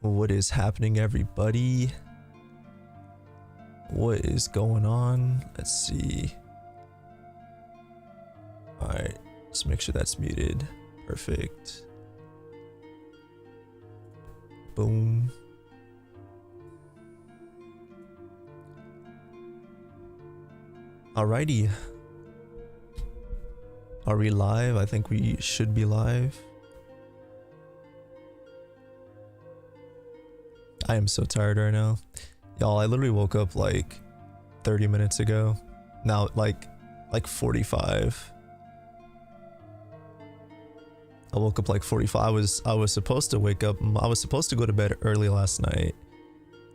What is happening, everybody? What is going on? Let's see. Alright, let's make sure that's muted. Perfect. Boom. Alrighty. Are we live? I think we should be live. I am so tired right now. Y'all, I literally woke up like 30 minutes ago. Now like 45. I woke up like 45. I was supposed to wake up. I was supposed to go to bed early last night.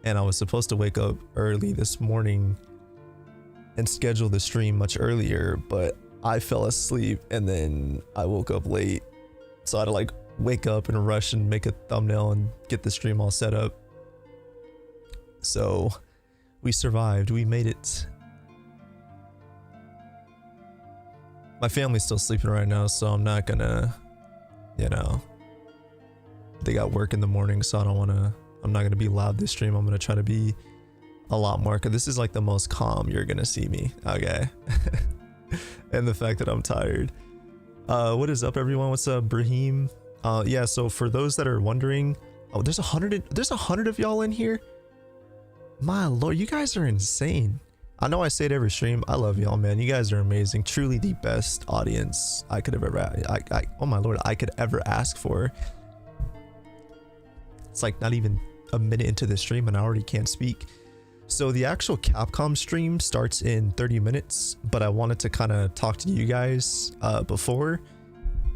And I was supposed to wake up early this morning and schedule the stream much earlier, but I fell asleep and then I woke up late. So I had to like wake up and rush and make a thumbnail and get the stream all set up. So we survived. We made it. My family's still sleeping right now, so I'm not gonna, you know, they got work in the morning, so I'm not gonna be loud this stream. I'm gonna try to be a lot more, cause this is like the most calm you're gonna see me. Okay. And the fact that I'm tired. What is up, everyone? What's up, Brahim? Yeah, so for those that are wondering, oh, there's 100 of y'all in here. My lord, you guys are insane. I know I say it every stream. I love y'all, man. You guys are amazing. Truly the best audience I could ever oh my lord, I could ever ask for. It's like not even a minute into the stream and I already can't speak. So the actual Capcom stream starts in 30 minutes, but I wanted to kind of talk to you guys before,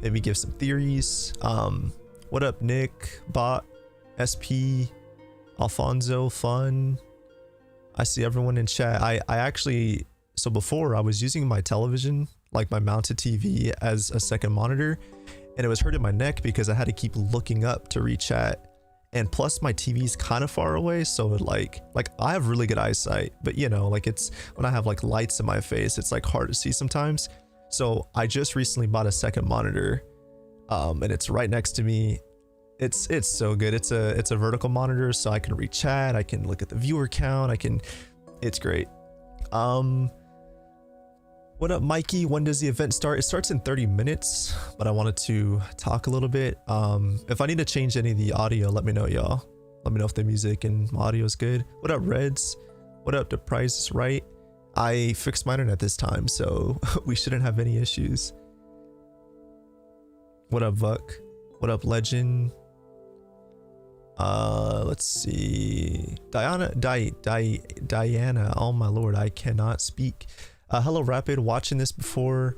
maybe give some theories. What up, Nick, Bot, SP, Alfonso, Fun? I see everyone in chat. I actually, so before I was using my television, like my mounted TV, as a second monitor, and it was hurting my neck because I had to keep looking up to read chat. And plus my TV's kind of far away, so it like I have really good eyesight, but you know, like it's when I have like lights in my face, it's like hard to see sometimes. So I just recently bought a second monitor, and it's right next to me. It's so good. It's a vertical monitor, so I can read chat, I can look at the viewer count, it's great. What up, Mikey? When does the event start? It starts in 30 minutes, but I wanted to talk a little bit. If I need to change any of the audio, let me know, y'all. Let me know if the music and audio is good. What up, Reds? What up, The Price is Right? I fixed my internet this time, so we shouldn't have any issues. What up, Vuck? What up, Legend? Let's see. Diana, oh my lord, I cannot speak. Hello, Rapid. Watching this before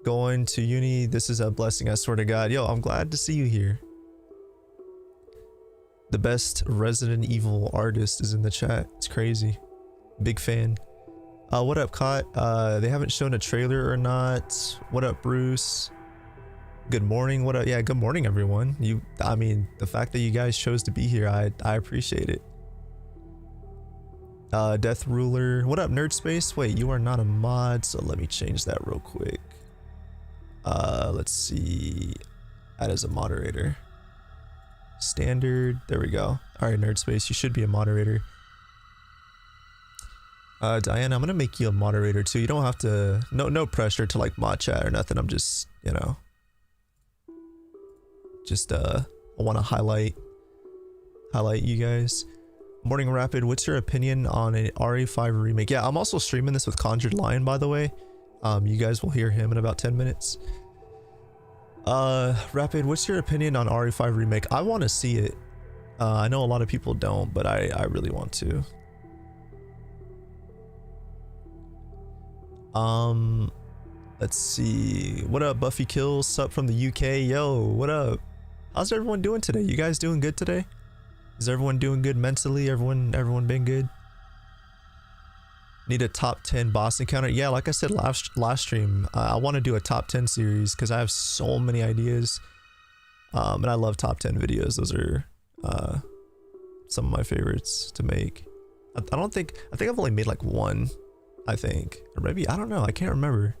going to uni. This is a blessing, I swear to God. Yo, I'm glad to see you here. The best Resident Evil artist is in the chat. It's crazy. Big fan. What up, Cot? They haven't shown a trailer or not. What up, Bruce? Good morning. What up? Yeah, good morning, everyone. I mean, the fact that you guys chose to be here, I appreciate it. Death Ruler. What up, Nerd Space? Wait, you are not a mod, so let me change that real quick. Let's see. Add as a moderator. Standard. There we go. Alright, Nerd Space, you should be a moderator. Diana, I'm gonna make you a moderator too. You don't have to, no pressure to like mod chat or nothing. I'm just, you know, I want to highlight you guys. Morning Rapid, what's your opinion on an RE5 remake? Yeah, I'm also streaming this with Conjured Lion, by the way. You guys will hear him in about 10 minutes. Rapid, what's your opinion on RE5 remake? I want to see it. I know a lot of people don't, but I really want to. Let's see. What up, Buffy Kills? Sup from the UK? Yo, what up? How's everyone doing today? You guys doing good today? Is everyone doing good mentally? Everyone been good? Need a top 10 boss encounter? Yeah, like I said last stream, I want to do a top 10 series because I have so many ideas. And I love top 10 videos. Those are some of my favorites to make. I think I've only made like one, I think. Or maybe, I don't know, I can't remember.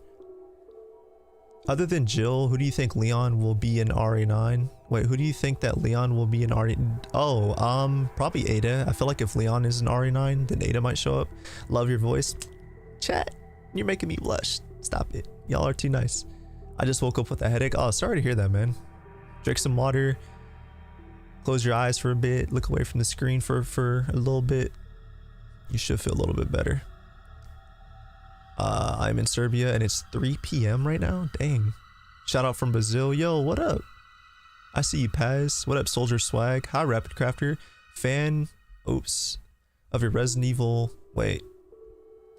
Other than Jill, who do you think Leon will be in RE9? Wait, who do you think that Leon will be in RE? Oh, probably Ada. I feel like if Leon is in RE9, then Ada might show up. Love your voice. Chat, you're making me blush. Stop it. Y'all are too nice. I just woke up with a headache. Oh, sorry to hear that, man. Drink some water. Close your eyes for a bit. Look away from the screen for a little bit. You should feel a little bit better. I'm in Serbia and it's 3 p.m. right now. Dang. Shout out from Brazil. Yo, what up? I see you, Paz. What up, Soldier Swag? Hi, Rapid Crafter. Fan, oops, of your Resident Evil. Wait.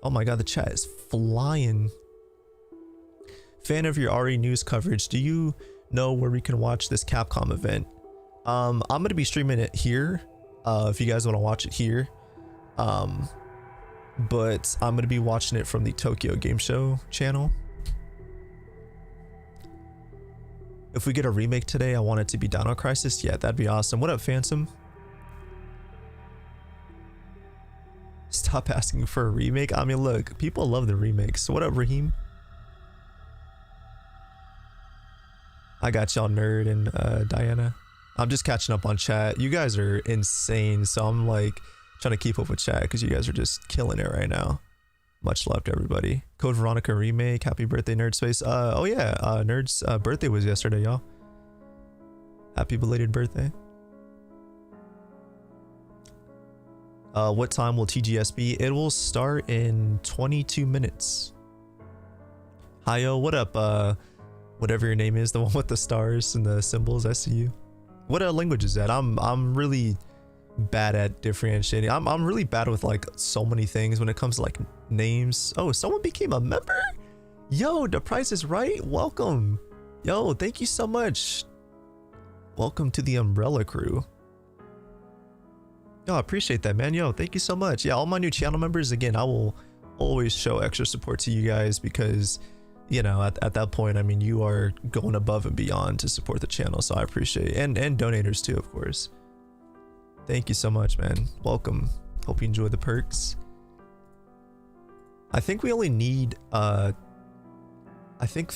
Oh my god, the chat is flying. Fan of your RE news coverage. Do you know where we can watch this Capcom event? I'm going to be streaming it here. If you guys want to watch it here. But I'm going to be watching it from the Tokyo Game Show channel. If we get a remake today, I want it to be Dino Crisis. Yeah, that'd be awesome. What up, Phantom? Stop asking for a remake. I mean, look, people love the remakes. What up, Raheem? I got y'all, Nerd and Diana. I'm just catching up on chat. You guys are insane, so I'm like trying to keep up with chat because you guys are just killing it right now. Much love to everybody. Code Veronica remake. Happy birthday, Nerd Space. Oh yeah, Nerd's birthday was yesterday, y'all. Happy belated birthday. What time will TGS be? It will start in 22 minutes. Hiyo, what up? Whatever your name is, the one with the stars and the symbols. I see you. What language is that? I'm really bad at differentiating. I'm really bad with like so many things when it comes to like names. Oh, someone became a member? Yo, the price is right. Welcome. Yo, thank you so much. Welcome to the Umbrella Crew. Yo, I appreciate that, man. Yo, thank you so much. Yeah, all my new channel members, again, I will always show extra support to you guys because, you know, at that point, I mean, you are going above and beyond to support the channel, so I appreciate it. And donators too, of course. Thank you so much, man. Welcome. Hope you enjoy the perks. I think we only need, I think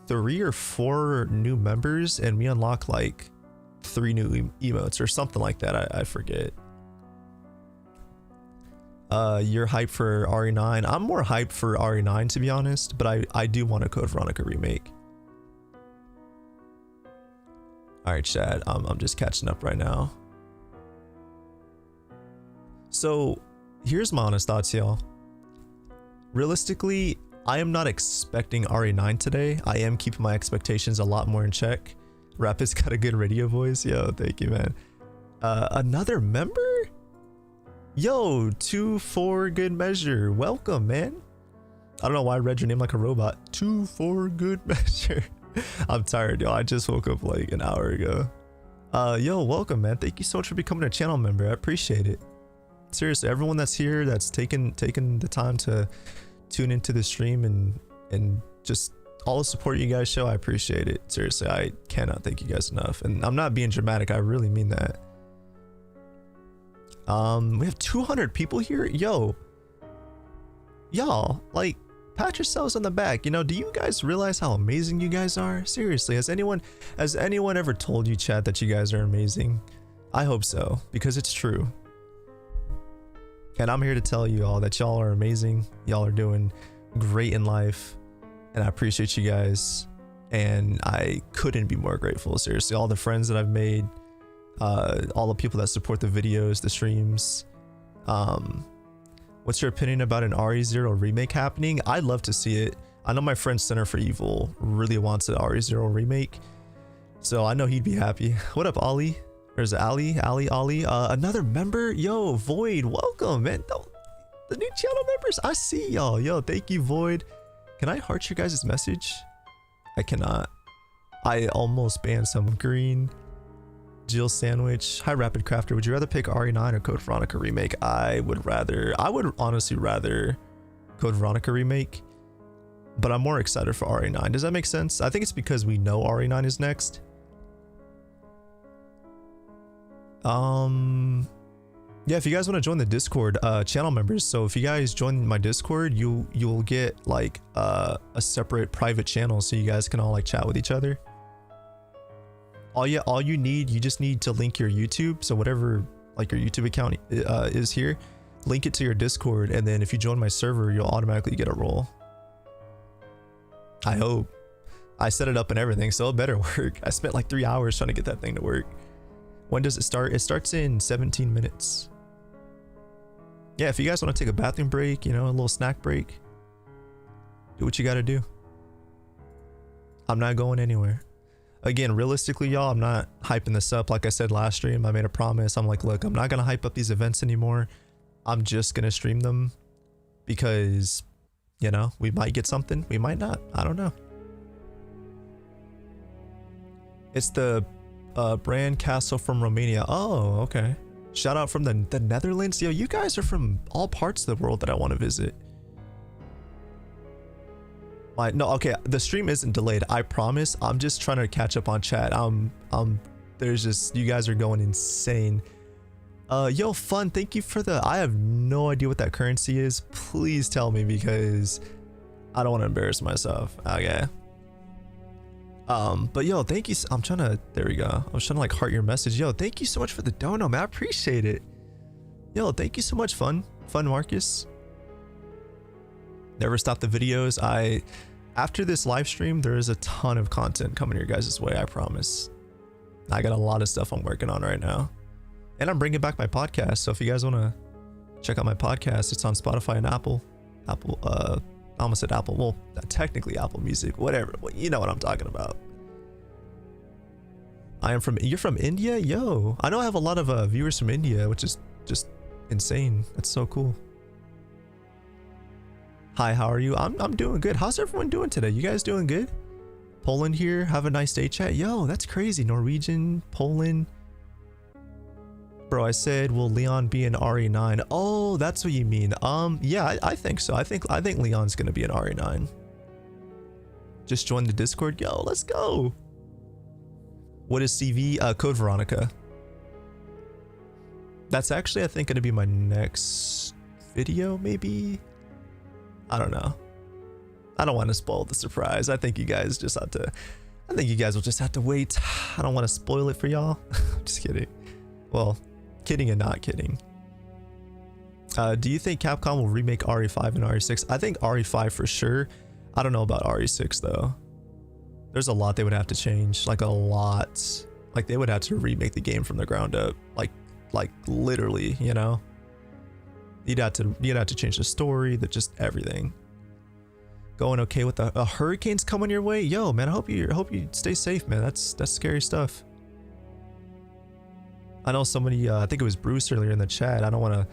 3 or 4 new members, and we unlock like 3 new emotes or something like that. I forget. You're hyped for RE9. I'm more hyped for RE9 to be honest, but I do want a Code Veronica remake. All right, Chad. I'm just catching up right now. So here's my honest thoughts, y'all. Realistically, I am not expecting RE9 today. I am keeping my expectations a lot more in check. Rapid's got a good radio voice. Yo, thank you, man. Another member? Yo, 2 for good measure. Welcome, man. I don't know why I read your name like a robot. 2 for good measure. I'm tired, yo. I just woke up like an hour ago. Yo, welcome, man. Thank you so much for becoming a channel member. I appreciate it. Seriously, everyone that's here, that's taken the time to tune into the stream and just all the support you guys show, I appreciate it. Seriously, I cannot thank you guys enough. And I'm not being dramatic, I really mean that. We have 200 people here. Yo, y'all, like, pat yourselves on the back. You know, do you guys realize how amazing you guys are? Seriously, has anyone ever told you, chat, that you guys are amazing? I hope so, because it's true. And I'm here to tell you all that y'all are amazing. Y'all are doing great in life. And I appreciate you guys. And I couldn't be more grateful. Seriously, all the friends that I've made, all the people that support the videos, the streams. What's your opinion about an RE0 remake happening? I'd love to see it. I know my friend Center for Evil really wants an RE0 remake. So I know he'd be happy. What up, Ollie? There's Ali. Another member. Yo, Void, welcome, man. The new channel members. I see y'all. Yo, thank you, Void. Can I heart your guys' message? I cannot. I almost banned some. Green. Jill Sandwich. Hi, Rapid Crafter. Would you rather pick RE9 or Code Veronica remake? I would honestly rather Code Veronica remake, but I'm more excited for RE9. Does that make sense? I think it's because we know RE9 is next. Yeah, if you guys want to join the Discord, channel members. So if you guys join my Discord, you'll get like a separate private channel, so you guys can all like chat with each other. All you need, you just need to link your YouTube. So whatever like your YouTube account is here, link it to your Discord, and then if you join my server, you'll automatically get a role. I hope. I set it up and everything, so it better work. I spent like 3 hours trying to get that thing to work. When does it start? It starts in 17 minutes. Yeah, if you guys want to take a bathroom break, you know, a little snack break, do what you got to do. I'm not going anywhere. Again, realistically, y'all, I'm not hyping this up. Like I said last stream, I made a promise. I'm like, look, I'm not going to hype up these events anymore. I'm just going to stream them because, you know, we might get something. We might not. I don't know. It's the brand castle from Romania. Oh, okay. Shout out from the Netherlands. Yo, you guys are from all parts of the world that I want to visit. No, okay, the stream isn't delayed, I promise. I'm just trying to catch up on chat. There's just, you guys are going insane. Yo, Fun, thank you for the, I have no idea what that currency is. Please tell me, because I don't want to embarrass myself. Okay. But yo, thank you. I'm trying to, there we go. I was trying to like heart your message. Yo, thank you so much for the dono, man. I appreciate it. Yo, thank you so much, Fun Marcus. Never stop the videos. After this live stream, there is a ton of content coming your guys' way, I promise. I got a lot of stuff I'm working on right now. And I'm bringing back my podcast. So if you guys want to check out my podcast, it's on Spotify and Apple. I almost said Apple. Well, technically Apple Music, whatever. Well, you know what I'm talking about. You're from India? Yo, I know I have a lot of viewers from India, which is just insane. That's so cool. Hi, how are you? I'm doing good. How's everyone doing today? You guys doing good? Poland here. Have a nice day, chat. Yo, that's crazy. Norwegian, Poland. Bro, I said, will Leon be an RE9? Oh, that's what you mean. Yeah, I think so. I think Leon's gonna be an RE9. Just join the Discord. Yo, let's go. What is CV? Code Veronica. That's actually, I think, gonna be my next video, maybe. I don't know. I don't want to spoil the surprise. I think you guys just have to. I think you guys will just have to wait. I don't want to spoil it for y'all. Just kidding. Well, kidding and not kidding. Do you think Capcom will remake RE5 and RE6? I think RE5 for sure. I don't know about RE6 though. There's a lot they would have to change, like a lot. Like they would have to remake the game from the ground up, like literally, you know. You'd have to change the story, just everything. Going okay with a hurricane's coming your way? Yo, man, I hope you stay safe, man. That's scary stuff. I know somebody, I think it was Bruce earlier in the chat. I don't want to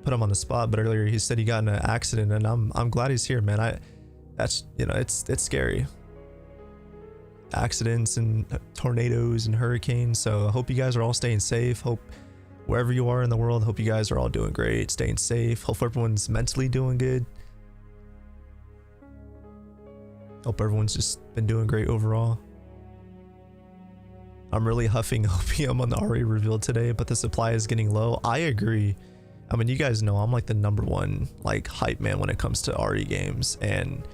put him on the spot, but earlier he said he got in an accident, and I'm glad he's here, man. That's, you know, it's scary. Accidents and tornadoes and hurricanes. So I hope you guys are all staying safe. Hope wherever you are in the world, hope you guys are all doing great, staying safe. Hope everyone's mentally doing good. Hope everyone's just been doing great overall. I'm really huffing opium on the RE reveal today, but the supply is getting low. I agree. I mean, you guys know I'm like the #1 like hype man when it comes to RE games, and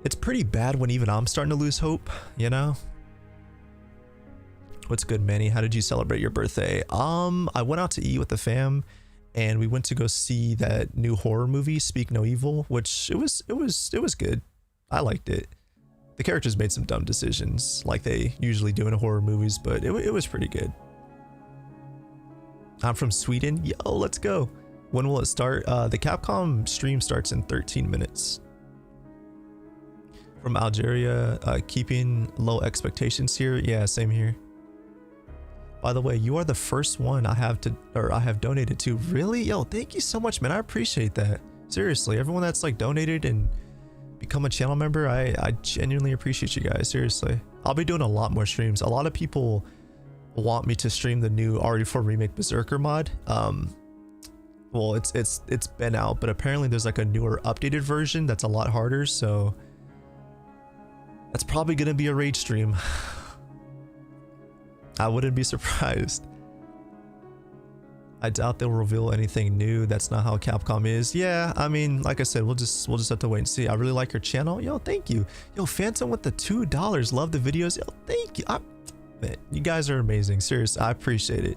it's pretty bad when even I'm starting to lose hope, you know? What's good, Manny? How did you celebrate your birthday? I went out to eat with the fam, and we went to go see that new horror movie, Speak No Evil, which it was good. I liked it. The characters made some dumb decisions, like they usually do in horror movies, but it was pretty good. I'm from Sweden. Yo, let's go. When will it start? The Capcom stream starts in 13 minutes. From Algeria, keeping low expectations here. Yeah, same here. By the way, you are the first one I have donated to. Really? Yo, thank you so much, man. I appreciate that. Seriously, everyone that's like donated and become a channel member, I genuinely appreciate you guys. Seriously, I'll be doing a lot more streams. A lot of people want me to stream the new RE4 Remake Berserker mod. Well, it's been out, but apparently there's like a newer updated version that's a lot harder, so that's probably gonna be a rage stream. I wouldn't be surprised. I doubt they'll reveal anything new. That's not how Capcom is. Yeah, I mean, like I said, we'll just have to wait and see. I really like your channel. Yo, thank you. Yo, Phantom with the $2. Love the videos. Yo, thank you. Man, you guys are amazing. Seriously, I appreciate it.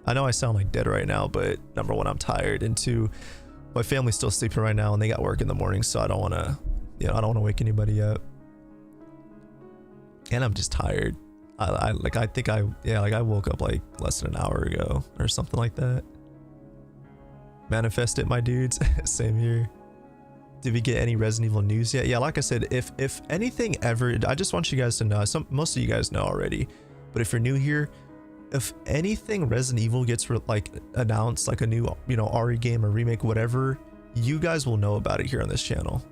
I know I sound like dead right now, but number one, I'm tired, and two, my family's still sleeping right now and they got work in the morning, so I don't want to, I don't want to wake anybody up. And I'm just tired. I woke up like less than an hour ago or something like that. Manifest it, my dudes. Same here. Did we get any Resident Evil news yet? Yeah, like I said, if anything ever, I just want you guys to know, most of you guys know already, but if you're new here, if anything Resident Evil gets announced, like a new, RE game or remake, whatever, you guys will know about it here on this channel.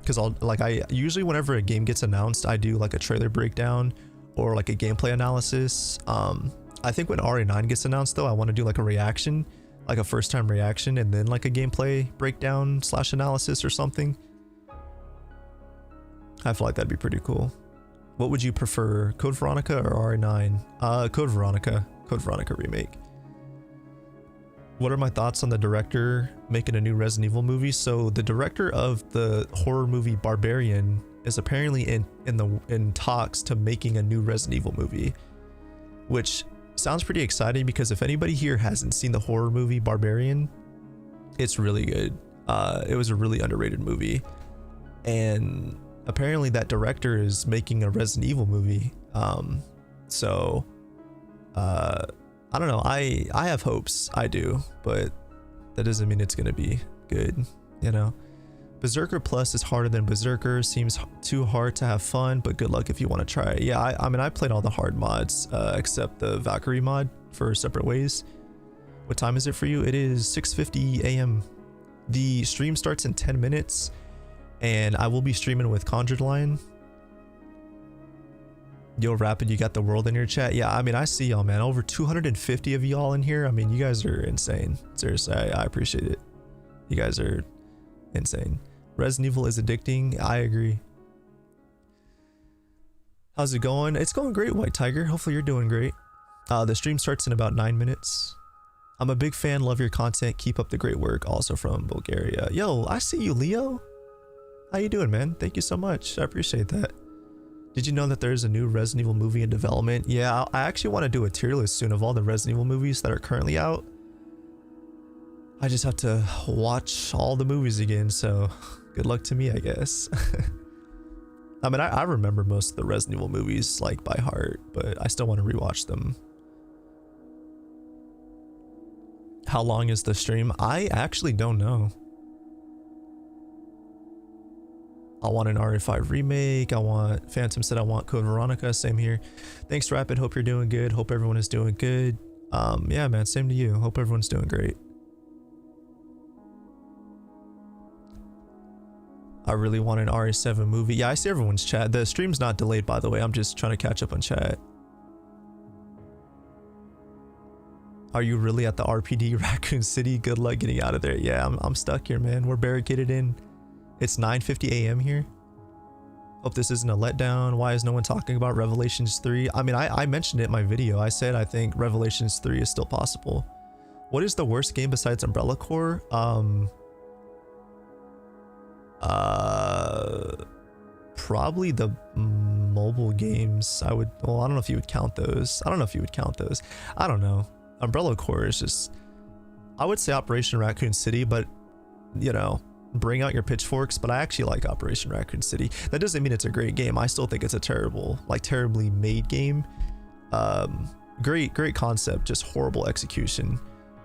Because I usually, whenever a game gets announced, I do like a trailer breakdown or like a gameplay analysis. I think when RE9 gets announced though, I want to do like a reaction, like a first time reaction, and then like a gameplay breakdown / analysis or something. I feel like that'd be pretty cool. What would you prefer, Code Veronica or RE9? Code Veronica remake. What are my thoughts on the director making a new Resident Evil movie? So the director of the horror movie Barbarian is apparently in talks to making a new Resident Evil movie, which sounds pretty exciting because if anybody here hasn't seen the horror movie Barbarian, it's really good. It was a really underrated movie, and apparently that director is making a Resident Evil movie. I don't know. I have hopes. I do, but that doesn't mean it's gonna be good, Berserker Plus is harder than Berserker. Seems too hard to have fun, but good luck if you want to try it. Yeah, I mean, I played all the hard mods except the Valkyrie mod for Separate Ways. What time is it for you? It is 6:50 a.m. The stream starts in 10 minutes, and I will be streaming with Conjured Lion. Yo, Rapid, you got the world in your chat. Yeah, I mean, I see y'all, man. Over 250 of y'all in here. I mean, you guys are insane. Seriously, I appreciate it. You guys are insane. Resident Evil is addicting. I agree. How's it going? It's going great, White Tiger. Hopefully you're doing great. The stream starts in about 9 minutes. I'm a big fan. Love your content. Keep up the great work. Also from Bulgaria. Yo, I see you, Leo. How you doing, man? Thank you so much. I appreciate that. Did you know that there's a new Resident Evil movie in development? Yeah, I actually want to do a tier list soon of all the Resident Evil movies that are currently out. I just have to watch all the movies again, so good luck to me, I guess. I mean, I remember most of the Resident Evil movies like by heart, but I still want to rewatch them. How long is the stream? I actually don't know. I want an RE5 remake. Phantom said I want Code Veronica. Same here. Thanks, Rapid. Hope you're doing good. Hope everyone is doing good. Yeah, man. Same to you. Hope everyone's doing great. I really want an RE7 movie. Yeah, I see everyone's chat. The stream's not delayed, by the way. I'm just trying to catch up on chat. Are you really at the RPD Raccoon City? Good luck getting out of there. Yeah, I'm stuck here, man. We're barricaded in. It's 9:50 a.m. here. Hope this isn't a letdown. Why is no one talking about Revelations 3? I mean, I mentioned it in my video. I said I think Revelations 3 is still possible. What is the worst game besides Umbrella Corps? Probably the mobile games. I don't know if you would count those. I don't know. Umbrella Corps is just, I would say Operation Raccoon City, but bring out your pitchforks. But I actually like Operation Raccoon City. That doesn't mean it's a great game. I still think it's a terribly made game. Great concept, just horrible execution.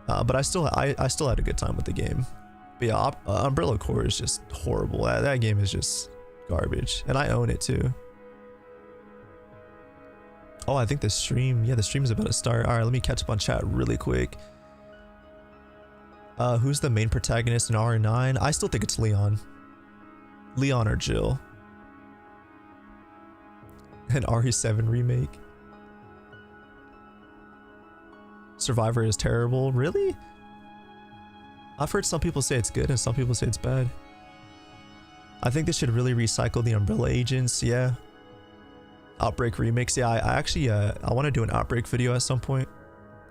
But I still had a good time with the game. But yeah, Umbrella Corps is just horrible. That game is just garbage, and I own it too. Oh, I think the stream is about to start. All right, let me catch up on chat really quick. Who's the main protagonist in RE9? I still think it's Leon or Jill. An RE7 remake. Survivor is terrible. Really? I've heard some people say it's good and some people say it's bad. I think they should really recycle the Umbrella Agents. Yeah. Outbreak remix. Yeah, I actually I want to do an Outbreak video at some point.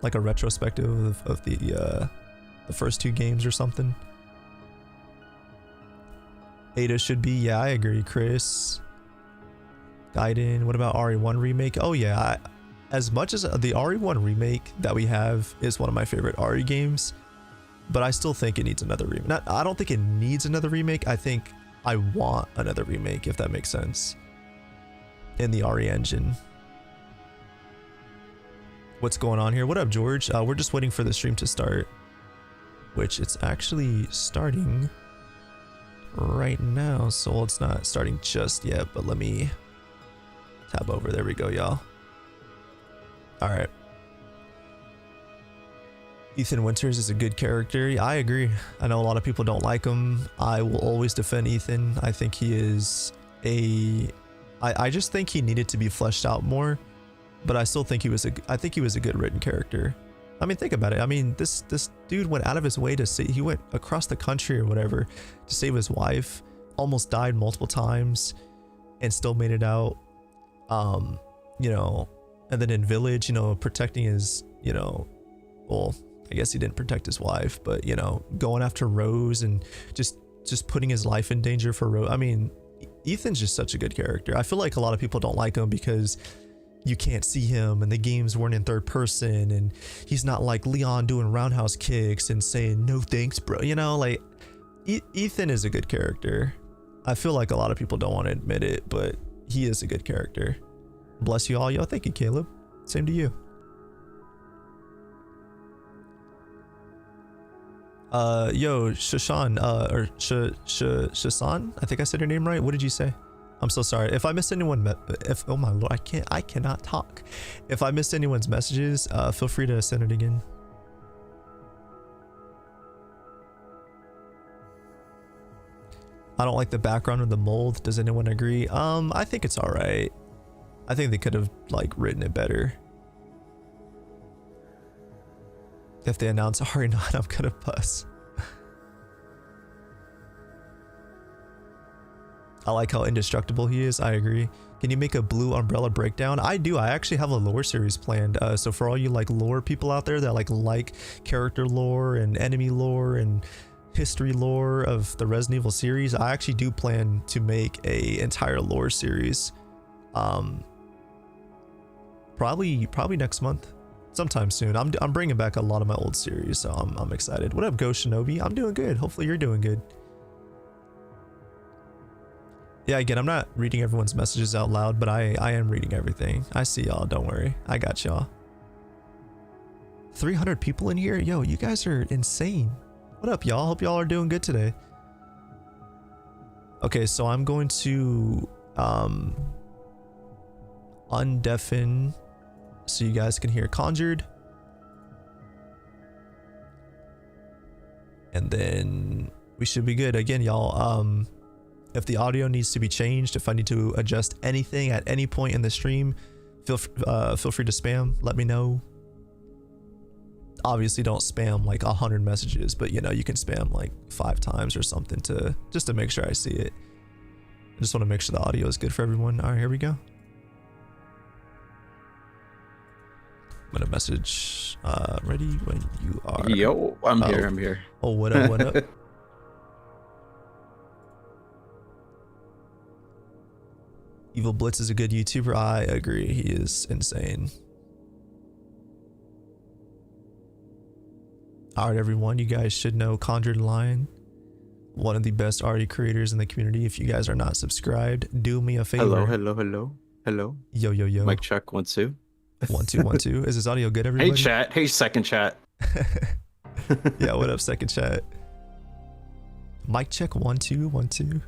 like a retrospective of the first 2 games or something. Ada should be, yeah, I agree, Chris. Gaiden, what about RE1 remake? Oh yeah, as much as the RE1 remake that we have is one of my favorite RE games, but I still think it needs another remake. I don't think it needs another remake. I think I want another remake, if that makes sense, in the RE engine. What's going on here? What up, George? We're just waiting for the stream to start, which it's actually starting right now. So well, it's not starting just yet, but let me tab over. There we go, y'all. All right. Ethan Winters is a good character. I agree. I know a lot of people don't like him. I will always defend Ethan. I think he is I just think he needed to be fleshed out more, but I still think he was a good written character. I mean, think about it. I mean, this dude went out of his way to say, he went across the country or whatever to save his wife, almost died multiple times, and still made it out. You know, and then in Village, you know, protecting his, you know, well, I guess he didn't protect his wife, but you know, going after Rose and just putting his life in danger for Rose. I mean, Ethan's just such a good character. I feel like a lot of people don't like him because you can't see him and the games weren't in third person and he's not like Leon doing roundhouse kicks and saying no thanks bro, you know, like Ethan is a good character. I feel like a lot of people don't want to admit it, but he is a good character. Bless you all. Yo, thank you, Caleb. Same to you. Yo, Shashan, or Shasan, I think I said her name right. What did you say? I'm so sorry if I missed anyone. Oh my lord, I cannot talk. If I missed anyone's messages, feel free to send it again. I don't like the background of the mold. Does anyone agree? I think it's all right. I think they could have like written it better. If they announce RE9, I'm gonna bust. I like how indestructible he is. I agree. Can you make a blue umbrella breakdown? I do. I actually have a lore series planned. So for all you like lore people out there that like character lore and enemy lore and history lore of the Resident Evil series, I actually do plan to make a entire lore series. Probably next month, sometime soon. I'm bringing back a lot of my old series, so I'm excited. What up, Ghost Shinobi? I'm doing good. Hopefully you're doing good. Yeah, again, I'm not reading everyone's messages out loud, but I am reading everything. I see y'all. Don't worry. I got y'all. 300 people in here? Yo, you guys are insane. What up, y'all? Hope y'all are doing good today. Okay, so I'm going to undeafen so you guys can hear Conjured. And then we should be good. Again, y'all, if the audio needs to be changed, if I need to adjust anything at any point in the stream, feel free to spam. Let me know. Obviously, don't spam like 100 messages, but you know, you can spam like 5 times or something just to make sure I see it. I just want to make sure the audio is good for everyone. All right, here we go. I'm gonna message. Ready when you are. Yo, I'm here. Oh, what up? What up? Evil Blitz is a good YouTuber. I agree. He is insane. All right, everyone. You guys should know Conjured Lion, one of the best RE creators in the community. If you guys are not subscribed, do me a favor. Hello. Yo. Mic check 1 2. 1 2 1 2. Is this audio good, everybody? Hey chat. Hey second chat. Yeah, what up, second chat? Mic check 1 2 1 2.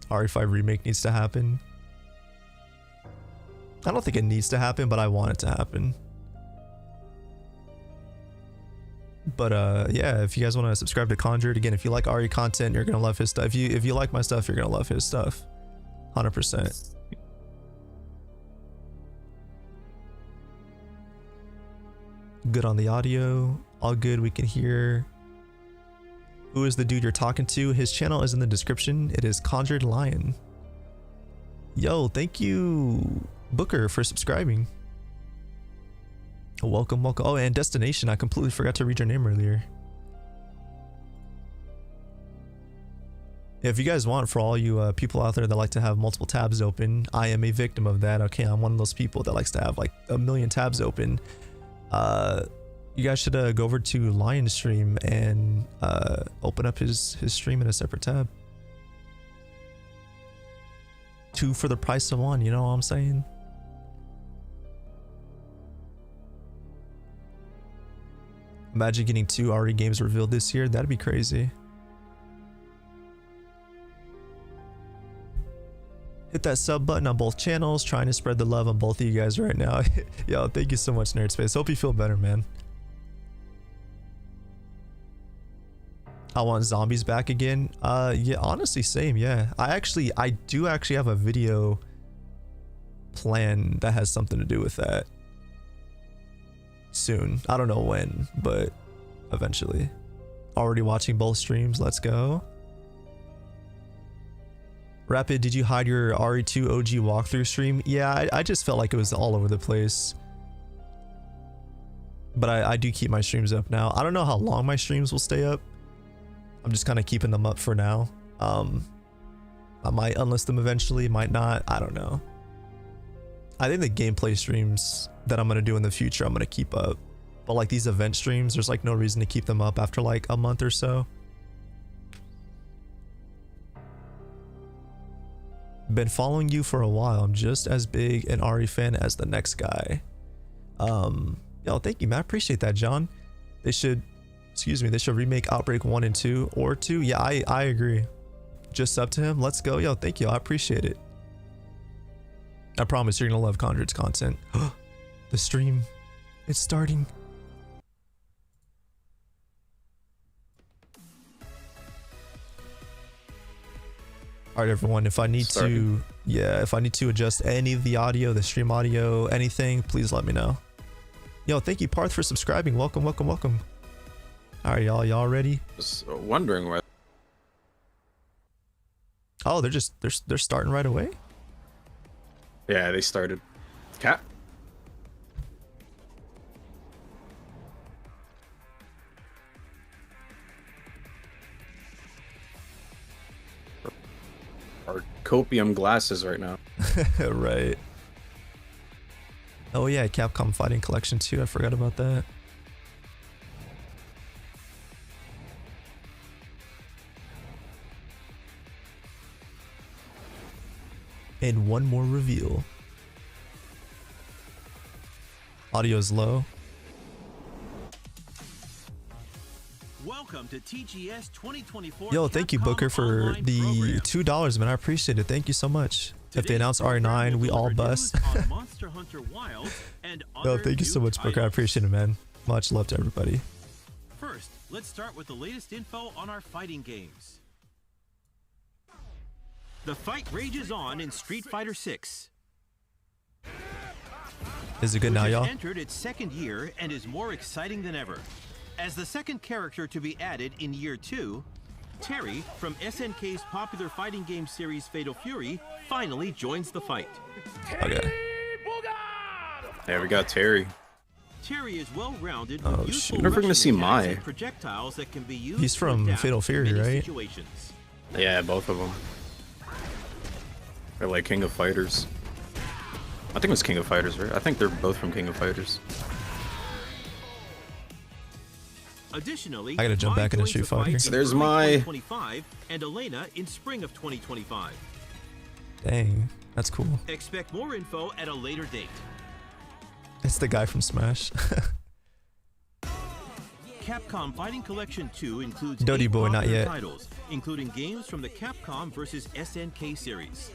RE5 remake needs to happen. I don't think it needs to happen, but I want it to happen. But yeah, if you guys want to subscribe to Conjured, again, if you like RE content, you're gonna love his stuff. If you like my stuff, you're gonna love his stuff. 100%. Good on the audio. All good. We can hear. Who is the dude you're talking to? His channel is in the description. It is Conjured Lion. Yo, thank you, Booker for subscribing. Welcome, welcome. Oh, and Destination. I completely forgot to read your name earlier. If you guys want, for all you people out there that like to have multiple tabs open, I am a victim of that. Okay, I'm one of those people that likes to have like a million tabs open. You guys should go over to Lion's stream and open up his stream in a separate tab. 2 for the price of 1, you know what I'm saying? Imagine getting 2 RE games revealed this year. That'd be crazy. Hit that sub button on both channels. Trying to spread the love on both of you guys right now. Yo, thank you so much, Nerd Space. Hope you feel better, man. I want zombies back again. Yeah, honestly, same. Yeah, I do actually have a video plan that has something to do with that soon. I don't know when, but eventually. Already watching both streams. Let's go. Rapid, did you hide your RE2 OG walkthrough stream? Yeah, I just felt like it was all over the place. But I do keep my streams up now. I don't know how long my streams will stay up. I'm just kind of keeping them up for now. I might unlist them eventually, might not. I don't know. I think the gameplay streams that I'm going to do in the future, I'm going to keep up. But like these event streams, there's like no reason to keep them up after like a month or so. Been following you for a while. I'm just as big an RE fan as the next guy. Yo, thank you, man. I appreciate that, John. They should, excuse me, they should remake Outbreak 1 and 2 or 2. Yeah, I agree. Just up to him. Let's go. Yo, thank you. I appreciate it. I promise you're gonna love Conjured's content. The stream, it's starting. All right, everyone, if I need to, if I need to adjust any of the audio, the stream audio, anything, please let me know. Yo, thank you, Parth, for subscribing. Welcome, welcome, welcome. All right, y'all ready? Just wondering why. Oh, they're starting right away? Yeah, they started. Cat? Our copium glasses right now. Right. Oh yeah, Capcom Fighting Collection 2. I forgot about that. And one more reveal. Audio's low. Welcome to TGS 2024. Yo, thank you, Booker, for the $2, man. I appreciate it. Thank you so much. If they announce RE9, we all bust. Yo, thank you so much, Booker. I appreciate it, man. Much love to everybody. First, let's start with the latest info on our fighting games. The fight rages on in Street Fighter 6. Is it good now, y'all? Entered its second year and is more exciting than ever. As the second character to be added in year 2, Terry from SNK's popular fighting game series Fatal Fury finally joins the fight. Okay. Yeah, we got Terry. Terry is well-rounded Oh, with shoot. useful Never gonna see Mai Mai. projectiles that can be used. He's to from adapt Fatal to Fury, many right? situations. Yeah, both of them. They're like King of Fighters. I think it was King of Fighters, right? I think they're both from King of Fighters. Additionally, I gotta jump Mai back into joins Street the fight Fighter. in There's early Mai. 2025 and Elena in spring of 2025. Dang, that's cool. Expect more info at a later date. It's the guy from Smash. Capcom Fighting Collection 2 includes Dodie 8 Boy, not popular yet. titles, including games from the Capcom vs. SNK series.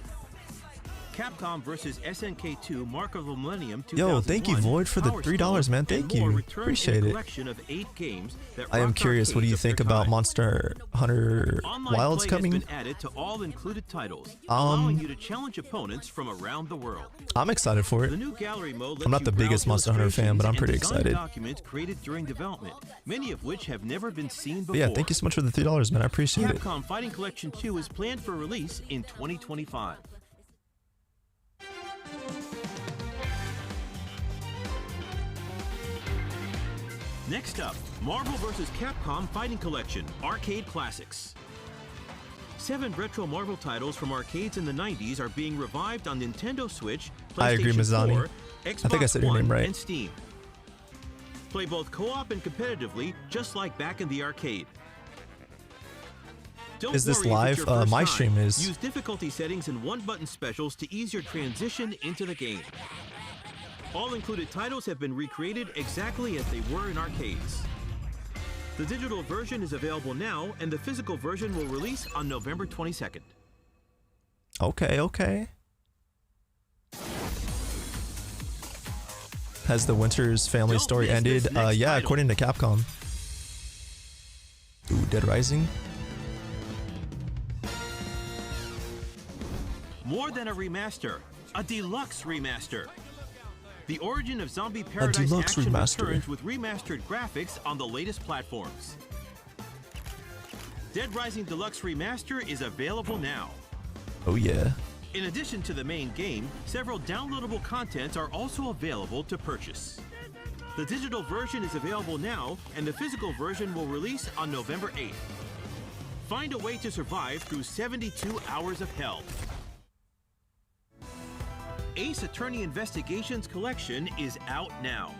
Capcom vs. SNK 2 Mark of the Millennium 2001. Yo, thank you, Void, for the Power $3, Stone, man. and Thank more you. return in a Appreciate it. collection of 8 games that I am rocked curious, what do you arcades of think their about time. Monster Hunter Online Wilds play coming? has been added to all included titles, allowing you to challenge opponents from around the world. I'm excited for The it. new gallery mode lets I'm not you the biggest browse Monster Hunter fan, but I'm illustrations pretty and design excited. Documents created during development, many of which have never been seen before. But yeah, thank you so much for the $3, man. I appreciate it. Capcom Fighting Collection 2 is planned for release in 2025. Next up, Marvel vs. Capcom Fighting Collection Arcade Classics. 7 retro Marvel titles from arcades in the 90s are being revived on Nintendo Switch, PlayStation I agree, 4, Mizani. Xbox I think I said your One, name right. and Steam. Play both co-op and competitively, just like back in the arcade. Don't Is this worry if live? it's your first My time. stream is. Use difficulty settings and one-button specials to ease your transition into the game. All included titles have been recreated exactly as they were in arcades. The digital version is available now, and the physical version will release on November 22nd. Okay. Has the Winters family Don't story miss ended? this next Yeah, title. according to Capcom. Ooh, Dead Rising. More than a remaster, a deluxe remaster. The origin of Zombie Paradise deluxe action remaster. returns with remastered graphics on the latest platforms. Dead Rising Deluxe Remaster is available now. Oh yeah. In addition to the main game, several downloadable contents are also available to purchase. The digital version is available now, and the physical version will release on November 8th. Find a way to survive through 72 hours of hell. Ace Attorney Investigations Collection is out now.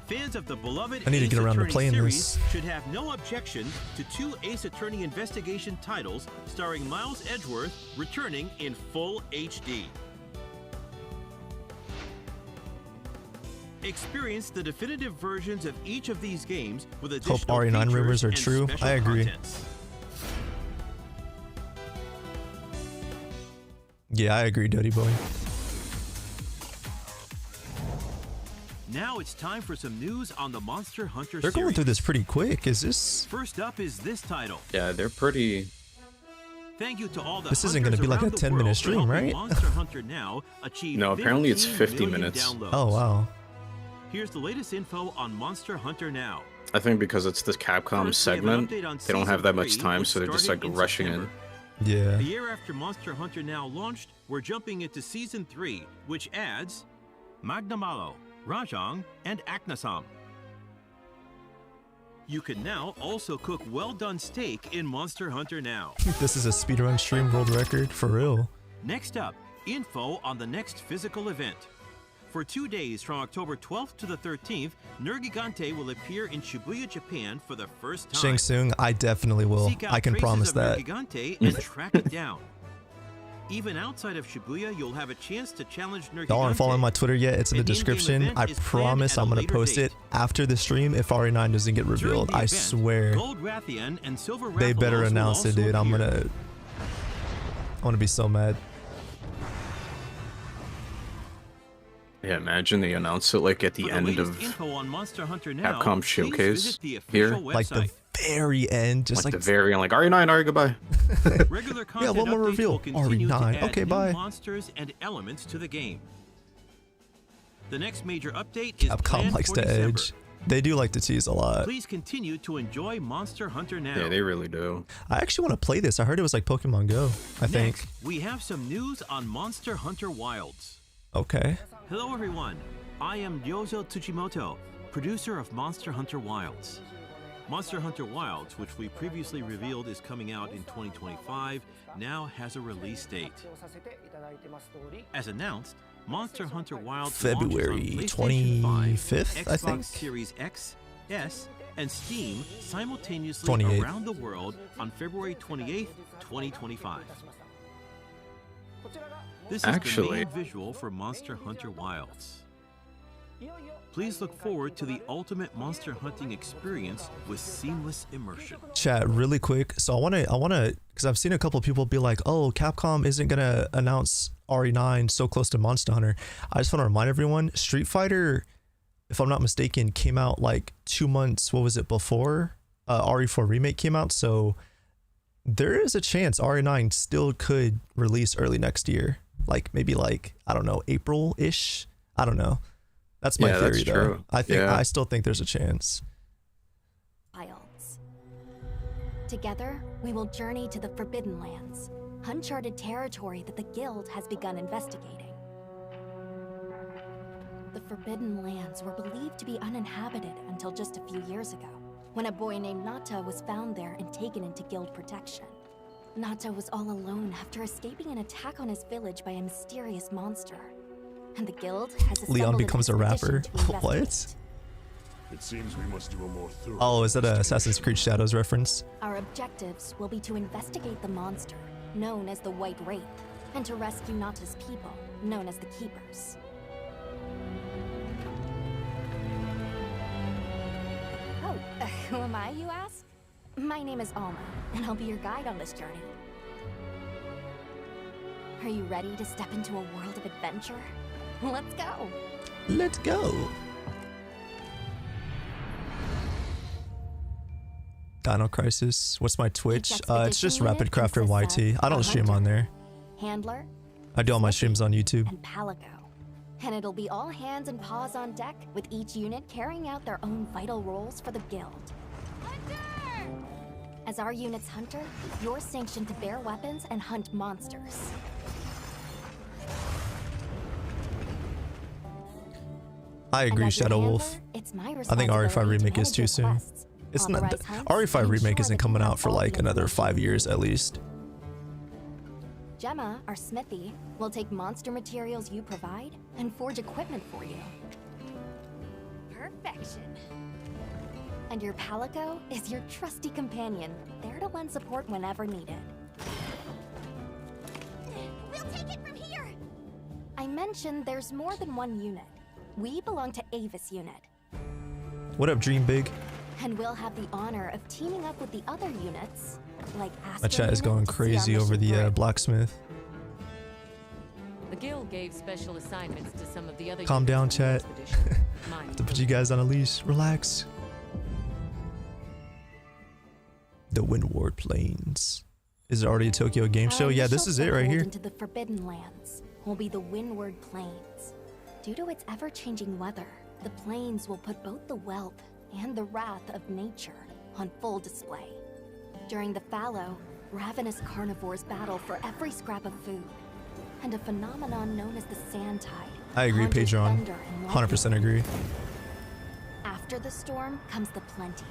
Fans of the beloved I need to Ace get around to Attorney playing series this. should have no objection to 2 Ace Attorney Investigation titles starring Miles Edgeworth returning in full HD. Experience the definitive versions of each of these games with additional RE9 features rumors are and true. special I agree. contents. Yeah, I agree, Dodie Boy. Now it's time for some news on the Monster Hunter They're series. going through this pretty quick. Is this? First up is this title. Yeah, they're pretty. Thank you to all the This isn't gonna hunters be like a around the 10-minute world for stream, helping right? Monster Hunter Now achieve No, apparently it's 15 50 million minutes. downloads. Oh wow. Here's the latest info on Monster Hunter Now. I think because it's this Capcom First, we have an segment, update on they don't have that much Season time, 3, so they're which just like started in rushing September. in. Yeah. A year after Monster Hunter Now launched, we're jumping into Season 3, which adds Magnamalo, Rajang, and Aknasam. You can now also cook well-done steak in Monster Hunter Now. This is a speedrun stream world record for real. Next up, info on the next physical event. For 2 days from October 12th to the 13th, Nergigante will appear in Shibuya, Japan for the first time. Shang Tsung, I definitely will. Seek out I can traces promise of that. Nergigante and track it down. Even outside of Shibuya, you'll have a chance to challenge Nergigante. Y'all aren't following my Twitter yet? It's in the An in-game description. event I is planned promise at a I'm gonna later post date. it after the stream if RE9 doesn't get During revealed. the I event, swear. Gold Rathian and Silver They better Rathalos will announce it, also dude. I'm appear. gonna be so mad. Yeah, imagine they announce it like at the For end latest of info on Monster Hunter Now, Capcom please Showcase visit the here. official Like the website. very end, just like like the very end, like RE9, alright, goodbye. Regular content one more updates reveal. will continue to RE9. add Okay, new bye. monsters and elements to the game. The next major update is Capcom planned likes for to December. edge. They do like to tease a lot. Please continue to enjoy Monster Hunter Now. Yeah, they really do. I actually want to play this. I heard it was like Pokemon Go, I think. Next, we have some news on Monster Hunter Wilds. Okay. Hello everyone, I am Ryozo Tsuchimoto, producer of Monster Hunter Wilds. Monster Hunter Wilds, which we previously revealed is coming out in 2025, now has a release date. As announced, Monster Hunter Wilds February launches on PlayStation 5, 25th, I Xbox think. Series X, S, and Steam simultaneously 28th. around the world on February 28th, 2025. This is Actually- the main visual for Monster Hunter Wilds. Please look forward to the ultimate monster hunting experience with seamless immersion. Chat, really quick. So I wanna, because I've seen a couple of people be like, "Oh, Capcom isn't gonna announce RE9 so close to Monster Hunter." I just want to remind everyone, Street Fighter, if I'm not mistaken, came out like 2 months. What was it before RE4 remake came out? So there is a chance RE9 still could release early next year. Like maybe like, I don't know, April-ish. I don't know. That's my Yeah, theory that's though. true. Yeah. I still think there's a chance. Wilds. Together, we will journey to the Forbidden Lands, uncharted territory that the Guild has begun investigating. The Forbidden Lands were believed to be uninhabited until just a few years ago, when a boy named Nata was found there and taken into guild protection. Nata was all alone after escaping an attack on his village by a mysterious monster. And the guild has assembled Leon an becomes a rapper. expedition to What? investigate. It seems we must do a more thorough. Oh, is that a Assassin's Creed Shadows reference? Our objectives will be to investigate the monster, known as the White Wraith, and to rescue Nata's people, known as the Keepers. Oh, who am I, you ask? My name is Alma, and I'll be your guide on this journey. Are you ready to step into a world of adventure? Let's go! Let's go. Dino Crisis. What's my Twitch? It's just Rapid Crafter YT. I don't stream on there. Handler, I do all my streams on YouTube. and Palico. And it'll be all hands and paws on deck, with each unit carrying out their own vital roles for the guild. Hunter! As our unit's hunter, you're sanctioned to bear weapons and hunt monsters. I agree, And as your Shadow handler, Wolf. it's my I think RE5 responsibility to remake is manage too your soon. quests, It's not. authorize hunts, RE5 and remake ensure isn't that coming you out have for all like the another information. 5 years at least. Gemma, our smithy, will take monster materials you provide and forge equipment for you. Perfection. And your Palico is your trusty companion, there to lend support whenever needed. We'll take it from here! I mentioned there's more than one unit. We belong to Avis unit, What up, Dream Big? and we'll have the honor of teaming up with the other units, like Astro My chat is unit, going to see our crazy over mission the through. blacksmith. The guild gave special assignments to some of the other Calm units down, on the chat. expedition. Mine To put you guys on a leash. Relax. The Windward Plains. Is it already a Tokyo Game Show? Our Yeah, this initial is it right foothold here. into the Forbidden Lands will be the Windward Plains. Due to its ever-changing weather, the plains will put both the wealth and the wrath of nature on full display. During the fallow, ravenous carnivores battle for every scrap of food, and a phenomenon known as the sand tide. I agree, conjures Pedron. thunder and lightning. 100% agree. After the storm comes the plenty,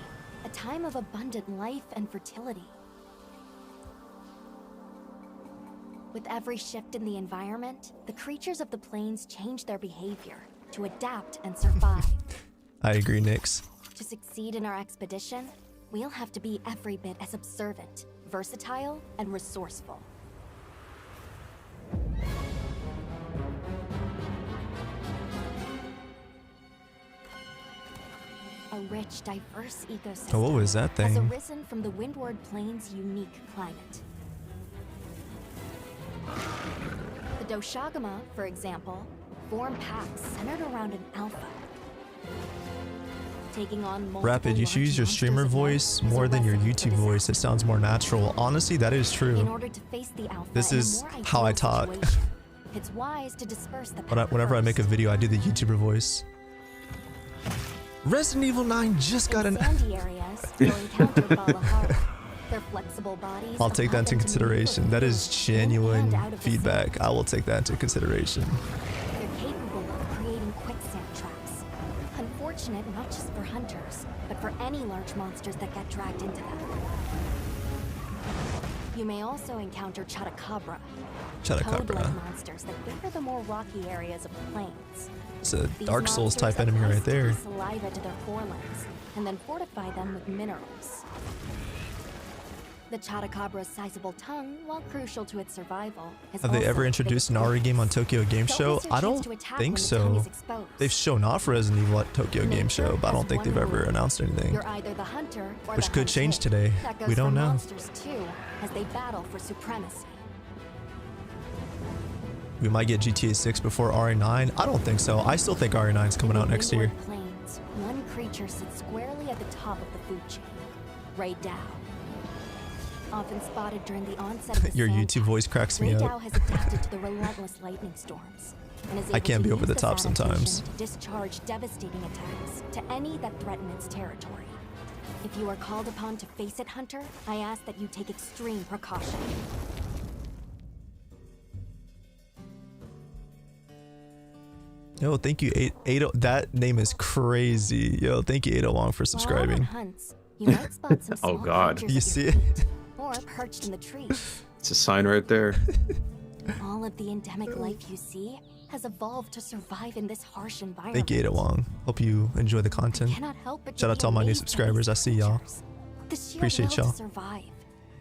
a time of abundant life and fertility. With every shift in the environment, the creatures of the plains change their behavior to adapt and survive. I agree, Nix. To succeed in our expedition, we'll have to be every bit as observant, versatile, and resourceful. A rich, diverse ecosystem Oh, what was that has thing? arisen from the Windward Plains' unique climate. The Doshagama, for example, form packs centered around an alpha. Taking on multiple Rapid, you should use your large streamer monsters at voice once is a more than your recipe for YouTube voice. It disaster. sounds more natural. Honestly, that is In true. order to face the alpha This in a is more how I ideal talk. situation, it's wise to disperse the pack Whenever I make a first. video, I do the YouTuber voice. Resident Evil 9 just got In an... sandy areas, you'll encounter Biohazard. Their flexible bodies I'll take that allow into them to consideration. maneuver That is through in and genuine out of the feedback. sand. I will take that into consideration. They're capable of creating quicksand traps. Unfortunate not just for hunters, but for any large monsters that get dragged into them. You may also encounter Chotacabra, Chotacabra. toad-like monsters that favor the more rocky areas of the plains. It's a These Dark Souls type monsters enemy apply right there. sticky saliva to their forelimbs, and then fortify them with minerals. The Chotacabras' sizable tongue, while crucial to its survival, is Have they also ever a introduced big an RE game on weakness. Tokyo Game They'll Show? miss their I chance don't to attack think when the tongue so. is exposed. They've shown off Resident Evil at Tokyo Game Nature Show, but I don't has think they've one ever rule. announced anything. You're either the hunter or Which the could change hunted. today. That goes We don't for know. monsters too, as they battle for supremacy. We might get GTA 6 before RE9. I don't think so. I still think RE9 is coming In out the next year. Windward Plains, one creature sits squarely at the top of the food chain, Ray Dow. Often spotted during the onset of the Your sand YouTube tide, voice cracks me Ray up. Dow has adapted to the relentless lightning storms, and is I able can to be over use the this top sometimes. adaptation to discharge devastating attacks to any that threaten its territory. If you are called upon to face it, Hunter, I ask that you take extreme precaution. Yo, thank you, 8. That name is crazy. Yo, thank you, 801 for subscribing. Hunts, you might spot some Oh small God. creatures You at see your it? feet, or perched in the trees. It's a sign right there. All of the endemic life you see has evolved to survive in this harsh environment. Thank you, 801. Hope you enjoy the content. Cannot help but Shout out be to all my new amazed by subscribers. these I see y'all. creatures. The sheer Appreciate will y'all. to survive,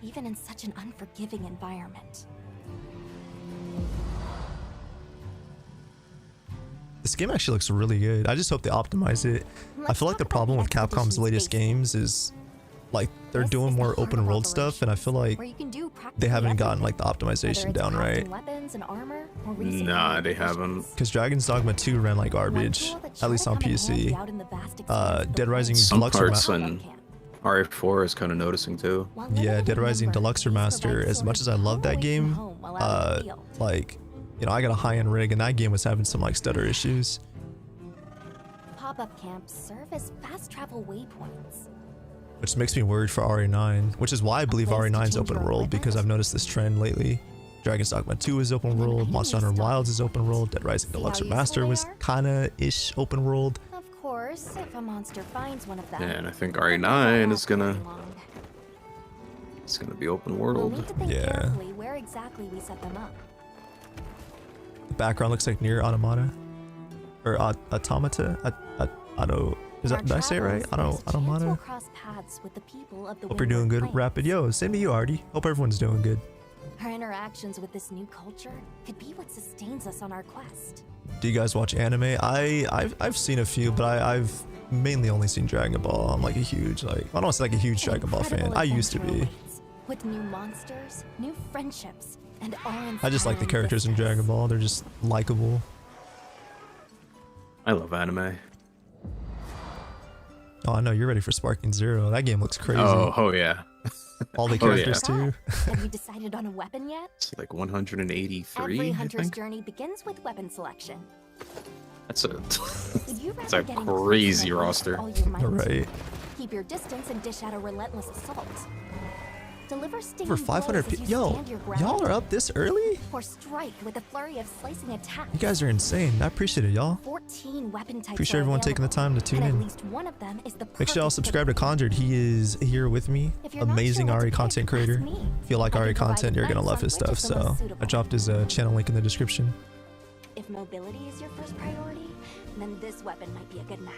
even in such an unforgiving environment. This game actually looks really good. I just hope they optimize it. I feel like the problem with Capcom's latest games is like they're doing more open world stuff, and I feel like they haven't gotten like the optimization down right. Nah, they haven't. Because Dragon's Dogma 2 ran like garbage, at least on PC. Dead Rising Some Deluxe parts Remaster. and RA4 is kind of noticing too. Yeah, Dead Rising Deluxe Remaster. As much as I love that game, like, you know, I got a high-end rig, and that game was having some like stutter issues. Pop-up camps serve as fast travel waypoints. Which makes me worried for RA9, which is why I believe RA9 is open world, because I've noticed this trend lately. Dragon's Dogma 2 is open world, Monster Hunter Wilds is open world, Dead Rising Deluxe Remaster was kinda-ish open world. Of course, if a monster finds one of them. Yeah, and I think RA9 is gonna be open We'll world. need to think Yeah. carefully where exactly we set them up. The background looks like Nier Automata. Or Automata? Auto... Did I say it right? Automata? Hope you're doing good, Rapid. Yo, same to you, Artie. Hope everyone's doing good. Our interactions with this new culture could be what sustains us on our quest. Do you guys watch anime? I've seen a few, but I've mainly only seen Dragon Ball. I'm like a huge, like, I don't want to say like a huge Dragon Ball fan. I used to be. With new monsters, new friendships, and awe-inspiring I just like the characters in Dragon Ball. They're just likable. I love anime. Oh, I know you're ready for Sparking Zero. That game looks crazy. Oh yeah. All the yeah. characters too. Have you decided on a weapon yet? It's like 183. Every I hunter's think. journey begins with weapon selection. That's a Would you it's rather a getting crazy close roster. all your might? Right. Keep your distance and dish out a relentless assault. Deliver stinging For 500 blows as you Yo, stand your ground, y'all are up this early? or strike with a flurry of slicing attacks. You guys are insane. I appreciate it, y'all. 14 weapon types Appreciate are everyone taking the time to available, tune and in. At least one of them is the Make sure y'all perfect subscribe to fit. Conjured. He is here with me. If you're not Amazing sure what RE to content pick, ask creator. me. If you like I RE can provide content, you're gonna advice love on his which stuff. is the most So I suitable. dropped his channel link in the description. If mobility is your first priority, then this weapon might be a good match.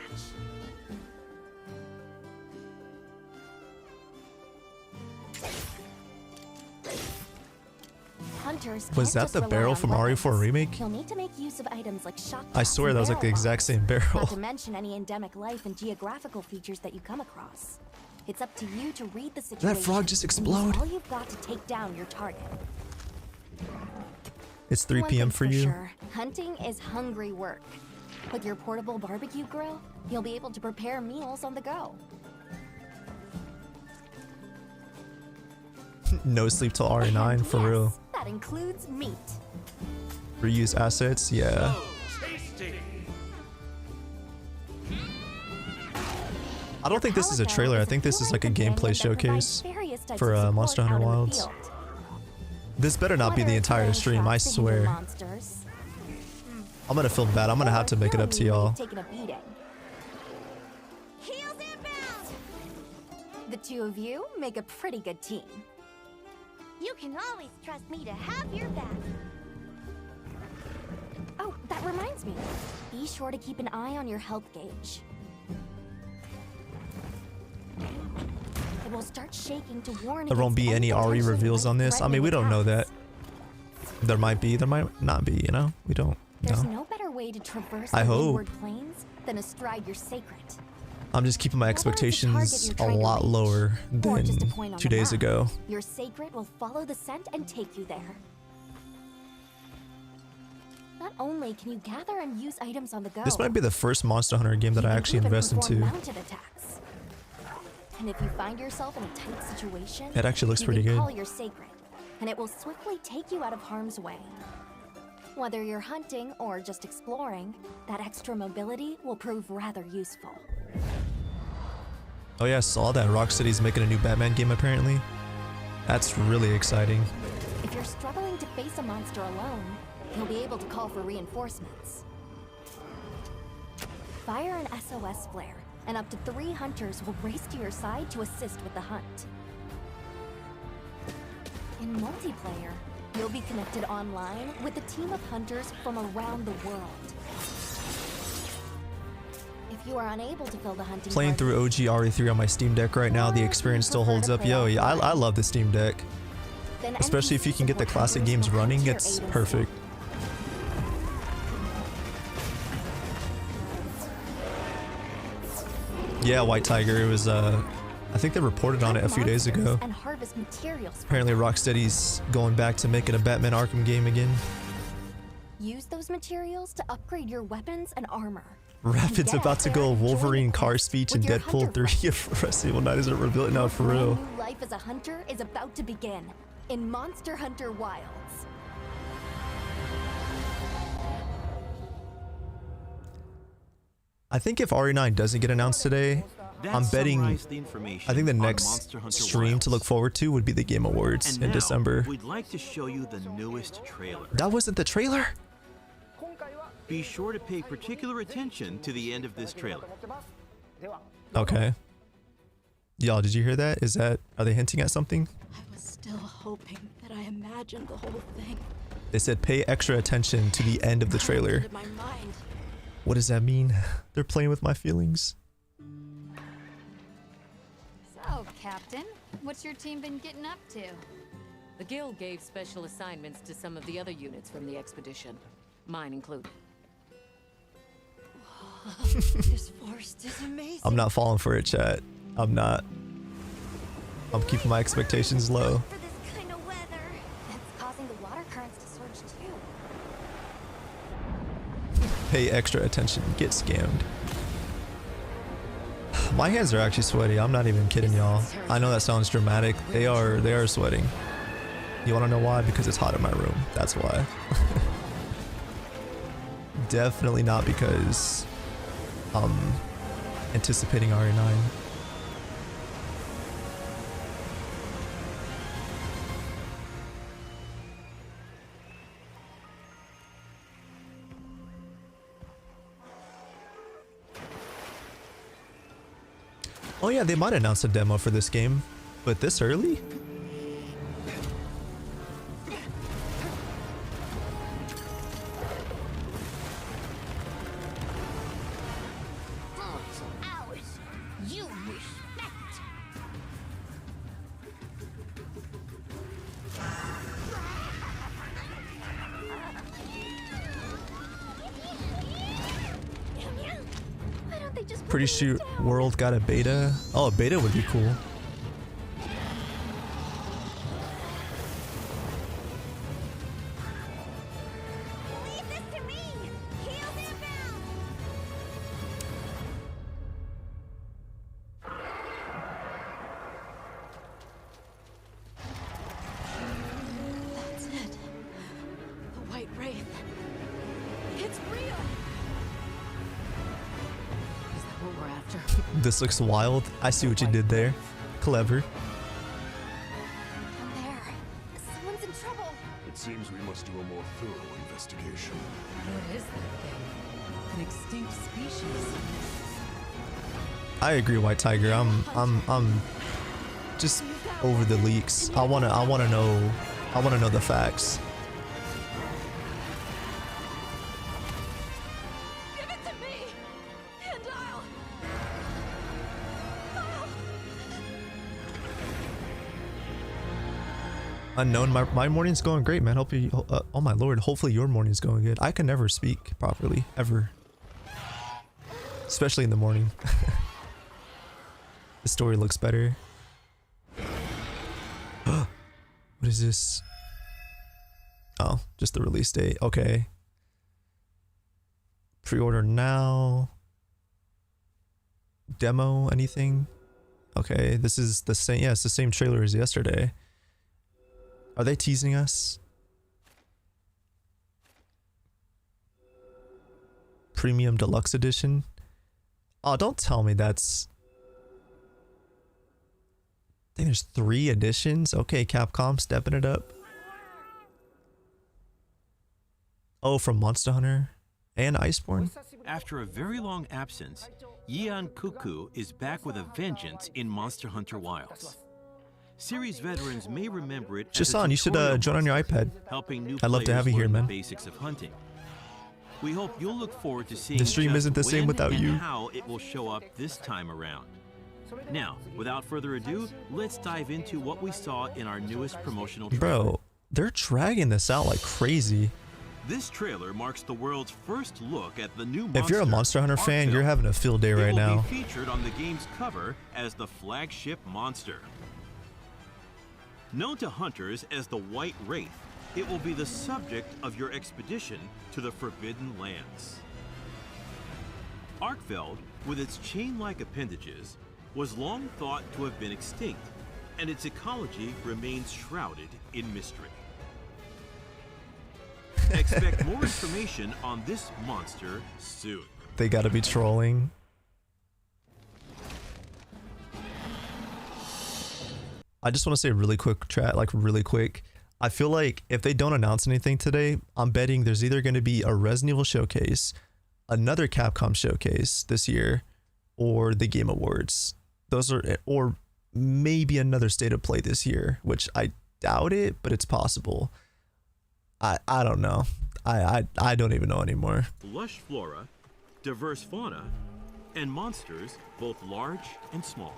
Hunters Was can't that just the rely barrel on from weapons. RE4 Remake? You'll need to make use of items like shock I swear that was like the exact same barrel. Not to mention any endemic life and geographical features that you come across. It's up to you to read the situation. That frog just and use explode? all you've got to take down your target. It's 3 One p.m. thing's for you. Sure, hunting is hungry work. With your portable barbecue grill, you'll be able to prepare meals on the go. No sleep till RE9 And for yes, real. That includes meat. Reuse assets, yeah. I don't think this is a trailer. I think this is like a gameplay showcase for Monster Hunter Wilds. This better not be the entire stream, I swear. I'm gonna feel bad. I'm gonna have to make it up to y'all. The two of you make a pretty good team. You can always trust me to have your back. Oh, that reminds me. Be sure to keep an eye on your health gauge. It will start shaking to warn. There won't be any RE reveals on this. I mean, we don't know that. There might be, there might not be, you know? We don't There's know. no better way to traverse I the hope. windward plains than astride your sacred. I'm just keeping my expectations a lot lower than 2 days ago. Your sacred will follow the scent and take you there. Not only can you gather and use items on the go. This might be the first Monster Hunter game that you I can actually even invest perform into. mounted attacks. And if you find yourself in a tight situation, It actually looks you pretty can good. call your sacred, and it will swiftly take you out of harm's way. Whether you're hunting or just exploring, that extra mobility will prove rather useful. Oh yeah, I saw that Rocksteady's making a new Batman game apparently. That's really exciting. If you're struggling to face a monster alone, you'll be able to call for reinforcements. Fire an SOS flare, and up to 3 hunters will race to your side to assist with the hunt. In multiplayer, you'll be connected online with a team of hunters from around the world. If you are unable to fill the hunting Playing through OG RE3 on my Steam Deck right now, the experience still holds up. Yo, yeah, I love the Steam Deck. Especially if you can get the classic games running, it's perfect. Yeah, White Tiger, it was, I think they reported on it a few days ago. Apparently Rocksteady's going back to making a Batman Arkham game again. Use those materials to upgrade your weapons and armor. Rapid's about to go Wolverine car speech in Deadpool 3 if Resident Evil 9 isn't revealed. No, for real. New life as a hunter is about to begin in Monster Hunter Wilds. I think if RE9 doesn't get announced today, I'm betting, I think the next stream to look forward to would be the Game Awards in December. We'd like to show you the newest trailer. That wasn't the trailer? Be sure to pay particular attention to the end of this trailer. Okay. Y'all, did you hear that? Are they hinting at something? I was still hoping that I imagined the whole thing. They said pay extra attention to the end of the trailer. My mind. What does that mean? They're playing with my feelings. So, Captain, what's your team been getting up to? The guild gave special assignments to some of the other units from the expedition, mine included. This forest is amazing. I'm not falling for it, chat. I'm not. I'm keeping my expectations low. For this kind of weather, it's causing the water currents to surge too. Pay extra attention. Get scammed. My hands are actually sweaty. I'm not even kidding y'all. I know that sounds dramatic. They are sweating. You want to know why? Because it's hot in my room. That's why. Definitely not because I'm anticipating RE9. Oh yeah, they might announce a demo for this game, but this early? You respect. Why don't they just Pretty sure World got a beta. Oh, a beta would be cool. Leave this to me. Heal them down. That's it. The White Wraith. It's real. Is that what we're after? This looks wild. I see what you did there. Clever. Down there. Someone's in trouble. It seems we must do a more thorough investigation. What is that thing? An extinct species. I agree, White Tiger. I'm just over the leaks. I wanna know the facts. Give it to me, and I'll. Unknown, my morning's going great, man. Hopefully, oh my lord, hopefully your morning's going good. I can never speak properly, ever. Especially in the morning. The story looks better. What is this? Oh, just the release date. Okay. Pre-order now. Demo, anything? Okay, this is the same. Yeah, it's the same trailer as yesterday. Are they teasing us? Premium Deluxe Edition? Oh, don't tell me that's... I think there's 3 editions. Okay, Capcom stepping it up. Oh, from Monster Hunter? and Iceborne. After a very long absence, Yian Kuku is back with a vengeance in Monster Hunter Wilds. Series veterans may remember it as a Shasan, you should tutorial join on your monster, iPad. helping new I'd love to players have you here, learn the man. basics of hunting. We hope you'll look forward to seeing The stream just isn't the same when without and you. how it will show up this time around. Now, without further ado, let's dive into what we saw in our newest promotional trailer. Bro, they're dragging this out like crazy. This trailer marks the world's first look at the new If you're a Monster Hunter fan, you're having a field day right now. It will be featured on the game's cover as the flagship monster. Known to hunters as the White Wraith, it will be the subject of your expedition to the Forbidden Lands. Arkfeld, with its chain-like appendages, was long thought to have been extinct, and its ecology remains shrouded in mystery. Expect more information on this monster soon. They gotta be trolling. I just want to say really quick, chat, like really quick. I feel like if they don't announce anything today, I'm betting there's either going to be a Resident Evil showcase, another Capcom showcase this year, or the Game Awards. Those are, or maybe another State of Play this year, which I doubt it, but it's possible. I don't know. I don't even know anymore. Lush flora, diverse fauna, and monsters both large and small.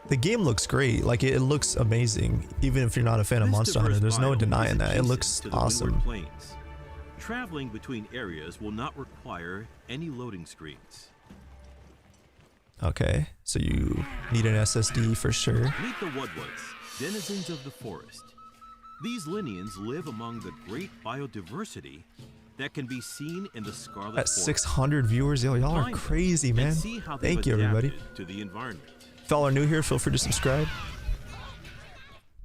The game looks great. Like it looks amazing. Even if you're not a fan of Monster Hunter, there's no denying that. It looks awesome. Traveling between areas will not require any loading screens. Okay, so you need an SSD for sure. Meet the Woodwoods, denizens of the forest. These Linians live among the great biodiversity that can be seen in the Scarlet At Forest. 600 viewers, yo, y'all are crazy, man. Thank you, everybody. To the environment. If y'all are new here, feel free to subscribe.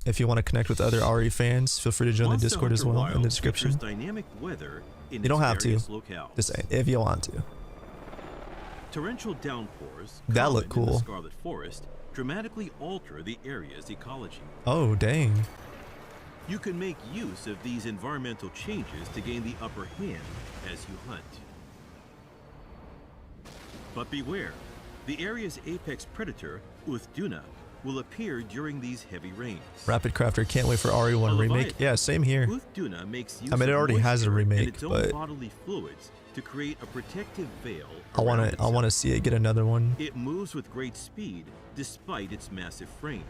If you want to connect with other RE fans, feel free to join the Discord as well in the description. Dynamic weather in You don't have to. locales. Just if you want to. Torrential downpours That looked common in cool. the Scarlet Forest dramatically alter the area's ecology. Oh, dang. You can make use of these environmental changes to gain the upper hand as you hunt. But beware, the area's apex predator, Uthduna, will appear during these heavy rains. Rapid Crafter, can't wait for RE1 remake. Yeah, same here. Uthduna makes use I mean, it of already has a moisture and remake, its own but bodily fluids to create a protective veil. I around want to itself. see it get another one. It moves with great speed despite its massive frame.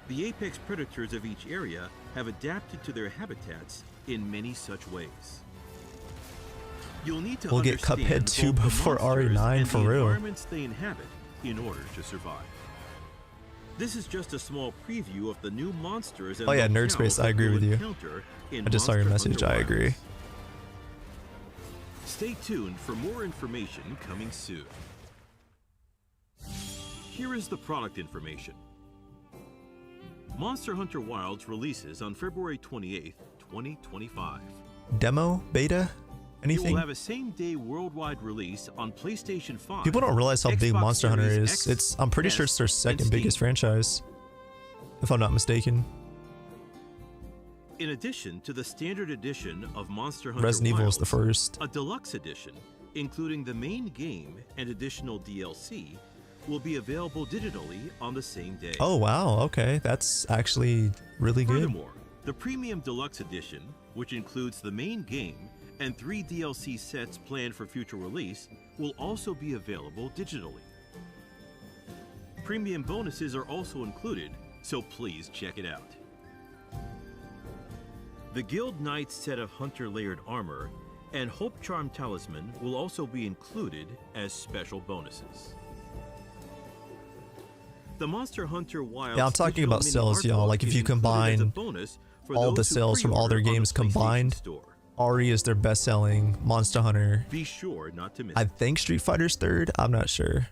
The apex predators of each area have adapted to their habitats in many such ways. You'll need to We'll get understand Cuphead 2 both the before monsters RE9 and for the real. environments they inhabit in order to survive. This is just a small preview of the new monsters and Oh yeah, locales Nerd Space, I that agree you'll with you. encounter in I just saw your Monster message, Hunter I agree. Wilds. Stay tuned for more information coming soon. Here is the product information. Monster Hunter Wilds releases on February 28th, 2025. Demo? Beta? It Anything? will have a same-day worldwide release on PlayStation 5. People don't realize how big Xbox Monster Hunter Series is. X, I'm pretty sure it's their S, and second biggest Steam. franchise, if I'm not mistaken. In addition to the standard edition of Monster Hunter Resident Evil is the Wilds, first. a deluxe edition, including the main game and additional DLC, will be available digitally on the same day. Oh wow, okay, that's actually really good. Furthermore, the Premium Deluxe Edition, which includes the main game and 3 DLC sets planned for future release, will also be available digitally. Premium bonuses are also included, so please check it out. The Guild Knight's set of Hunter layered armor and Hope Charm Talisman will also be included as special bonuses. The Monster Hunter Wilds Yeah, I'm talking digital about mini sales, art y'all. book Like, if is you included as a combine bonus for all the those who sales from all their pre-order on games the PlayStation combined, Store. RE is their best-selling. Monster Hunter, Be sure not to miss I it. think Street Fighter's third. I'm not sure.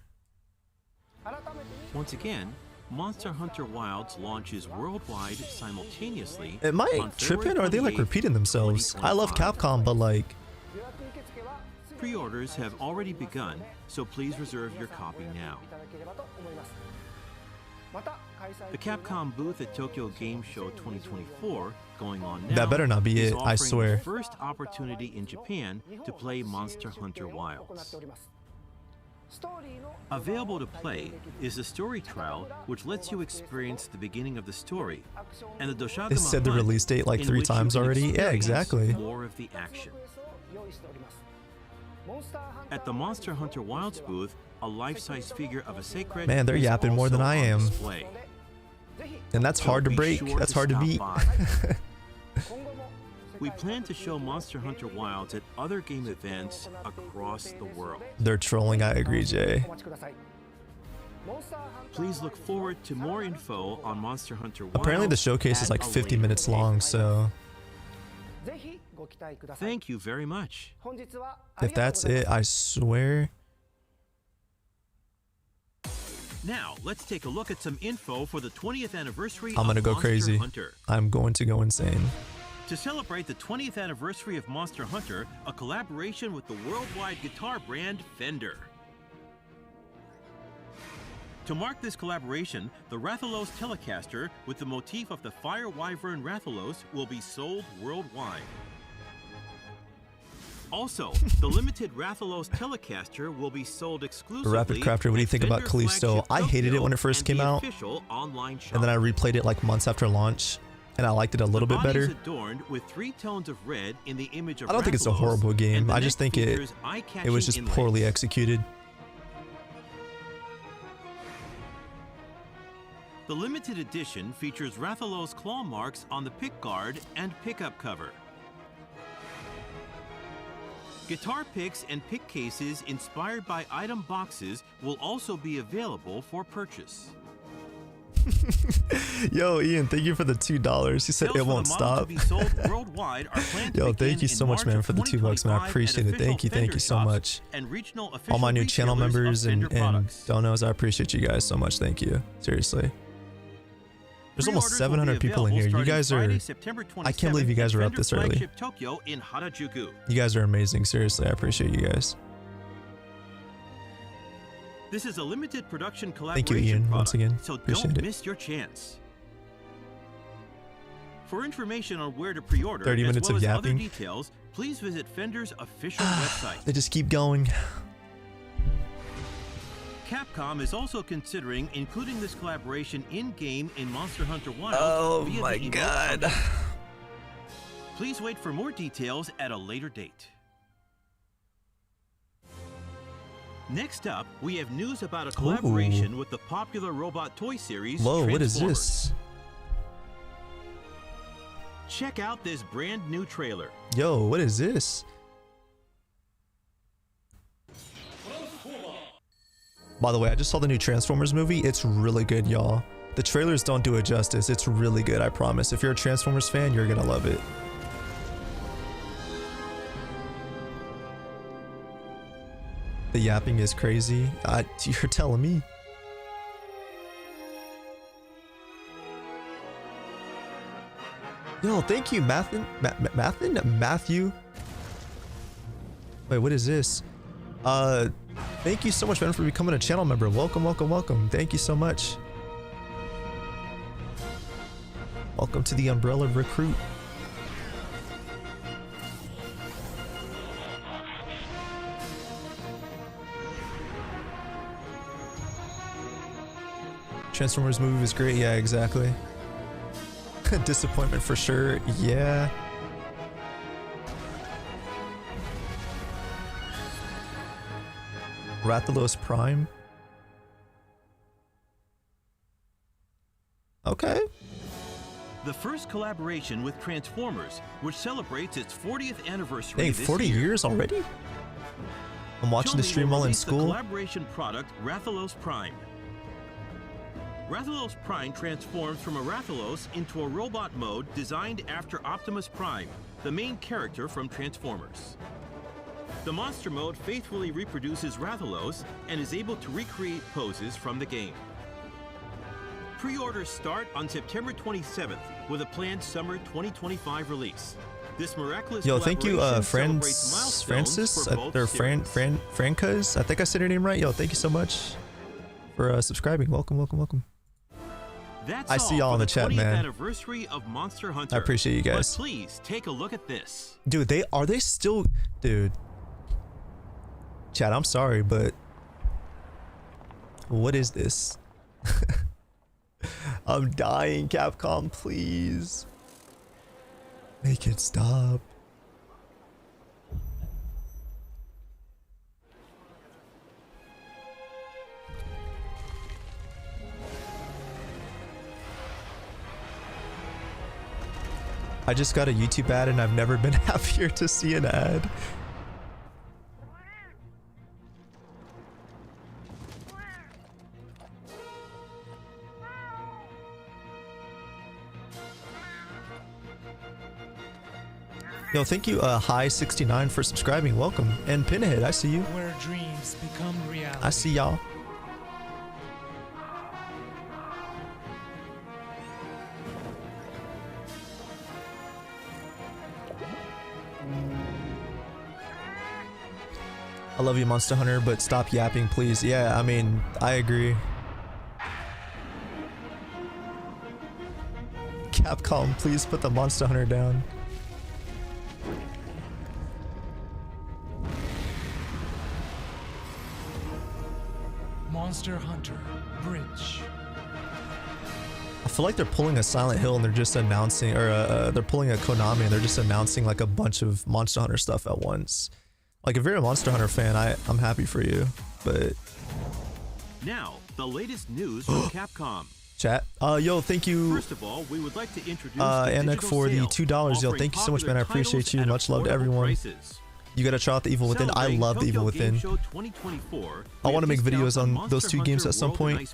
Once again, Monster Hunter Wilds launches worldwide simultaneously. Am I on tripping, or are February they like 28th, repeating themselves? I love 2025. Capcom, but like, Pre-orders have already begun, so please reserve your copy now. The Capcom booth at Tokyo Game Show 2024, going on now, That better not be is it, I offering swear. the first opportunity in Japan to play Monster Hunter Wilds. Available to play is the story trial, which lets you experience the beginning of the story, and the Doshagama They said the Hunt, release date like in 3 which you times can already. Yeah, experience exactly. more of the action. At the Monster Hunter Wilds booth, a life-size figure of a sacred Man, they're is yapping more than also I on am. display. And that's hard to Be break. sure That's hard to stop beat. by. We plan to show Monster Hunter Wilds at other game events across the world. They're trolling, I agree, Jay. Please look forward to more info on Monster Hunter Wilds. Apparently the showcase is at like a 50 later minutes date. long, so Thank you very much. if that's it, I swear. Now, let's take a look at some info for the 20th anniversary I'm gonna of go Monster crazy. Hunter. I'm going to go insane. To celebrate the 20th anniversary of Monster Hunter, a collaboration with the worldwide guitar brand Fender. To mark this collaboration, the Rathalos Telecaster with the motif of the Fire Wyvern Rathalos will be sold worldwide. Also, the limited Rathalos Telecaster will be sold exclusively. Rapid Crafter, what do you at think about Fender Callisto? flagship I hated it Tokyo when it first and came the out, official online shop. and then I replayed it like months after launch, and I liked it a little The bit body is better. adorned with 3 tones of red in the image of I don't think it's a Rathalos, horrible game. and the I just neck think it features was eye-catching just inlays. poorly executed. The limited edition features Rathalos claw marks on the pickguard and pickup cover. Guitar picks and pick cases inspired by item boxes will also be available for purchase. Yo, Ian, thank you for the $2. He said Sales it for the won't model stop. to be sold worldwide are planned to Yo, begin thank you so in much, March man, of for the $2, man. I 2025 appreciate at it. Thank you official so Fender much. shops and regional All my new official channel retailers of members and Fender products. donos, I appreciate you guys so much. Thank you. Seriously. There's almost Pre-orders 700 will be people in here. available You guys starting are, Friday, September I can't believe you 27th guys at are up Fender this early. flagship Tokyo in Harajuku. You guys are amazing. Seriously, I appreciate you guys. This is a limited production Thank collaboration you, Ian, product, once again. so Appreciate don't it. miss your chance. For information on where to pre-order 30 as minutes well of as other yapping. details, please visit Fender's official website. They just keep going. Capcom is also considering including this collaboration in-game in Monster Hunter Wilds. Oh via my the emote god. function. Please wait for more details at a later date. Next up, we have news about a collaboration with the popular robot toy series Whoa, what is Transformers. this? Check out this brand new trailer. Yo, what is this? By the way, I just saw the new Transformers movie. It's really good, y'all. The trailers don't do it justice. It's really good, I promise. If you're a Transformers fan, you're gonna love it. The yapping is crazy. You're telling me. Yo, thank you, Matthew. Wait, what is this? Thank you so much, man, for becoming a channel member. Welcome, welcome, welcome. Thank you so much. Welcome to the Umbrella Recruit. Transformers movie was great. Yeah, exactly. Disappointment for sure. Yeah. Rathalos Prime. Okay. The first collaboration with Transformers, which celebrates its 40th anniversary Dang, this 40 year. years already? I'm watching the Sony stream will while in release the school. collaboration product Rathalos Prime. Rathalos Prime transforms from a Rathalos into a robot mode designed after Optimus Prime, the main character from Transformers. The monster mode faithfully reproduces Rathalos and is able to recreate poses from the game. Pre-orders start on September 27th with a planned summer 2025 release. This miraculous Yo, thank you, collaboration celebrates milestones Francis, for both or series. Francas. I think I said her name right. Yo, thank you so much for subscribing. Welcome, welcome, welcome. That's I see all y'all for in the chat, 20th man. Anniversary of Monster Hunter. I appreciate you guys. But please take a look at this. Dude, they still, dude. Chat, I'm sorry, but what is this? I'm dying, Capcom, please. Make it stop. I just got a YouTube ad and I've never been happier to see an ad. Yo, thank you, High69 for subscribing. Welcome. And Pinhead, I see you. Where dreams become reality. I see y'all. I love you, Monster Hunter, but stop yapping, please. Yeah, I mean, I agree. Capcom, please put the Monster Hunter down. Monster Hunter Bridge. I feel like they're pulling a Silent Hill and they're just announcing, or they're pulling a Konami and they're just announcing like a bunch of Monster Hunter stuff at once. Like if you're a Monster Hunter fan, I'm happy for you, but Now, the latest news from Capcom. chat. Yo, thank you, First of all, we would like to introduce Anik, for the $2. Yo, thank you so much, man. I appreciate you. Much love to everyone. You gotta try out the Evil Within. I love the Evil Within. I want to make videos on those two games at some point.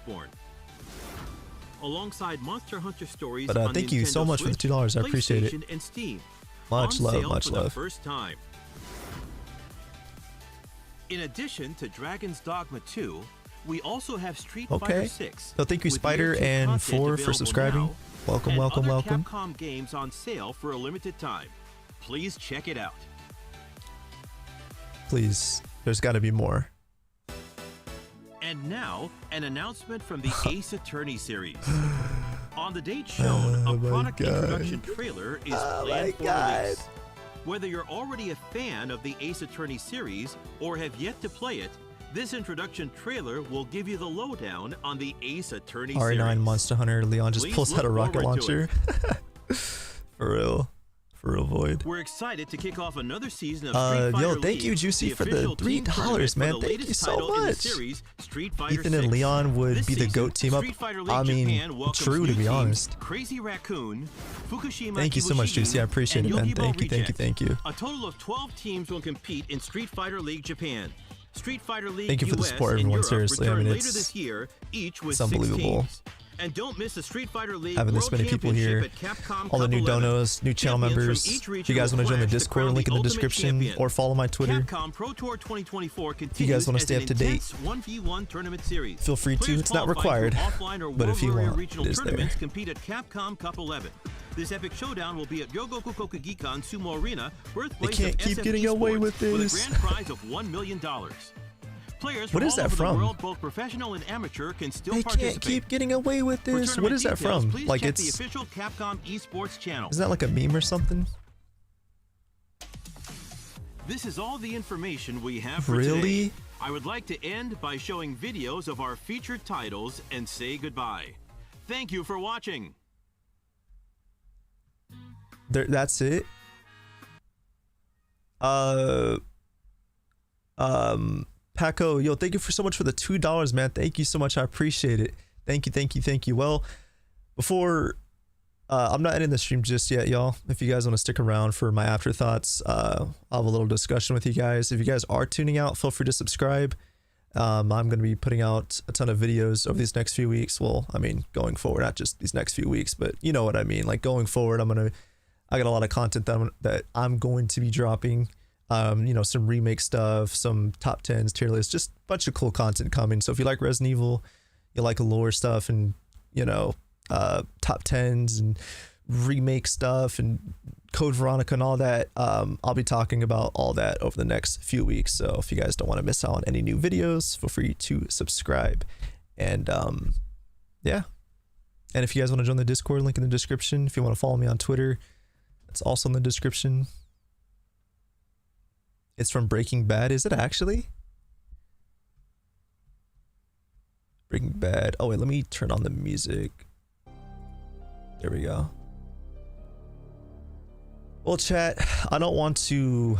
Alongside Monster Hunter stories, But thank you so much for the $2. I appreciate it. And Steam. Much On love, sale much for the love. first time. In addition to Dragon's Dogma 2, we also have Street Fighter Okay. 6. So thank you, with Spider year two and content 4 for available subscribing. now, Welcome, and welcome, other welcome. Capcom games on sale for a limited time. Please check it out. Please, there's got to be more. And now, an announcement from the Ace Attorney series. On the date shown, Oh a my product God. introduction trailer is Oh planned my for God. release. Whether you're already a fan of the Ace Attorney series or have yet to play it, this introduction trailer will give you the lowdown on the Ace Attorney RA9 series. Monster Hunter, Leon just Please pulls out a look rocket forward to launcher. For real. For real, Void. We're excited to kick off another season of Street Fighter Yo, thank League, you, Juicy, the for the official team $3, tournament man. for the Thank you latest so title in the much. series, Street Fighter Ethan and 6. Leon would This be the season, GOAT team up. Street Fighter League I mean, Japan welcomes true, to new be teams, honest. Crazy Raccoon, Fukushima Thank you so much, Iwashigi, Juicy. I appreciate and it, man. Yogibo Thank you, thank you, Reject. thank you. A total of 12 teams will compete in Street Fighter League Japan. Street Fighter League Thank you for the US support, and everyone. Europe Seriously, I return mean, later it's- this year, each with it's 6 unbelievable. teams. And don't miss the Street Fighter League Having this World many people Championship here, at Capcom all the new Cup 11. donos, new channel Champions from members. each If you region guys will want to join the clash to Discord, crown link in the ultimate description, champion. or follow my Twitter. Capcom Pro Tour 2024 continues you guys wanna as stay an up to date, intense 1v1 tournament series. feel free to. Players It's not qualifying required, through offline or but if you World Warrior want, regional it is there. tournaments compete at Capcom Cup 11. This epic showdown will be at Ryogoku Kokugikan Sumo Arena, birthplace can't of keep SM getting away Esports, with with this. a grand prize of $1 million. Players What from is all that over from? the world, both professional and amateur, can still They participate. can't keep getting away with For this. What tournament is that details, from? please Like check the it's, official Capcom Esports channel. isn't that like a meme or something? This is all the information we have for Really? today. I would like to end by showing videos of our featured titles and say goodbye. Thank you for watching. That's it. Paco, yo, thank you for so much for the $2, man. Thank you so much. I appreciate it. Thank you, thank you, thank you. Well, before I'm not ending the stream just yet, y'all. If you guys want to stick around for my afterthoughts, I'll have a little discussion with you guys. If you guys are tuning out, feel free to subscribe. I'm going to be putting out a ton of videos over these next few weeks. Well, I mean, going forward, not just these next few weeks, but you know what I mean. Like going forward, I got a lot of content that I'm going to be dropping. You know, some remake stuff, some top 10s, tier lists, just a bunch of cool content coming. So if you like Resident Evil, you like lore stuff, and you know, top 10s and remake stuff and Code Veronica and all that, I'll be talking about all that over the next few weeks. So if you guys don't want to miss out on any new videos, feel free to subscribe. And yeah, And if you guys want to join the Discord, link in the description. If you want to follow me on Twitter, it's also in the description. It's from Breaking Bad. Is it actually? Breaking Bad. Oh wait, let me turn on the music. There we go. Well, chat, I don't want to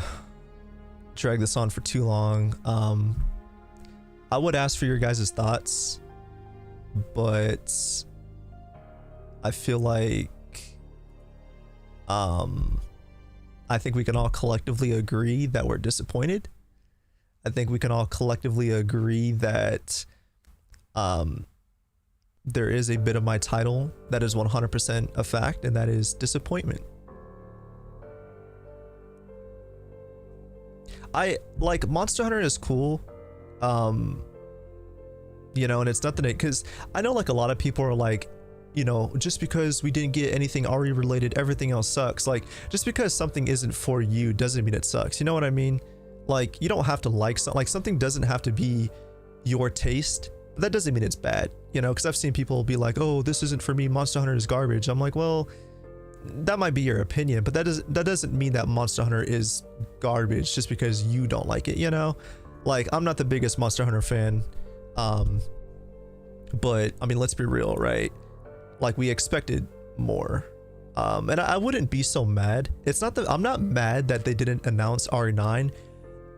drag this on for too long. I would ask for your guys' thoughts, but I feel like I think we can all collectively agree that we're disappointed. I think we can all collectively agree that there is a bit of my title that is 100% a fact, and that is disappointment. I like Monster Hunter is cool, you know, and it's nothing because I know like a lot of people are like, you know, just because we didn't get anything RE related, everything else sucks. Like, just because something isn't for you doesn't mean it sucks. You know what I mean? Like, you don't have to like something. Like, something doesn't have to be your taste. But that doesn't mean it's bad, you know, because I've seen people be like, oh, this isn't for me, Monster Hunter is garbage. I'm like, well, that might be your opinion, but that doesn't mean that Monster Hunter is garbage just because you don't like it, you know? Like, I'm not the biggest Monster Hunter fan, but I mean, let's be real, right? Like, we expected more, and I wouldn't be so mad. It's not that I'm not mad that they didn't announce RE9.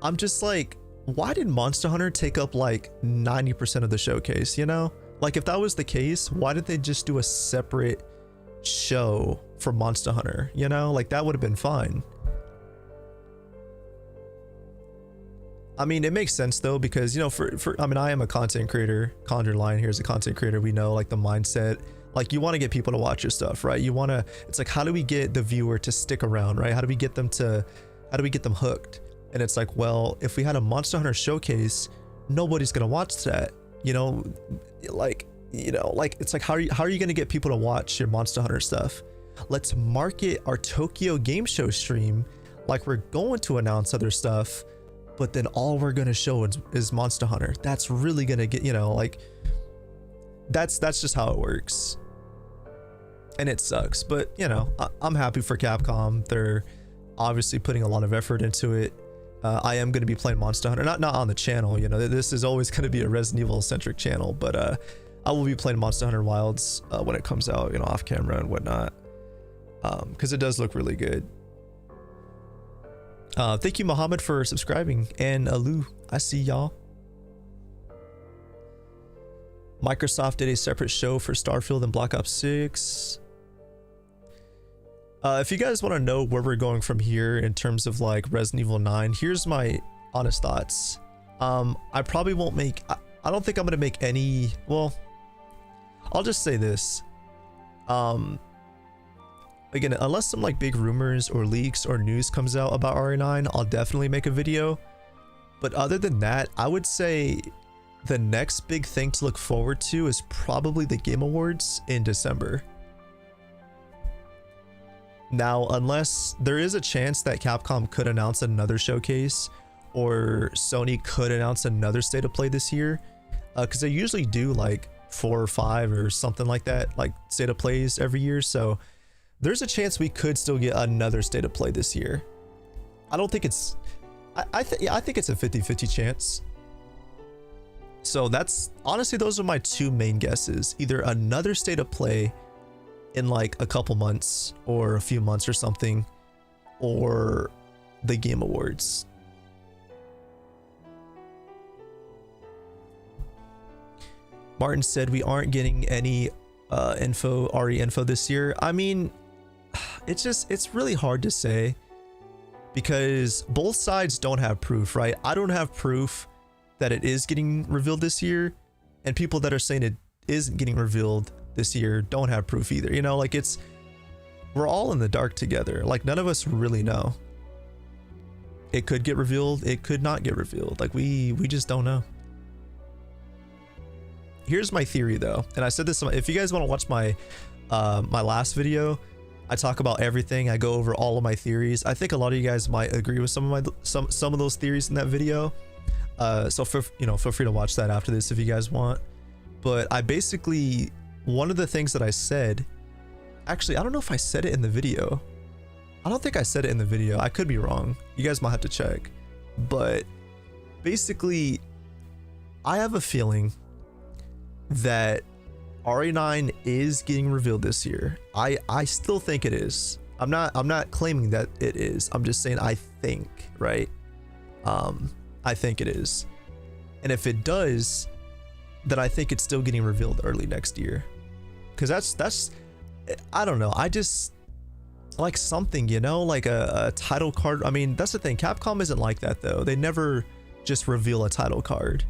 I'm just like, why did Monster Hunter take up like 90% of the showcase, you know? Like, if that was the case, why did they just do a separate show for Monster Hunter, you know? Like, that would have been fine. I mean, it makes sense though, because, you know, I mean, I am a content creator. Conjure Lion here is a content creator. We know like the mindset, like, you want to get people to watch your stuff, right? You want to, it's like, how do we get the viewer to stick around, right? How do we get them hooked? And it's like, well, if we had a Monster Hunter showcase, nobody's going to watch that, you know? Like, you know, like, it's like, how are you going to get people to watch your Monster Hunter stuff? Let's market our Tokyo Game Show stream like we're going to announce other stuff, but then all we're going to show is Monster Hunter. That's really going to get, you know, like, that's just how it works. And it sucks, but, you know, I'm happy for Capcom. They're obviously putting a lot of effort into it. I am going to be playing Monster Hunter, not on the channel, you know, this is always going to be a Resident Evil centric channel, but I will be playing Monster Hunter Wilds when it comes out, you know, off camera and whatnot, because it does look really good. Thank you, Muhammad, for subscribing, and Alu, I see y'all. Microsoft did a separate show for Starfield and Black Ops 6. If you guys want to know where we're going from here in terms of like Resident Evil 9, here's my honest thoughts. I probably won't make, I don't think I'm gonna make any, well, I'll just say this. Again, unless some like big rumors or leaks or news comes out about RE9, I'll definitely make a video. But other than that, I would say the next big thing to look forward to is probably the Game Awards in December. Now, unless there is a chance that Capcom could announce another showcase, or Sony could announce another state of play this year, because they usually do like 4 or 5 or something like that, like state of plays every year. So there's a chance we could still get another state of play this year. I don't think it's, I think it's a 50-50 chance. So that's honestly, those are my two main guesses: either another state of play in like a couple months or a few months or something, or the Game Awards. Martin said we aren't getting any RE info this year. I mean, it's really hard to say, because both sides don't have proof, right? I don't have proof that it is getting revealed this year, and people that are saying it isn't getting revealed this year don't have proof either. You know, like, we're all in the dark together. Like, none of us really know. It could get revealed, it could not get revealed. Like, we just don't know. Here's my theory though, and I said this, if you guys want to watch my my last video, I talk about everything. I go over all of my theories. I think a lot of you guys might agree with some of those theories in that video. So feel free to watch that after this if you guys want. But I basically one of the things that I said, actually, I don't know if I said it in the video. I don't think I said it in the video. I could be wrong. You guys might have to check. But basically, I have a feeling that RE9 is getting revealed this year. I still think it is. I'm not claiming that it is. I'm just saying I think, right? I think it is. And if it does, then I think it's still getting revealed early next year. Cause that's I don't know. I just like something, you know, like a title card. I mean, that's the thing. Capcom isn't like that though. They never just reveal a title card.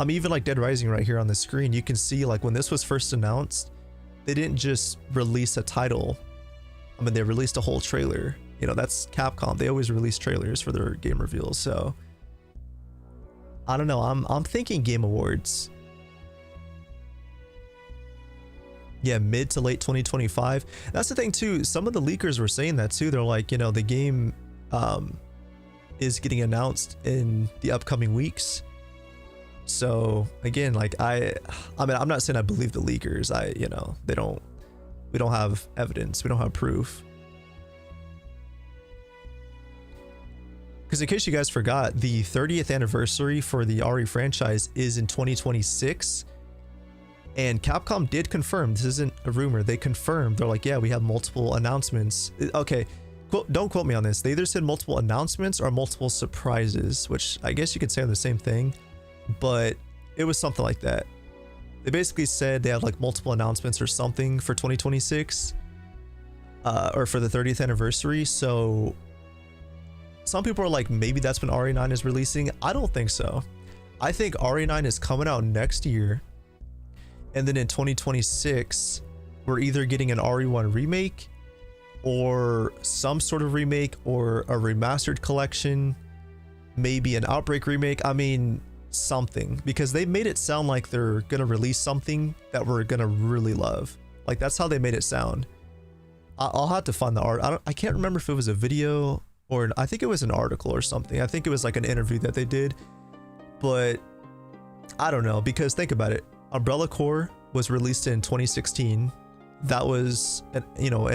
Even like Dead Rising right here on the screen, you can see like when this was first announced, they didn't just release a title. They released a whole trailer. You know, that's Capcom. They always release trailers for their game reveals. So I don't know. I'm thinking Game Awards. Yeah, mid to late 2025. That's the thing too. Some of the leakers were saying that too. They're like, you know, the game is getting announced in the upcoming weeks. So again, like I mean, I'm not saying I believe the leakers. You know, we don't have evidence. We don't have proof. Because in case you guys forgot, the 30th anniversary for the RE franchise is in 2026. And Capcom did confirm, this isn't a rumor, they confirmed, they're like, yeah, we have multiple announcements. Okay, don't quote me on this. They either said multiple announcements or multiple surprises, which I guess you could say are the same thing, but it was something like that. They basically said they had like multiple announcements or something for 2026, or for the 30th anniversary. So some people are like, maybe that's when RE9 is releasing. I don't think so. I think RE9 is coming out next year. And then in 2026, we're either getting an RE1 remake or some sort of remake or a remastered collection, maybe an Outbreak remake. I mean, something, because they made it sound like they're going to release something that we're going to really love. Like that's how they made it sound. I'll have to find the art. I can't remember if it was a video or I think it was an article or something. I think it was like an interview that they did, but I don't know, because think about it. Umbrella Corps was released in 2016. That was an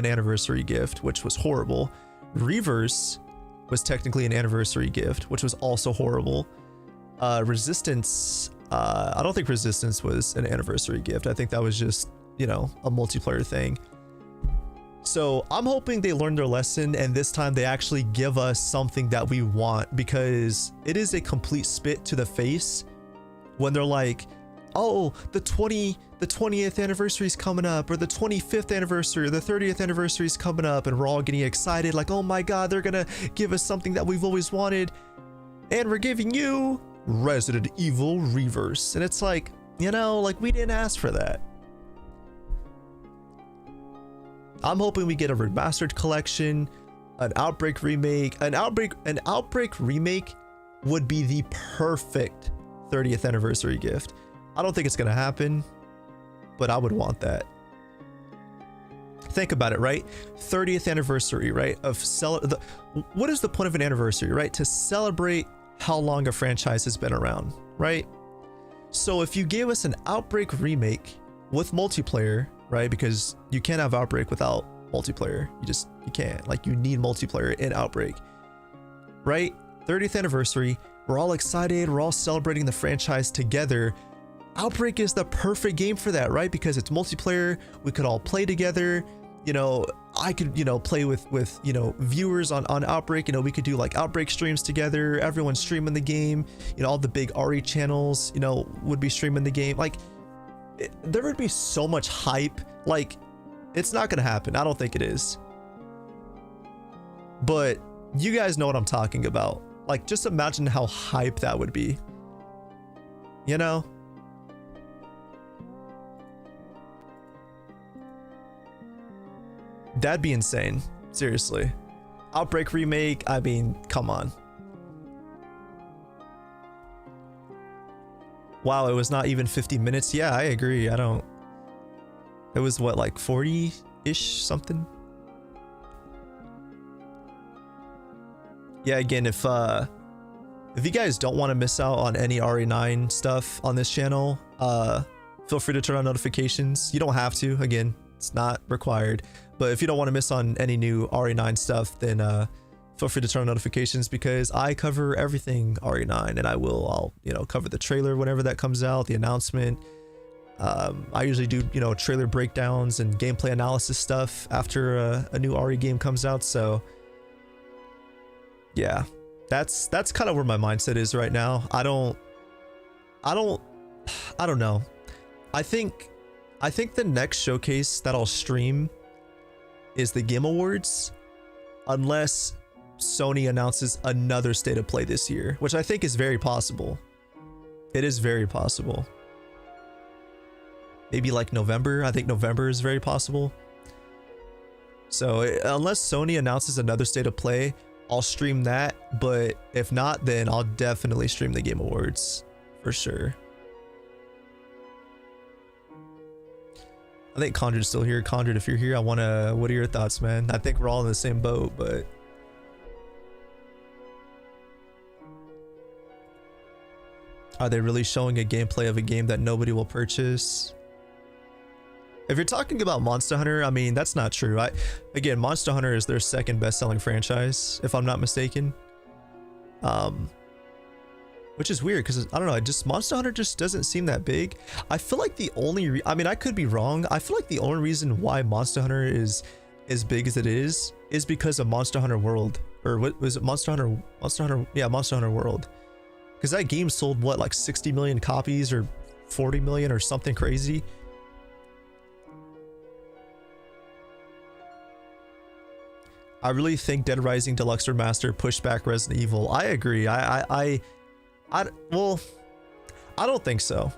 anniversary gift, which was horrible. Reverse was technically an anniversary gift, which was also horrible. Resistance, I don't think Resistance was an anniversary gift. I think that was just, a multiplayer thing. So I'm hoping they learned their lesson and this time they actually give us something that we want, because it is a complete spit to the face when they're like, oh, the 20th anniversary is coming up, or the 25th anniversary, or the 30th anniversary is coming up, and we're all getting excited like, oh my god, they're gonna give us something that we've always wanted, and we're giving you Resident Evil Reverse. And it's like, like we didn't ask for that. I'm hoping we get a remastered collection, an Outbreak remake. An Outbreak remake would be the perfect 30th anniversary gift. I don't think it's gonna happen, but I would want that. Think about it, right? 30th anniversary, right? What is the point of an anniversary, right? To celebrate how long a franchise has been around, right? So if you gave us an Outbreak remake with multiplayer, right? Because you can't have Outbreak without multiplayer. You can't. Like, you need multiplayer in Outbreak, right? 30th anniversary. We're all excited. We're all celebrating the franchise together. Outbreak is the perfect game for that, right? Because it's multiplayer. We could all play together. I could, play with viewers on Outbreak. We could do like Outbreak streams together. Everyone's streaming the game. All the big RE channels, would be streaming the game. Like, there would be so much hype. Like, it's not gonna happen. I don't think it is. But you guys know what I'm talking about. Like, just imagine how hype that would be. That'd be insane. Seriously. Outbreak remake, I mean, come on. Wow, it was not even 50 minutes. Yeah, I agree. It was what, like 40-ish something? Yeah, again, if you guys don't want to miss out on any RE9 stuff on this channel, feel free to turn on notifications. You don't have to, again, it's not required. But if you don't want to miss on any new RE9 stuff, then feel free to turn on notifications, because I cover everything RE9, and I'll cover the trailer whenever that comes out, the announcement. I usually do trailer breakdowns and gameplay analysis stuff after a new RE game comes out. So yeah, that's kind of where my mindset is right now. I don't know. I think the next showcase that I'll stream is the Game Awards, unless Sony announces another state of play this year, which I think is very possible. It is very possible. Maybe like November. I think November is very possible. So unless Sony announces another state of play, I'll stream that. But if not, then I'll definitely stream the Game Awards for sure. I think Conjured's still here. Conjured, if you're here, what are your thoughts, man? I think we're all in the same boat, but are they really showing a gameplay of a game that nobody will purchase? If you're talking about Monster Hunter, I mean, that's not true. Again, Monster Hunter is their second best-selling franchise, if I'm not mistaken. Which is weird, because I don't know, Monster Hunter just doesn't seem that big. I feel like the only I mean, I could be wrong. I feel like the only reason why Monster Hunter is as big as it is because of Monster Hunter World. Or what was it? Monster Hunter, yeah, Monster Hunter World. Because that game sold what, like 60 million copies or 40 million or something crazy. I really think Dead Rising Deluxe Remaster pushed back Resident Evil. I agree. Well, I don't think so.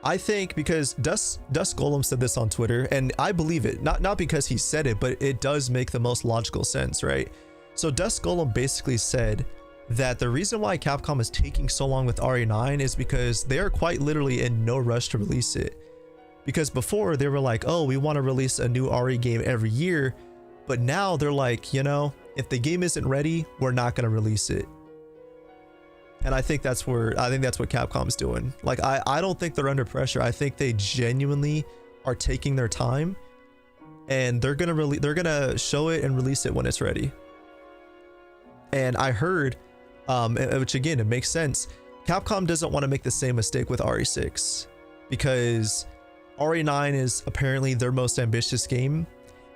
I think because Dusk Golem said this on Twitter, and I believe it. Not because he said it, but it does make the most logical sense, right? So Dusk Golem basically said that the reason why Capcom is taking so long with RE9 is because they are quite literally in no rush to release it. Because before they were like, oh, we want to release a new RE game every year. But now they're like, if the game isn't ready, we're not going to release it. And I think that's what Capcom's doing. Like, I don't think they're under pressure. I think they genuinely are taking their time, and they're gonna show it and release it when it's ready. And I heard, which again, it makes sense, Capcom doesn't want to make the same mistake with RE6, because RE9 is apparently their most ambitious game.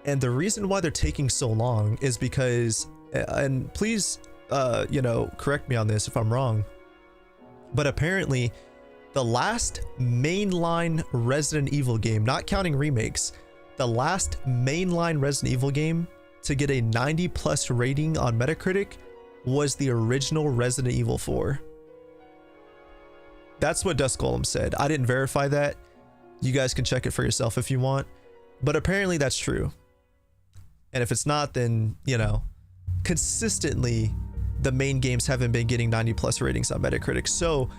And the reason why they're taking so long is because, and please, correct me on this if I'm wrong, but apparently the last mainline Resident Evil game, not counting remakes, the last mainline Resident Evil game to get a 90+ rating on Metacritic was the original Resident Evil 4. That's what Dusk Golem said. I didn't verify that. You guys can check it for yourself if you want, but apparently that's true. And if it's not, then, consistently the main games haven't been getting 90+ ratings on Metacritic. So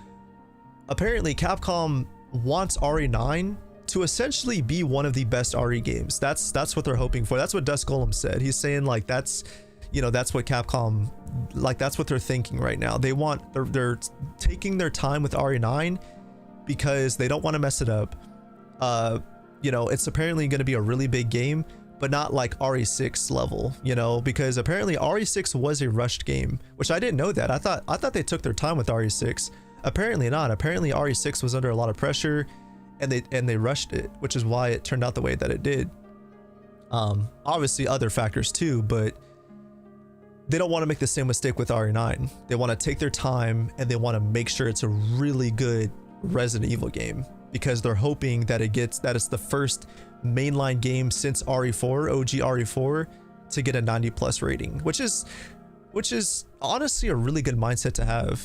apparently Capcom wants RE9 to essentially be one of the best RE games. That's what they're hoping for. That's what Dusk Golem said. He's saying like that's what Capcom, like that's what they're thinking right now. They're taking their time with RE9 because they don't want to mess it up. It's apparently going to be a really big game, but not like RE6 level, because apparently RE6 was a rushed game, which I didn't know that. I thought they took their time with RE6. Apparently not. Apparently RE6 was under a lot of pressure, and they rushed it, which is why it turned out the way that it did. Obviously other factors too, but they don't want to make the same mistake with RE9. They want to take their time, and they want to make sure it's a really good Resident Evil game, because they're hoping that it's the first mainline game since RE4, OG RE4, to get a 90+ rating, which is honestly a really good mindset to have.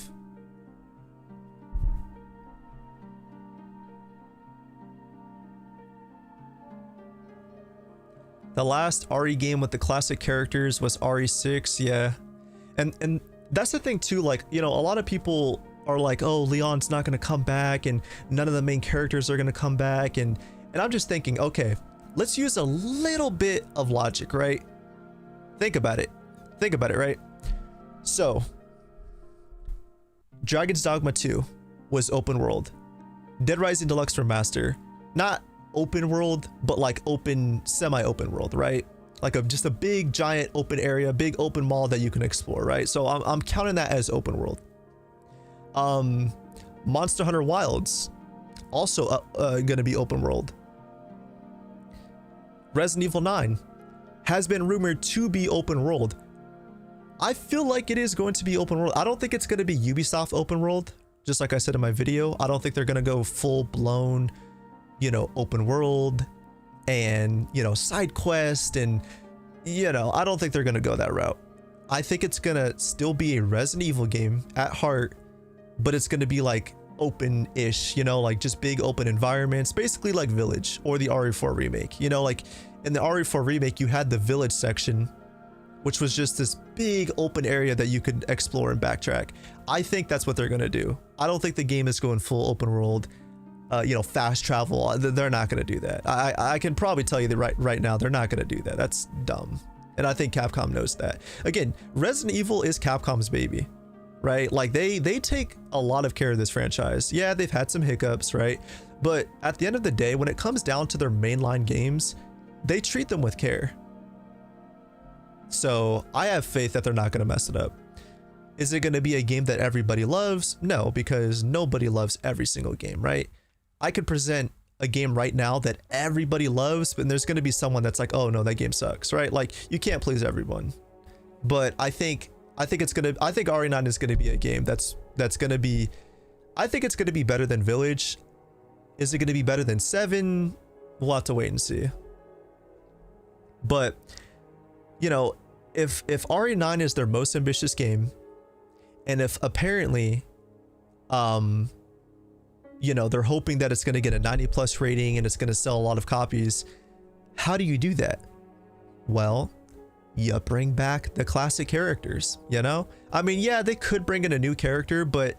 The last RE game with the classic characters was RE6, yeah. And that's the thing too, like, a lot of people are like, oh, Leon's not going to come back, and none of the main characters are going to come back, and I'm just thinking, okay, let's use a little bit of logic, right? Think about it, right? So, Dragon's Dogma 2 was open world. Dead Rising Deluxe Remaster not open world, but like open, semi-open world, right? Like just a big giant open area, big open mall that you can explore, right? So I'm counting that as open world. Monster Hunter Wilds, also gonna be open world. Resident Evil 9 has been rumored to be open world. I feel like it is going to be open world. I don't think it's going to be Ubisoft open world. Just like I said in my video, I don't think they're going to go full blown, you know, open world and, you know, side quest. And, you know, I don't think they're going to go that route. I think it's going to still be a Resident Evil game at heart, but it's going to be like open-ish, you know, like just big open environments, basically like Village or the RE4 remake. You know, like in the RE4 remake, you had the Village section, which was just this big open area that you could explore and backtrack. I think that's what they're going to do. I don't think the game is going full open world, you know, fast travel. They're not going to do that. I can probably tell you that right now, they're not going to do that. That's dumb. And I think Capcom knows that. Again, Resident Evil is Capcom's baby, right? Like they take a lot of care of this franchise. Yeah, they've had some hiccups, right? But at the end of the day, when it comes down to their mainline games, they treat them with care. So I have faith that they're not going to mess it up. Is it going to be a game that everybody loves? No, because nobody loves every single game, right? I could present a game right now that everybody loves, but there's going to be someone that's like, oh no, that game sucks, right? Like you can't please everyone. But I think RE9 is going to be a game that's going to be, I think it's going to be better than Village. Is it going to be better than 7? We'll have to wait and see. But you know, if RE9 is their most ambitious game, and if apparently, you know, they're hoping that it's going to get a 90+ rating and it's going to sell a lot of copies, how do you do that? Well, you bring back the classic characters, you know? I mean, yeah, they could bring in a new character, but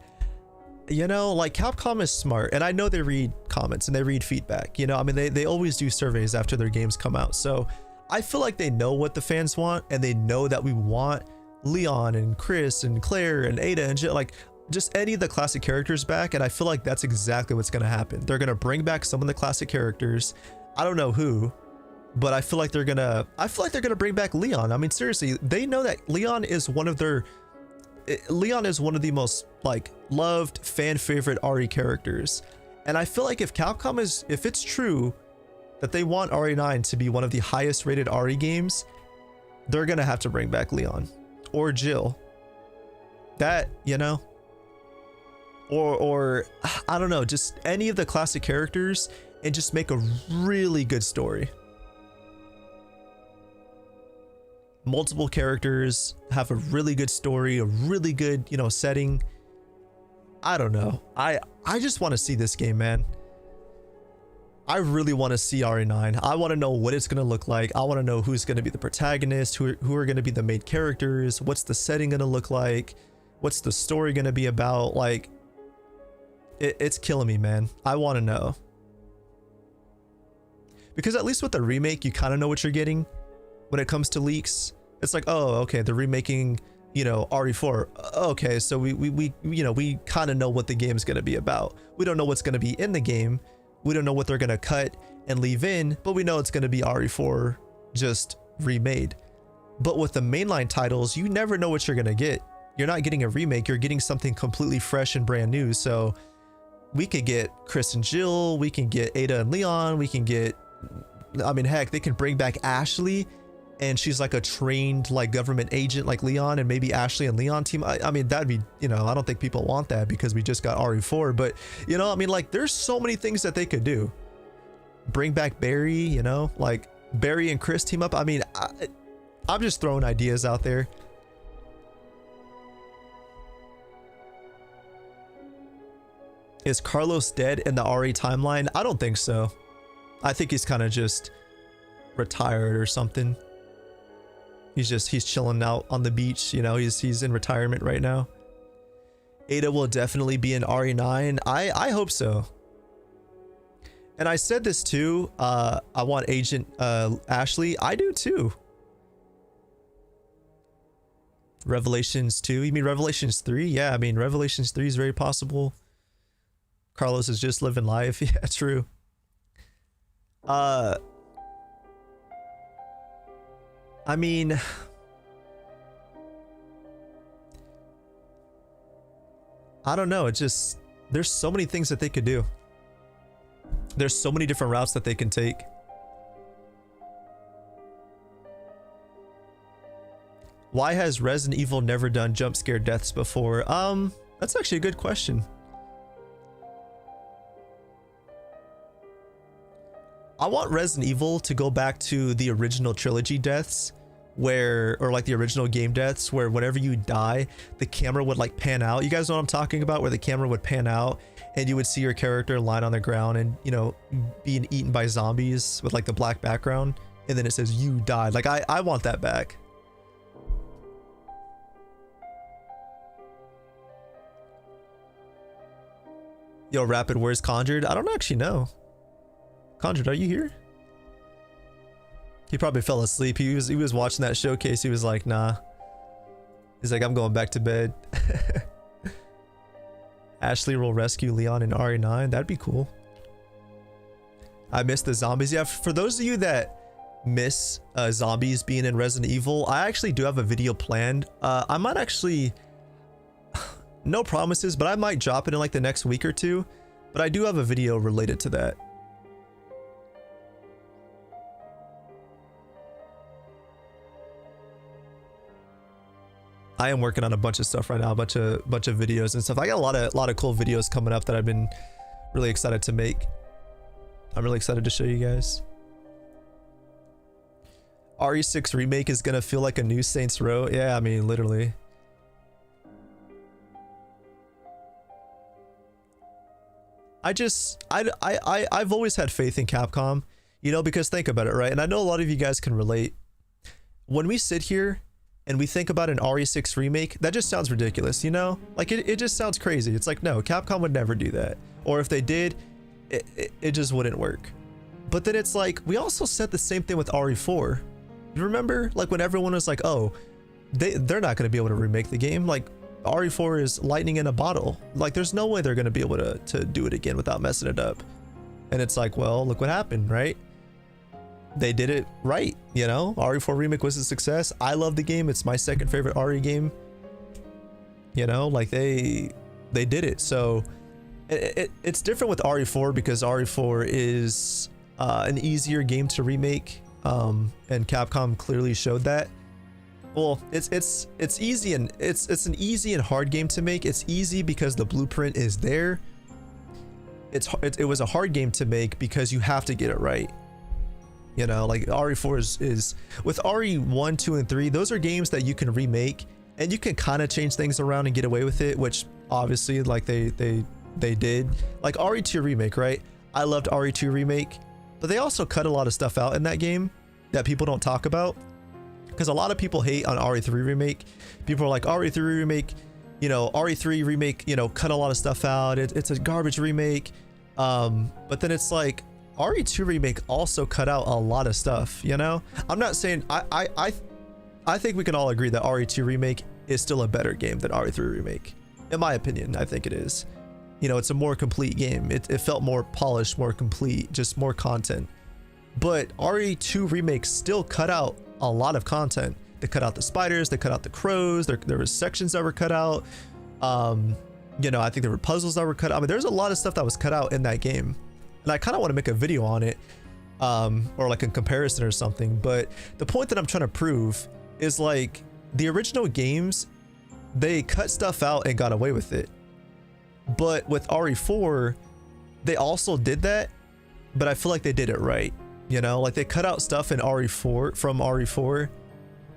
you know, like Capcom is smart, and I know they read comments and they read feedback, you know? I mean, they always do surveys after their games come out. So I feel like they know what the fans want, and they know that we want Leon and Chris and Claire and Ada and like just any of the classic characters back. And I feel like that's exactly what's going to happen. They're going to bring back some of the classic characters. I don't know who, but I feel like they're going to bring back Leon. I mean, seriously, they know that Leon is one of the most like loved fan favorite RE characters. And I feel like if it's true that they want RE9 to be one of the highest rated RE games, they're gonna have to bring back Leon or Jill. That, you know, or I don't know, just any of the classic characters, and just make a really good story. Multiple characters, have a really good story, a really good, you know, setting. I don't know. I just want to see this game, man. I really want to see RE9. I want to know what it's going to look like. I want to know who's going to be the protagonist, who are going to be the main characters, what's the setting going to look like, what's the story going to be about. Like, it's killing me, man. I want to know. Because at least with the remake, you kind of know what you're getting when it comes to leaks. It's like, oh, okay, they're remaking, you know, RE4. Okay, so we you know, we kind of know what the game's going to be about. We don't know what's going to be in the game. We don't know what they're going to cut and leave in, but we know it's going to be RE4 just remade. But with the mainline titles, you never know what you're going to get. You're not getting a remake, you're getting something completely fresh and brand new. So we could get Chris and Jill, we can get Ada and Leon, we can get, I mean, heck, they can bring back Ashley, and she's like a trained like government agent like Leon, and maybe Ashley and Leon team. I mean, that'd be, you know, I don't think people want that because we just got RE4, but you know, I mean, like there's so many things that they could do. Bring back Barry, you know, like Barry and Chris team up. I mean, I'm just throwing ideas out there. Is Carlos dead in the RE timeline? I don't think so. I think he's kind of just retired or something. He's chilling out on the beach, you know, he's in retirement right now. Ada will definitely be in RE9. I hope so. And I said this too, I want Agent Ashley. I do too. Revelations 2? You mean Revelations 3? Yeah, I mean Revelations 3 is very possible. Carlos is just living life. Yeah, true. I mean, I don't know. It's just, there's so many things that they could do. There's so many different routes that they can take. Why has Resident Evil never done jump scare deaths before? That's actually a good question. I want Resident Evil to go back to the original trilogy deaths where, or like the original game deaths where whenever you die, the camera would like pan out. You guys know what I'm talking about? Where the camera would pan out and you would see your character lying on the ground and, you know, being eaten by zombies with like the black background. And then it says you died. Like I want that back. Yo, Rapid, where's Conjured? I don't actually know. Conjured, are you here? He probably fell asleep. He was watching that showcase. He was like, nah. He's like, I'm going back to bed. Ashley will rescue Leon in RE9. That'd be cool. I miss the zombies. Yeah, for those of you that miss zombies being in Resident Evil, I actually do have a video planned. I might actually... No promises, but I might drop it in like the next week or two. But I do have a video related to that. I am working on a bunch of stuff right now, a bunch of videos and stuff. I got a lot of cool videos coming up that I've been really excited to make. I'm really excited to show you guys. RE6 remake is gonna feel like a new Saints Row. Yeah, I mean, literally. I've always had faith in Capcom, you know, because think about it, right? And I know a lot of you guys can relate. When we sit here and we think about an RE6 remake, that just sounds ridiculous, you know? Like it just sounds crazy. It's like, no, Capcom would never do that. Or if they did, it just wouldn't work. But then it's like, we also said the same thing with RE4. You remember? Like when everyone was like, oh, they're not going to be able to remake the game. Like RE4 is lightning in a bottle. Like there's no way they're going to be able to do it again without messing it up. And it's like, well, look what happened, right? They did it right, you know? RE4 remake was a success. I love the game. It's my second favorite RE game. You know, like they did it. So it's different with RE4 because RE4 is an easier game to remake, and Capcom clearly showed that. Well, it's easy and it's an easy and hard game to make. It's easy because the blueprint is there. It was a hard game to make because you have to get it right. You know, like RE4 is with RE1, 2, and 3. Those are games that you can remake and you can kind of change things around and get away with it, which obviously like they did. Like RE2 remake, right? I loved RE2 remake, but they also cut a lot of stuff out in that game that people don't talk about. Because a lot of people hate on RE3 remake. People are like, RE3 remake, you know, RE3 remake, you know, cut a lot of stuff out. It's a garbage remake. But then it's like, RE2 remake also cut out a lot of stuff, you know? I'm not saying, I think we can all agree that RE2 remake is still a better game than RE3 remake. In my opinion, I think it is. You know, it's a more complete game. It felt more polished, more complete, just more content. But RE2 remake still cut out a lot of content. They cut out the spiders, they cut out the crows, there was sections that were cut out. You know, I think there were puzzles that were cut out. I mean, there's a lot of stuff that was cut out in that game. And I kind of want to make a video on it, or like a comparison or something. But the point that I'm trying to prove is like the original games, they cut stuff out and got away with it. But with RE4, they also did that, but I feel like they did it right. You know, like they cut out stuff in RE4 from RE4,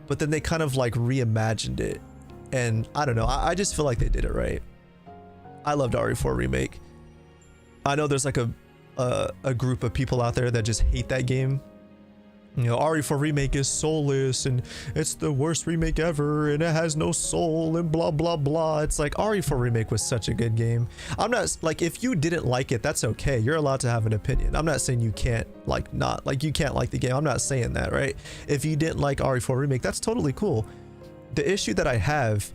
but then they kind of like reimagined it. And I don't know, I just feel like they did it right. I loved RE4 remake. I know there's like a group of people out there that just hate that game. You know, RE4 remake is soulless and it's the worst remake ever and it has no soul and blah blah blah. It's like RE4 remake was such a good game. I'm not like, if you didn't like it, that's okay. You're allowed to have an opinion. I'm not saying you can't like not like you can't like the game. I'm not saying that, right? If you didn't like RE4 remake, that's totally cool. The issue that I have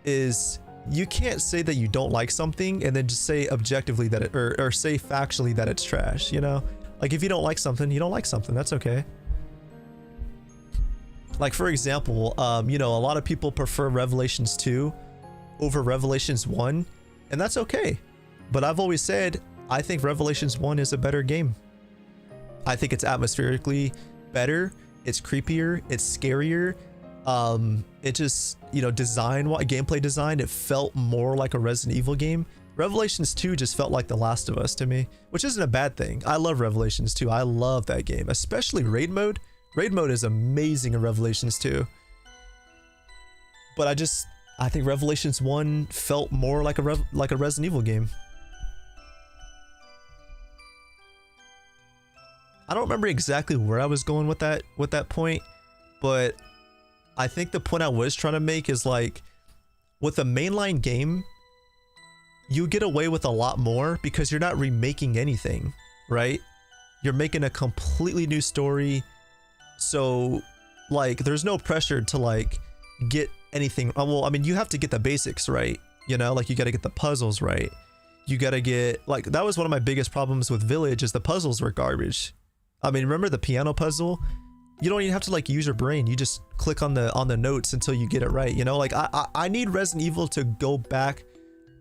is you can't say that you don't like something and then just say objectively that it, or say factually that it's trash, you know? Like, if you don't like something, you don't like something. That's okay. Like, for example, you know, a lot of people prefer Revelations 2 over Revelations 1, and that's okay. But I've always said, I think Revelations 1 is a better game. I think it's atmospherically better, it's creepier, it's scarier. It just, you know, gameplay design, it felt more like a Resident Evil game. Revelations 2 just felt like The Last of Us to me, which isn't a bad thing. I love Revelations 2. I love that game, especially raid mode. Raid mode is amazing in Revelations 2. But I think Revelations 1 felt more like a Resident Evil game. I don't remember exactly where I was going with that point, but I think the point I was trying to make is, like, with a mainline game, you get away with a lot more because you're not remaking anything, right? You're making a completely new story. So, like, there's no pressure to, like, get anything. Well, I mean, you have to get the basics right, you know, like, you got to get the puzzles right. You got to get, like, that was one of my biggest problems with Village, is the puzzles were garbage. I mean, remember the piano puzzle? You don't even have to, like, use your brain. You just click on the notes until you get it right, you know? Like, I need Resident Evil to go back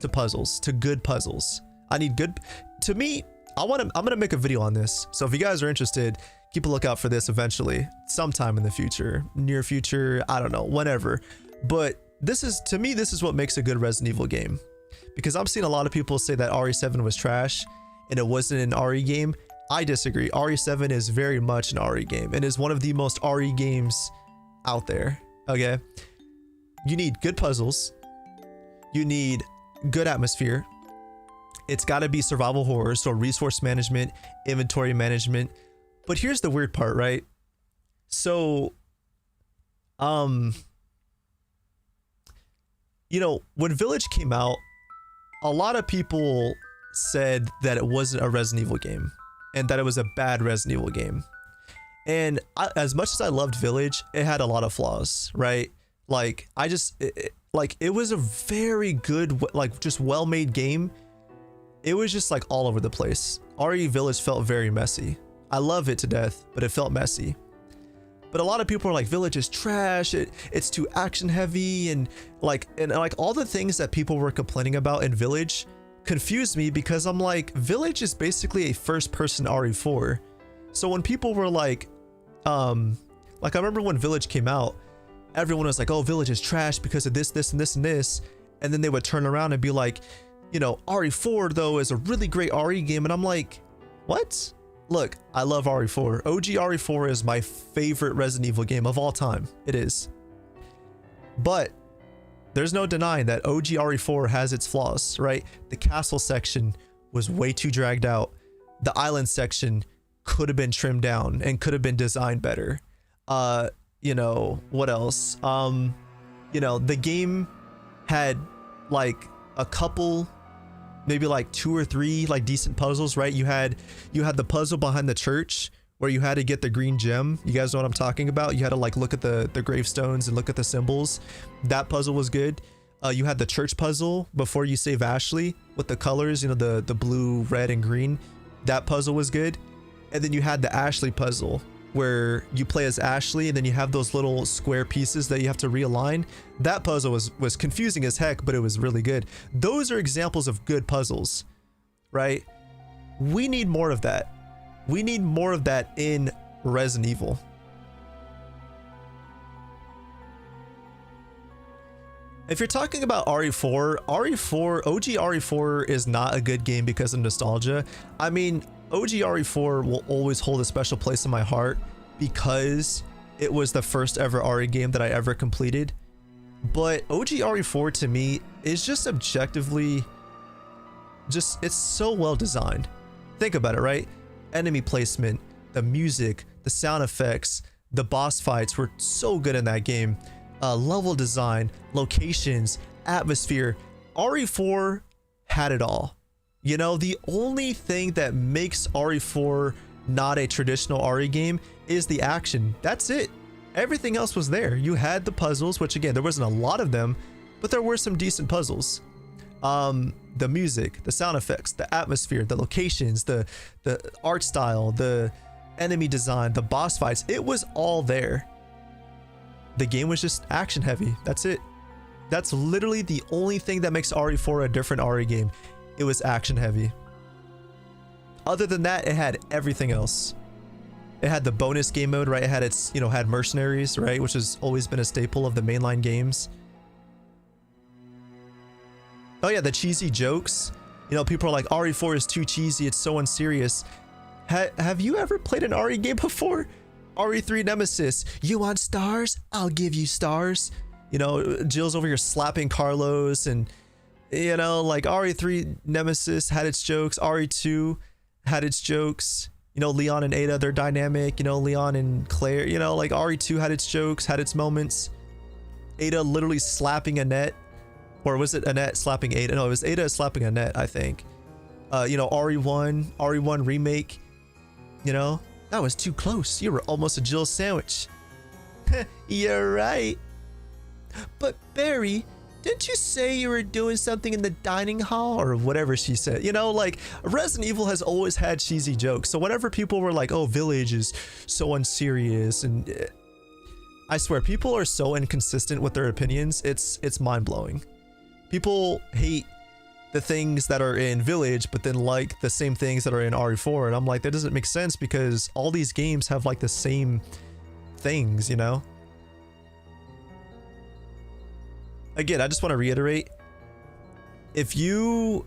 to puzzles, to good puzzles. I need good, to me, I'm gonna make a video on this. So if you guys are interested, keep a lookout for this eventually, sometime in the future, near future, I don't know, whenever. But this is, to me, this is what makes a good Resident Evil game. Because I'm seeing a lot of people say that RE7 was trash and it wasn't an RE game. I disagree. RE7 is very much an RE game and is one of the most RE games out there. Okay. You need good puzzles. You need good atmosphere. It's got to be survival horror, so resource management, inventory management. But here's the weird part, right? So, you know, when Village came out, a lot of people said that it wasn't a Resident Evil game and that it was a bad Resident Evil game. And as much as I loved Village, it had a lot of flaws, right? Like, it was a very good, like, just well-made game. It was just, like, all over the place. RE Village felt very messy. I love it to death, but it felt messy. But a lot of people are like, Village is trash, it's too action heavy, and like all the things that people were complaining about in Village confused me, because I'm like, Village is basically a first-person RE4. So when people were like I remember when Village came out, everyone was like, oh, Village is trash because of this, this, and this, and this. And then they would turn around and be like, you know, RE4 though is a really great RE game. And I'm like, what? Look, I love RE4. OG RE4 is my favorite Resident Evil game of all time. It is. But there's no denying that OG RE4 has its flaws, right? The castle section was way too dragged out. The island section could have been trimmed down and could have been designed better. You know, what else? You know, the game had like a couple, maybe like 2 or 3 like decent puzzles, right? You had the puzzle behind the church where you had to get the green gem. You guys know what I'm talking about? You had to like look at the gravestones and look at the symbols. That puzzle was good. You had the church puzzle before you save Ashley with the colors, you know, the blue, red, and green. That puzzle was good. And then you had the Ashley puzzle where you play as Ashley and then you have those little square pieces that you have to realign. That puzzle was confusing as heck, but it was really good. Those are examples of good puzzles, right? We need more of that. We need more of that in Resident Evil. If you're talking about RE4, OG RE4 is not a good game because of nostalgia. I mean, OG RE4 will always hold a special place in my heart because it was the first ever RE game that I ever completed. But OG RE4 to me is just objectively, it's so well designed. Think about it, right? Enemy placement, the music, the sound effects, the boss fights were so good in that game. Level design, locations, atmosphere. RE4 had it all. You know, the only thing that makes RE4 not a traditional RE game is the action. That's it. Everything else was there. You had the puzzles, which again, there wasn't a lot of them, but there were some decent puzzles. the music, the sound effects, the atmosphere, the locations, the art style, the enemy design, the boss fights, it was all there. The game was just action heavy. That's it. That's literally the only thing that makes RE4 a different RE game. It was action heavy. Other than that, it had everything else. It had the bonus game mode, right? It had its, you know, had mercenaries, right? Which has always been a staple of the mainline games. Oh yeah, the cheesy jokes. You know, people are like, RE4 is too cheesy, it's so unserious. Have you ever played an RE game before? RE3 Nemesis, you want stars? I'll give you stars. You know, Jill's over here slapping Carlos, and, you know, like RE3 Nemesis had its jokes, RE2 had its jokes. You know, Leon and Ada, they're dynamic. You know, Leon and Claire, you know, like RE2 had its jokes, had its moments. Ada literally slapping Annette. Or was it Annette slapping Ada? No, it was Ada slapping Annette, I think. You know, RE1 remake. You know, that was too close. You were almost a Jill sandwich. You're right. But Barry, didn't you say you were doing something in the dining hall or whatever she said? You know, like Resident Evil has always had cheesy jokes. So whenever people were like, oh, Village is so unserious, and I swear people are so inconsistent with their opinions. It's mind-blowing. People hate the things that are in Village, but then like the same things that are in RE4. And I'm like, that doesn't make sense because all these games have like the same things, you know? Again, I just want to reiterate, if you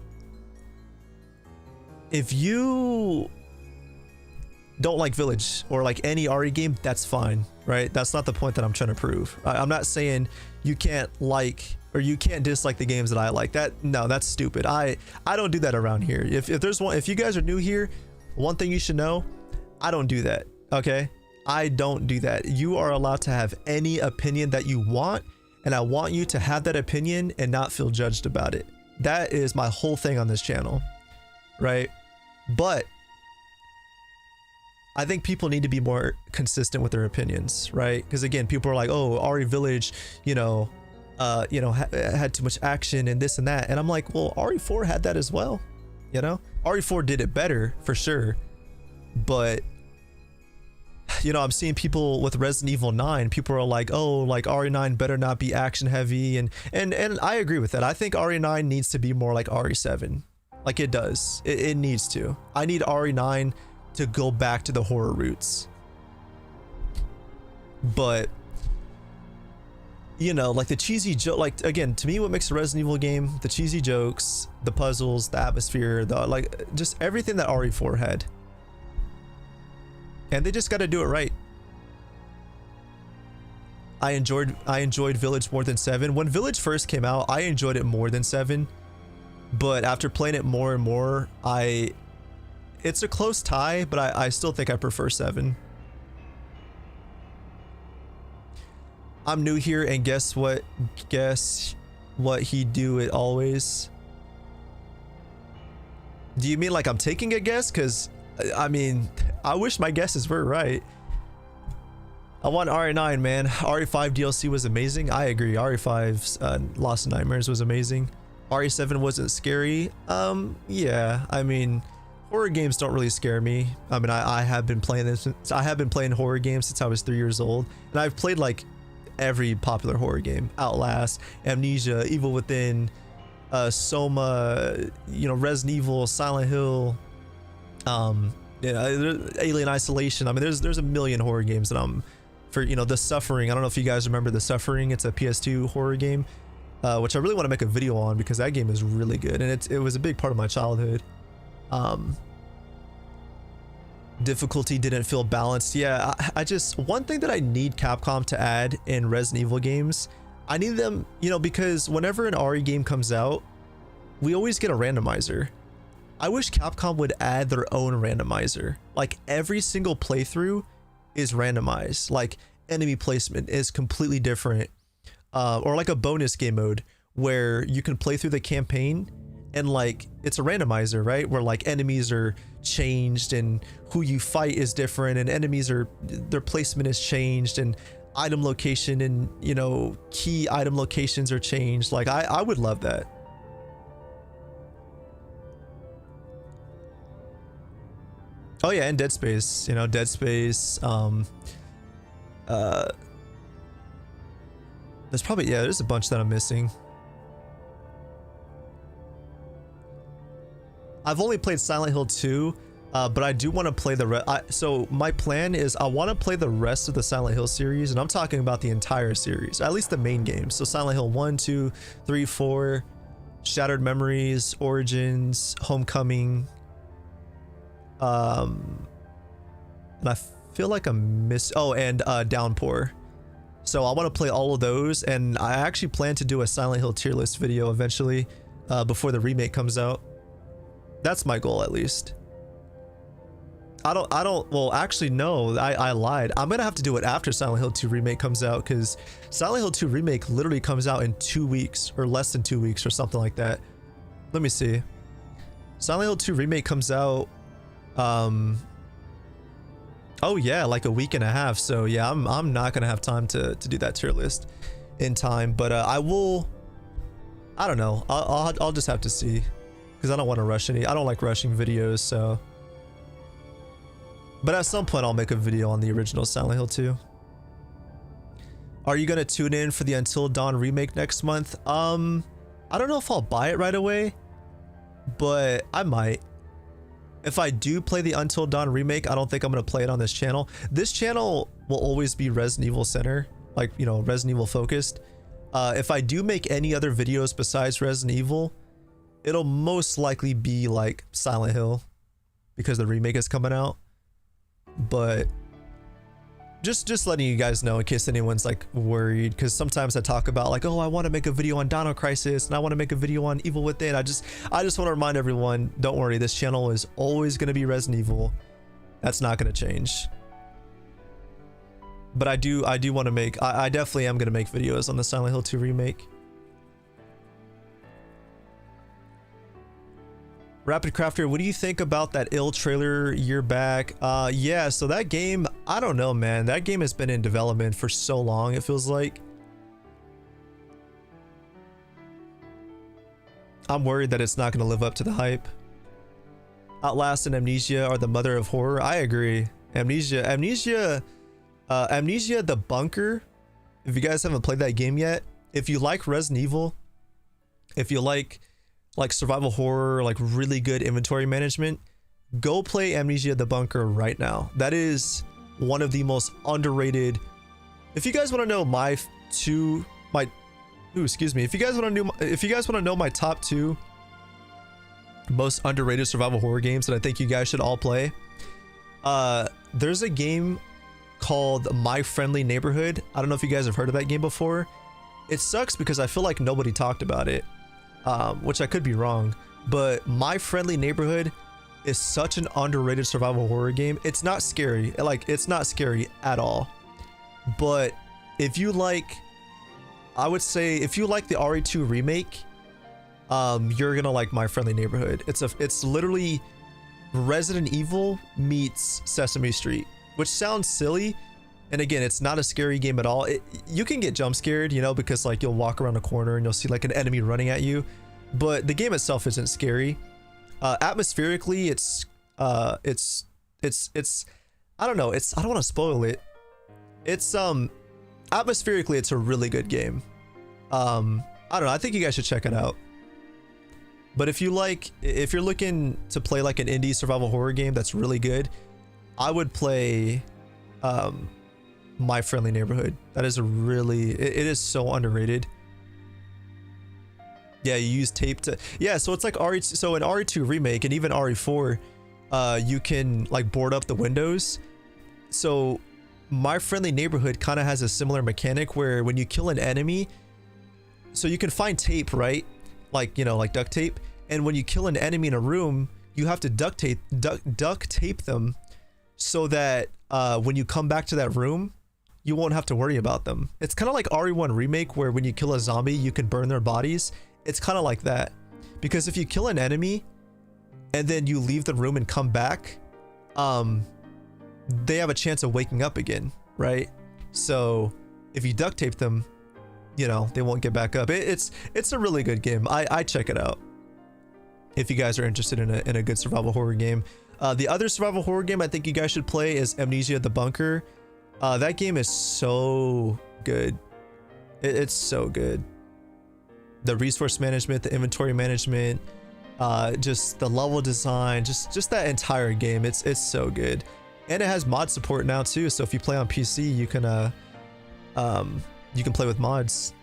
don't like Village or like any RE game, that's fine, right? That's not the point that I'm trying to prove. I'm not saying you can't like or you can't dislike the games that I like. No, that's stupid. I don't do that around here. If you guys are new here, one thing you should know, I don't do that, okay? I don't do that. You are allowed to have any opinion that you want, and I want you to have that opinion and not feel judged about it. That is my whole thing on this channel, right? But I think people need to be more consistent with their opinions, right? Because again, people are like, oh, RE Village, had too much action and this and that. And I'm like, well, RE4 had that as well, you know? RE4 did it better for sure. But, you know, I'm seeing people with Resident Evil 9, people are like, oh, like RE9 better not be action heavy. And I agree with that. I think RE9 needs to be more like RE7. Like it does. It needs to. I need RE9 to go back to the horror roots. But, you know, like the cheesy joke, like again, to me, what makes a Resident Evil game, the cheesy jokes, the puzzles, the atmosphere, the like, just everything that RE4 had. And they just got to do it right. I enjoyed Village more than 7. When Village first came out, I enjoyed it more than 7. But after playing it more and more, it's a close tie, but I still think I prefer 7. I'm new here, and guess what he do it always? Do you mean like I'm taking a guess? Because I mean, I wish my guesses were right. I want RE9, man. RE5 DLC was amazing. I agree. RE5's Lost in Nightmares was amazing. RE7 wasn't scary. Yeah, I mean, horror games don't really scare me. I mean, I have been playing this. I have been playing horror games since I was 3 years old, and I've played like every popular horror game: Outlast, Amnesia, Evil Within, Soma, you know, Resident Evil, Silent Hill, Alien Isolation. I mean, there's a million horror games that I'm for. You know, The Suffering. I don't know if you guys remember The Suffering. It's a PS2 horror game, which I really want to make a video on because that game is really good, and it was a big part of my childhood. Difficulty didn't feel balanced. Yeah, I just, one thing that I need Capcom to add in Resident Evil games, I need them, you know, because whenever an RE game comes out, we always get a randomizer. I wish Capcom would add their own randomizer. Like every single playthrough is randomized. Like enemy placement is completely different. Or like a bonus game mode where you can play through the campaign and like it's a randomizer, right? Where like enemies are changed and who you fight is different, and enemies are, their placement is changed, and item location and, you know, key item locations are changed. Like I would love that. Oh yeah, and Dead Space, you know, Dead Space. There's probably, yeah, there's a bunch that I'm missing. I've only played Silent Hill 2, but I do want to play the so my plan is I want to play the rest of the Silent Hill series, and I'm talking about the entire series, or at least the main games. So Silent Hill 1, 2, 3, 4, Shattered Memories, Origins, Homecoming. And I feel like I'm and Downpour. So I want to play all of those, and I actually plan to do a Silent Hill tier list video eventually, before the remake comes out. That's my goal, at least. Well, actually, no, I lied. I'm gonna have to do it after Silent Hill 2 remake comes out, because Silent Hill 2 remake literally comes out in 2 weeks, or less than 2 weeks, or something like that. Let me see. Silent Hill 2 remake comes out, oh yeah, like a week and a half. So yeah, I'm not gonna have time to do that tier list in time, but I will. I don't know. I'll just have to see, because I don't want to rush any. I don't like rushing videos, so. But at some point, I'll make a video on the original Silent Hill 2. Are you gonna tune in for the Until Dawn remake next month? I don't know if I'll buy it right away, but I might. If I do play the Until Dawn remake, I don't think I'm gonna play it on this channel. This channel will always be Resident Evil Center, like, you know, Resident Evil focused. If I do make any other videos besides Resident Evil, it'll most likely be like Silent Hill, because the remake is coming out. But just letting you guys know, in case anyone's like worried, because sometimes I talk about like, oh, I want to make a video on Dino Crisis, and I want to make a video on Evil Within. I just want to remind everyone, don't worry, this channel is always going to be Resident Evil. That's not going to change. But I do want to make, I definitely am going to make videos on the Silent Hill 2 remake. Rapid Crafter, what do you think about that ill trailer year back? Yeah, so that game, I don't know, man. That game has been in development for so long, it feels like. I'm worried that it's not going to live up to the hype. Outlast and Amnesia are the mother of horror. I agree. Amnesia the Bunker. If you guys haven't played that game yet, if you like Resident Evil, if you like survival horror, like really good inventory management, go play Amnesia the Bunker right now. That is one of the most underrated. If you guys want to know if you guys want to know my top 2 most underrated survival horror games that I think you guys should all play, there's a game called My Friendly Neighborhood. I don't know if you guys have heard of that game before. It sucks because I feel like nobody talked about it. Which I could be wrong, but My Friendly Neighborhood is such an underrated survival horror game. It's not scary, it's not scary at all. But if you like, I would say if you like the RE2 remake, you're gonna like My Friendly Neighborhood. It's literally Resident Evil meets Sesame Street, which sounds silly. And again, it's not a scary game at all. You can get jump scared, you know, because like you'll walk around a corner and you'll see like an enemy running at you, but the game itself isn't scary. Atmospherically, it's I don't know, I don't want to spoil it. It's atmospherically, it's a really good game. I don't know, I think you guys should check it out. But if you're looking to play like an indie survival horror game that's really good, I would play My Friendly Neighborhood. That is it is so underrated. Yeah, you use tape to, yeah, so it's like so in RE2 remake and even RE4, you can like board up the windows. So My Friendly Neighborhood kind of has a similar mechanic where when you kill an enemy, so you can find tape, right? Like, you know, like duct tape. And when you kill an enemy in a room, you have to duct tape them so that when you come back to that room, you won't have to worry about them. It's kind of like RE1 remake, where when you kill a zombie, you can burn their bodies. It's kind of like that, because if you kill an enemy and then you leave the room and come back, they have a chance of waking up again, right? So if you duct tape them, you know, they won't get back up. It's a really good game. I check it out if you guys are interested in a good survival horror game. The other survival horror game I think you guys should play is Amnesia: The Bunker. That game is so good. It's so good. The resource management, the inventory management, just the level design, just that entire game. It's so good, and it has mod support now too. So if you play on PC, you can play with mods.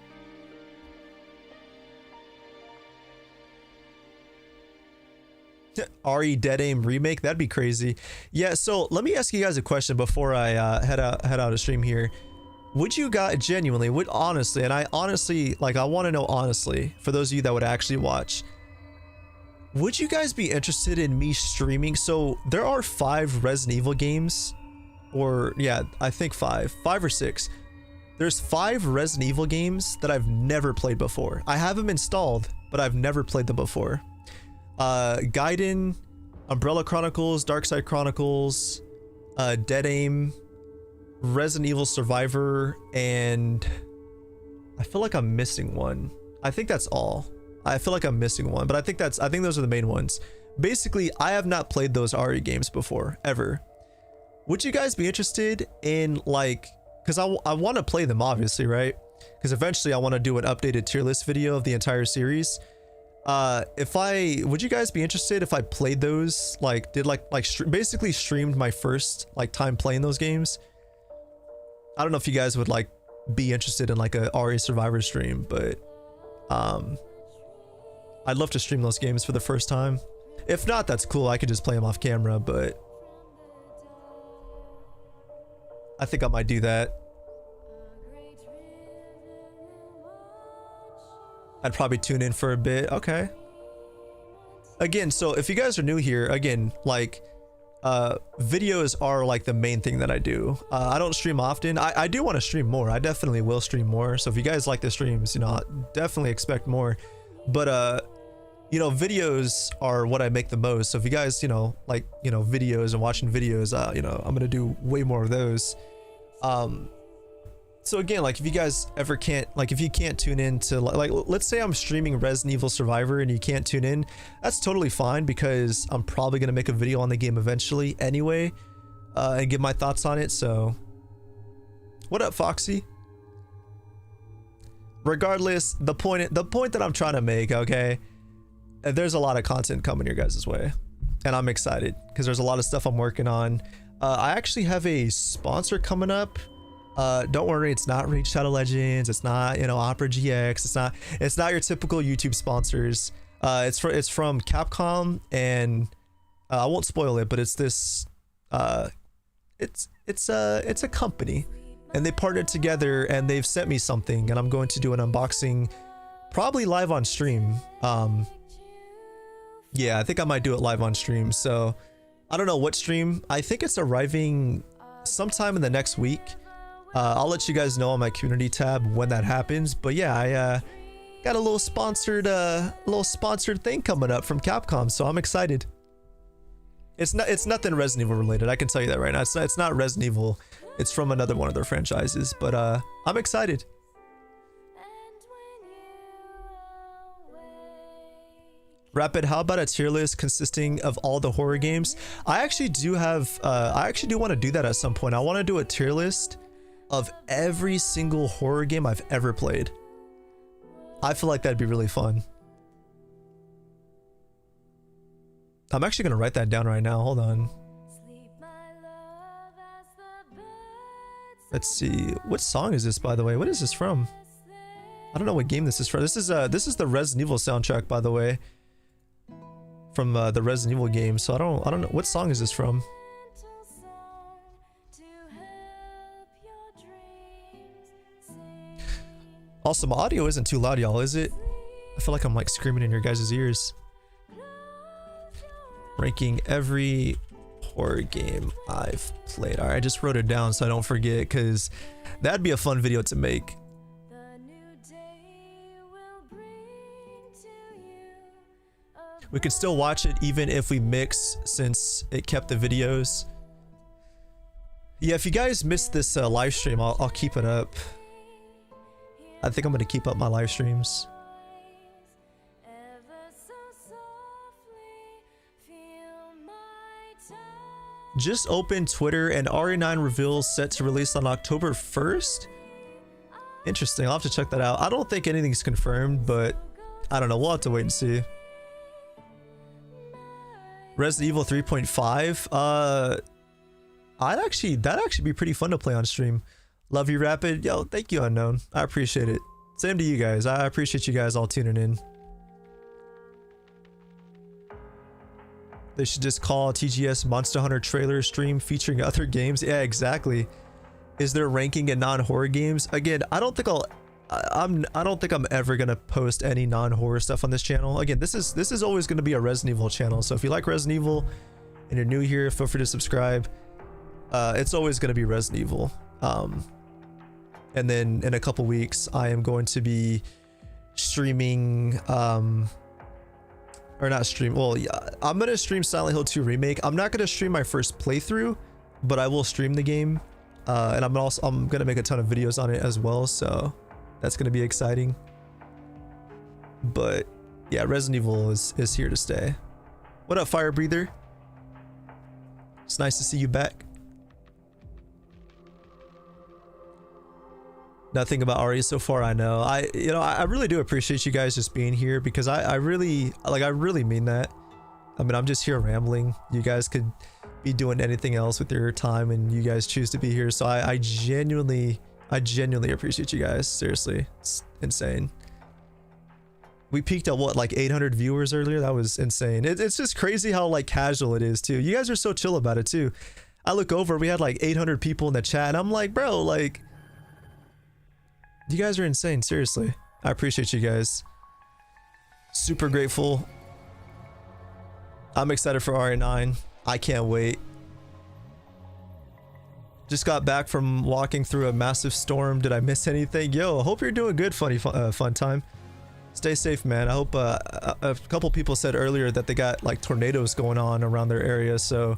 RE Dead Aim remake, that'd be crazy. Yeah, so let me ask you guys a question before I head out of stream here. Would you guys genuinely, honestly, and I honestly, like, I want to know honestly, for those of you that would actually watch, would you guys be interested in me streaming? So there are 5 Resident Evil games, or yeah, I think 5 or 6. There's 5 Resident Evil games that I've never played before. I have them installed, but I've never played them before. Gaiden, Umbrella Chronicles, Darkside Chronicles, Dead Aim, Resident Evil Survivor, and I feel like I'm missing one. I think that's all. I feel like I'm missing one, but I think those are the main ones. Basically, I have not played those RE games before, ever. Would you guys be interested in, like, because I want to play them, obviously, right? Because eventually I want to do an updated tier list video of the entire series. Would you guys be interested if I played those, like, did basically streamed my first, like, time playing those games? I don't know if you guys would, like, be interested in, like, a RE Survivor stream, but I'd love to stream those games for the first time. If not, that's cool. I could just play them off camera, but I think I might do that. I'd probably tune in for a bit. Okay. Again, so if you guys are new here, again, like, videos are like the main thing that I do. I don't stream often. I do want to stream more. I definitely will stream more. So if you guys like the streams, you know, definitely expect more. But you know, videos are what I make the most. So if you guys, you know, like, you know, videos and watching videos, you know, I'm gonna do way more of those. So again, like, if you guys ever can't, like, if you can't tune in to, like, let's say I'm streaming Resident Evil Survivor and you can't tune in, that's totally fine, because I'm probably gonna make a video on the game eventually anyway, and give my thoughts on it. So what up, Foxy? Regardless, the point that I'm trying to make, okay, there's a lot of content coming your guys' way, and I'm excited because there's a lot of stuff I'm working on. I actually have a sponsor coming up. Don't worry, it's not Raid Shadow Legends, it's not, you know, Opera GX, it's not your typical YouTube sponsors. It's from Capcom, and I won't spoil it, but it's this it's a company, and they partnered together and they've sent me something, and I'm going to do an unboxing probably live on stream. Yeah, I think I might do it live on stream. So I don't know what stream. I think it's arriving sometime in the next week. I'll let you guys know on my community tab when that happens. But yeah, I got a little sponsored thing coming up from Capcom, so I'm excited. It's nothing Resident Evil related, I can tell you that right now. It's not Resident Evil. It's from another one of their franchises, but I'm excited. Rapid, how about a tier list consisting of all the horror games? I actually do want to do that at some point. I want to do a tier list of every single horror game I've ever played. I feel like that'd be really fun. I'm actually gonna write that down right now. Hold on. Let's see. What song is this, by the way? What is this from? I don't know what game this is from. This is the Resident Evil soundtrack, by the way, from the Resident Evil game. So I don't know what song is this from. Also, my audio isn't too loud, y'all, is it? I feel like I'm like screaming in your guys' ears. Ranking every horror game I've played. Alright, I just wrote it down so I don't forget, because that'd be a fun video to make. We could still watch it even if we mix, since it kept the videos. Yeah, if you guys missed this live stream, I'll keep it up. I think I'm going to keep up my live streams. Just opened Twitter and RE9 reveals set to release on October 1st. Interesting. I'll have to check that out. I don't think anything's confirmed, but I don't know. We'll have to wait and see. Resident Evil 3.5. That'd actually be pretty fun to play on stream. Love you, Rapid. Yo, thank you, Unknown. I appreciate it. Same to you guys. I appreciate you guys all tuning in. They should just call TGS Monster Hunter trailer stream featuring other games. Yeah, exactly. Is there ranking in non-horror games? Again, I don't think I'm ever gonna post any non-horror stuff on this channel. Again, this is always gonna be a Resident Evil channel. So if you like Resident Evil and you're new here, feel free to subscribe. It's always gonna be Resident Evil. And then in a couple weeks, I am going to be streaming, or not stream. Well, yeah, I'm gonna stream Silent Hill 2 Remake. I'm not gonna stream my first playthrough, but I will stream the game. And I'm gonna make a ton of videos on it as well, so that's gonna be exciting. But yeah, Resident Evil is here to stay. What up, Fire Breather? It's nice to see you back. Nothing about Ari so far, I know. I really do appreciate you guys just being here, because I really mean that. I mean, I'm just here rambling. You guys could be doing anything else with your time, and you guys choose to be here. So I genuinely appreciate you guys. Seriously, it's insane. We peaked at what, like 800 viewers earlier? That was insane. It's just crazy how like casual it is too. You guys are so chill about it too. I look over, we had like 800 people in the chat, and I'm like, bro, like, you guys are insane. Seriously, I appreciate you guys. Super grateful. I'm excited for RE9. I can't wait. Just got back from walking through a massive storm. Did I miss anything? Yo, hope you're doing good, fun time. Stay safe, man. I hope a couple people said earlier that they got like tornadoes going on around their area, so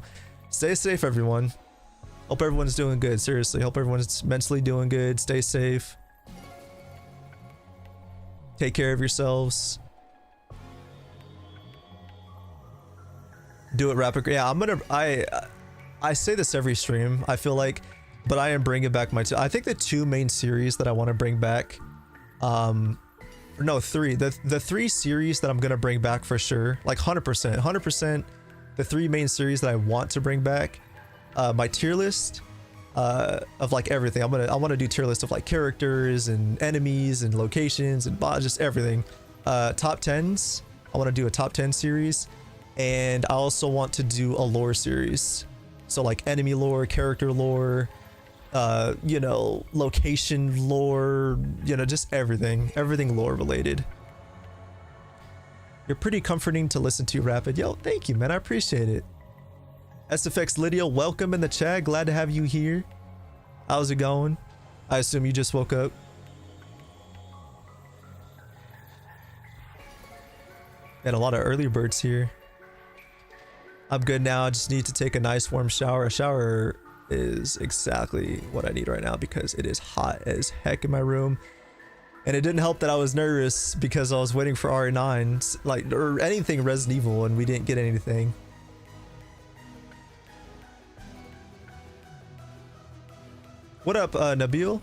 stay safe, everyone. Hope everyone's doing good. Seriously, hope everyone's mentally doing good. Stay safe. Take care of yourselves. Do it rapid. Yeah, I say this every stream, I feel like, but I am bringing back I think the two main series that I want to bring back, no, three. The three series that I'm gonna bring back for sure, like 100%. The three main series that I want to bring back, my tier list of like everything. I want to do tier list of like characters and enemies and locations and just everything. Top 10s. I want to do a top 10 series, and I also want to do a lore series. So like enemy lore, character lore, you know, location lore, you know, just everything lore related. You're pretty comforting to listen to, Rapid. Yo, thank you, man. I appreciate it. SFX Lydia, welcome in the chat. Glad to have you here. How's it going? I assume you just woke up. And a lot of early birds here. I'm good now. I just need to take a nice warm shower. A shower is exactly what I need right now because it is hot as heck in my room. And it didn't help that I was nervous because I was waiting for RE9, like, or anything Resident Evil, and we didn't get anything. What up, Nabil?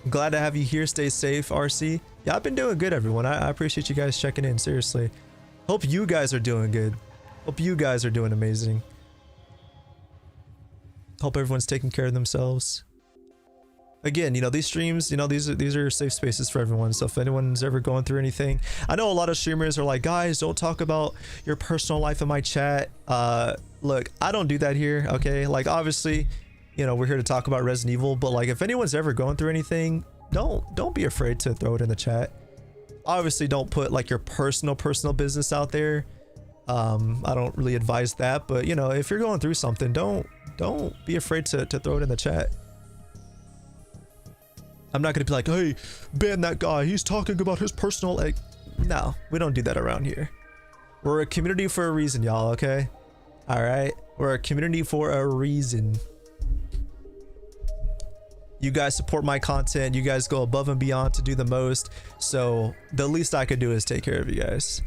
Glad to have you here. Stay safe, RC. Yeah, I've been doing good, everyone. I appreciate you guys checking in, seriously. Hope you guys are doing good. Hope you guys are doing amazing. Hope everyone's taking care of themselves. Again, you know, these streams, you know, these are safe spaces for everyone. So if anyone's ever going through anything, I know a lot of streamers are like, guys, don't talk about your personal life in my chat. Look, I don't do that here, okay? Like, obviously, you know, we're here to talk about Resident Evil, but like, if anyone's ever going through anything, don't be afraid to throw it in the chat. Obviously, don't put like your personal business out there. I don't really advise that, but you know, if you're going through something, don't be afraid to throw it in the chat. I'm not gonna be like, hey, ban that guy, he's talking about his personal, like, no, we don't do that around here. We're a community for a reason, y'all, okay? All right, we're a community for a reason. You guys support my content, you guys go above and beyond to do the most, so the least I could do is take care of you guys.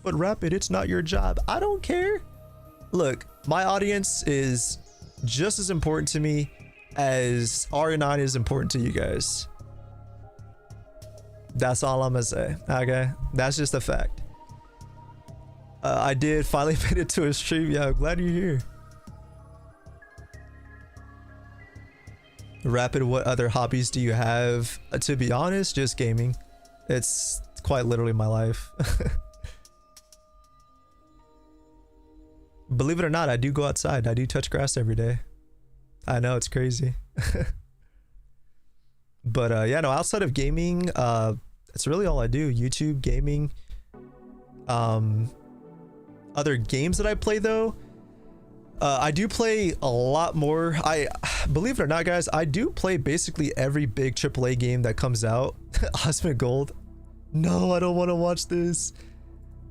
But Rapid, it's not your job. I don't care. Look, my audience is just as important to me as RE9 is important to you guys. That's all I'm gonna say. Okay, that's just a fact. I did finally made it to a stream. Yeah, I'm glad you're here. Rapid, what other hobbies do you have? To be honest, just gaming. It's quite literally my life. Believe it or not, I do go outside. I do touch grass every day. I know, it's crazy. But yeah, no, outside of gaming, it's really all I do. YouTube, gaming. Other games that I play though, I do play a lot more. I believe it or not, guys, I do play basically every big AAA game that comes out. Osmond Gold. No, I don't want to watch this.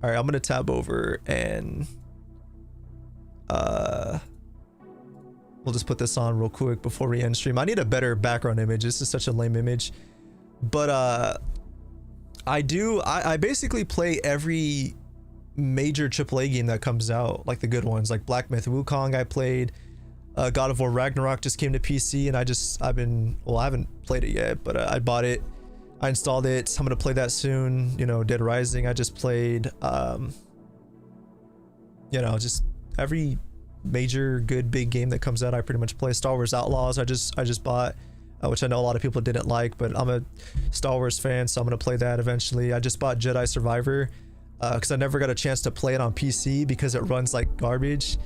All right, I'm gonna tab over and we'll just put this on real quick before we end stream. I need a better background image. This is such a lame image. But I basically play every major AAA game that comes out, like the good ones, like Black Myth Wukong I played. God of War Ragnarok just came to PC, and I haven't played it yet, but I bought it, I installed it. I'm gonna play that soon. You know, Dead Rising I just played. You know, just every major good big game that comes out I pretty much play. Star Wars Outlaws I just bought, which I know a lot of people didn't like, but I'm a Star Wars fan, so I'm gonna play that eventually. I just bought Jedi Survivor because I never got a chance to play it on PC because it runs like garbage,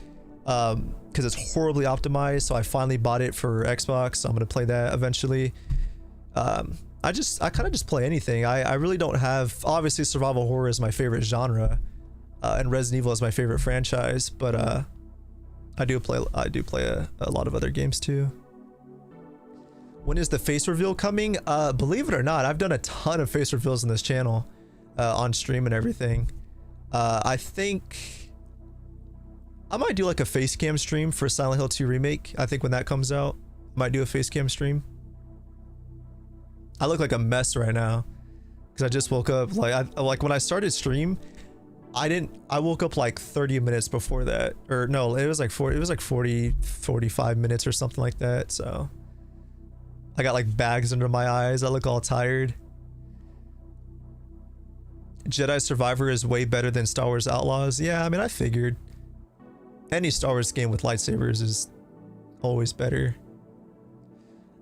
because it's horribly optimized. So I finally bought it for Xbox, so I'm gonna play that eventually. I kind of just play anything. I really don't have, obviously survival horror is my favorite genre, and Resident Evil is my favorite franchise, but I do play a lot of other games too. When is the face reveal coming? Believe it or not, I've done a ton of face reveals on this channel, on stream and everything. I think I might do like a face cam stream for Silent Hill 2 remake. I think when that comes out, I might do a face cam stream. I look like a mess right now because I just woke up. Like when I started stream, I woke up like 30 minutes before that, or no, it was like 45 minutes or something like that. So I got like bags under my eyes. I look all tired. Jedi Survivor is way better than Star Wars Outlaws. Yeah, I mean, I figured any Star Wars game with lightsabers is always better.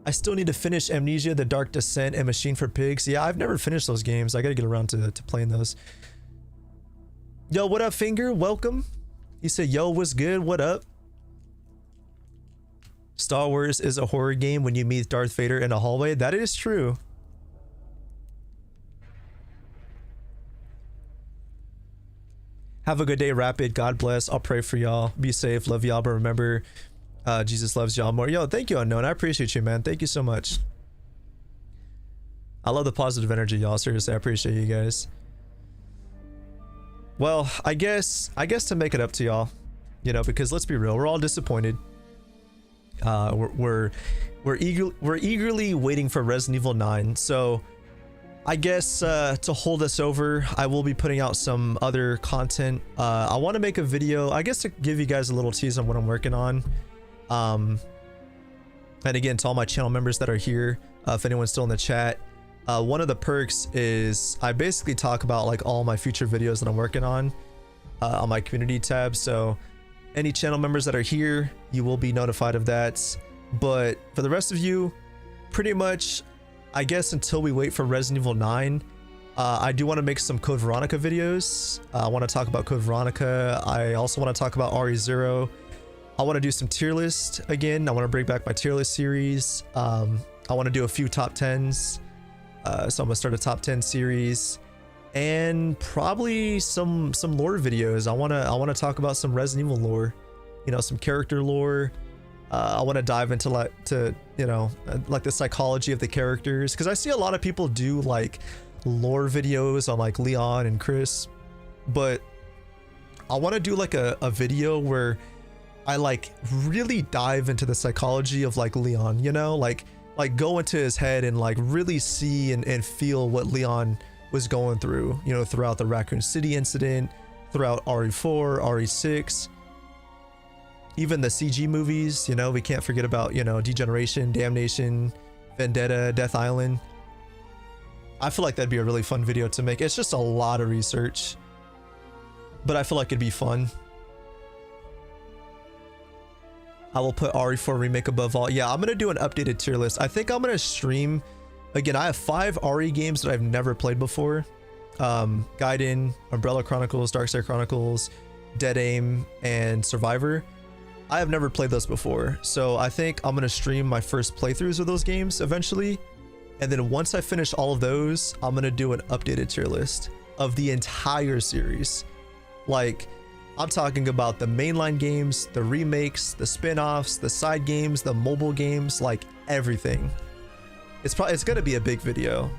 I still need to finish Amnesia, The Dark Descent, and Machine for Pigs. Yeah, I've never finished those games. I gotta get around to playing those. Yo, what up, Finger? Welcome. He said, yo, what's good? What up? Star Wars is a horror game when you meet Darth Vader in a hallway. That is true. Have a good day, Rapid. God bless. I'll pray for y'all. Be safe. Love y'all. But remember, Jesus loves y'all more. Yo, thank you, Unknown. I appreciate you, man. Thank you so much. I love the positive energy, y'all. Seriously, I appreciate you guys. Well, I guess to make it up to y'all, you know, because let's be real, we're all disappointed. We're eagerly waiting for Resident Evil 9. So I guess to hold us over, I will be putting out some other content. I want to make a video, I guess, to give you guys a little tease on what I'm working on. And again, to all my channel members that are here, if anyone's still in the chat, one of the perks is I basically talk about like all my future videos that I'm working on my community tab. So any channel members that are here, you will be notified of that. But for the rest of you, pretty much, I guess until we wait for Resident Evil 9, I do want to make some Code Veronica videos. I want to talk about Code Veronica. I also want to talk about RE0. I want to do some tier list again. I want to bring back my tier list series. I want to do a few top 10s. So I'm gonna start a top 10 series, and probably some lore videos. I wanna talk about some Resident Evil lore, you know, some character lore. I want to dive into like the psychology of the characters, because I see a lot of people do like lore videos on like Leon and Chris, but I want to do like a video where I like really dive into the psychology of like Leon, you know, like go into his head and like really see and feel what Leon was going through, you know, throughout the Raccoon City incident, throughout RE4, RE6, even the CG movies. You know, we can't forget about, you know, Degeneration, Damnation, Vendetta, Death Island. I feel like that'd be a really fun video to make. It's just a lot of research, but I feel like it'd be fun. I will put RE4 Remake above all. Yeah, I'm gonna do an updated tier list. I think I'm gonna stream again. I have 5 RE games that I've never played before. Gaiden, Umbrella Chronicles, Darkseid Chronicles, Dead Aim, and Survivor. I have never played those before, so I think I'm gonna stream my first playthroughs of those games eventually, and then once I finish all of those, I'm gonna do an updated tier list of the entire series. Like, I'm talking about the mainline games, the remakes, the spin-offs, the side games, the mobile games, like everything. It's gonna be a big video.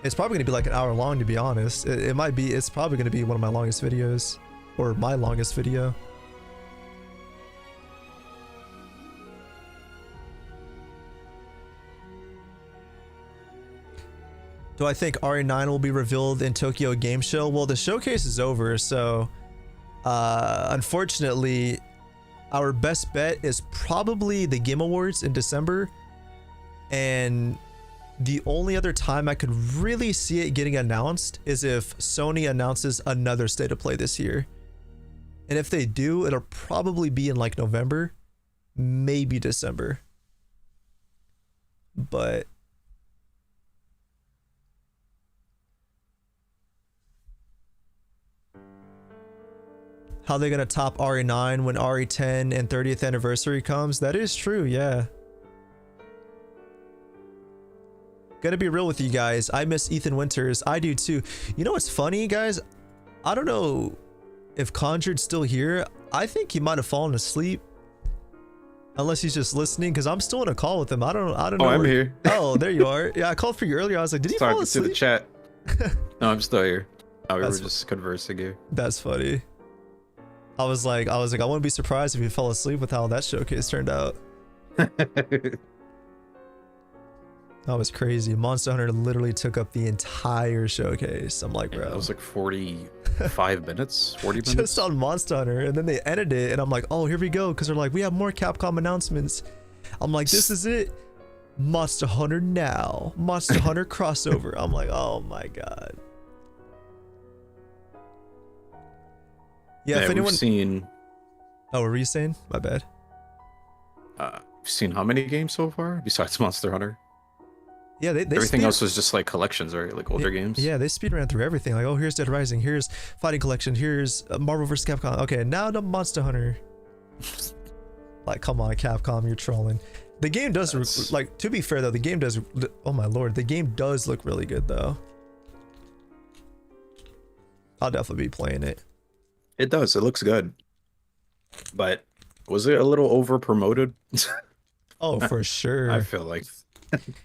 It's probably gonna be like an hour long, to be honest. It might be. It's probably gonna be one of my longest videos, or my longest video. Do I think RE9 will be revealed in Tokyo Game Show? Well, the showcase is over, so unfortunately, our best bet is probably the Game Awards in December, and the only other time I could really see it getting announced is if Sony announces another State of Play this year. And if they do, it'll probably be in like November, maybe December. But how they gonna top RE9 when RE10 and 30th anniversary comes? That is true, yeah. Gonna be real with you guys, I miss Ethan Winters. I do too. You know what's funny, guys? I don't know if Conjured's still here. I think he might have fallen asleep, unless he's just listening, because I'm still in a call with him. I don't know. Oh, I'm here. Oh, there you are. Yeah, I called for you earlier. I was like, did he fall asleep? To the chat. No, I'm still here. Oh, we were That's just conversing here. That's funny. I was like, I wouldn't be surprised if he fell asleep with how that showcase turned out. That was crazy. Monster Hunter literally took up the entire showcase. I'm like, bro. That was like 45 minutes, 40 minutes. Just on Monster Hunter. And then they ended it. And I'm like, oh, here we go. Because they're like, we have more Capcom announcements. I'm like, this is it. Monster Hunter now. Monster Hunter crossover. I'm like, oh my God. Yeah, if anyone... We've seen... Oh, what were you saying? My bad. We've seen how many games so far? Besides Monster Hunter? Yeah, they everything else was just like collections, right? Like older games. Yeah, they speedran through everything. Like, oh, here's Dead Rising, here's Fighting Collection, here's Marvel vs. Capcom. Okay, now the Monster Hunter. Like, come on, Capcom, you're trolling. The game does, like, to be fair though, the game does. Oh my lord, the game does look really good though. I'll definitely be playing it. It does. It looks good. But was it a little over promoted? Oh, for sure. I feel like.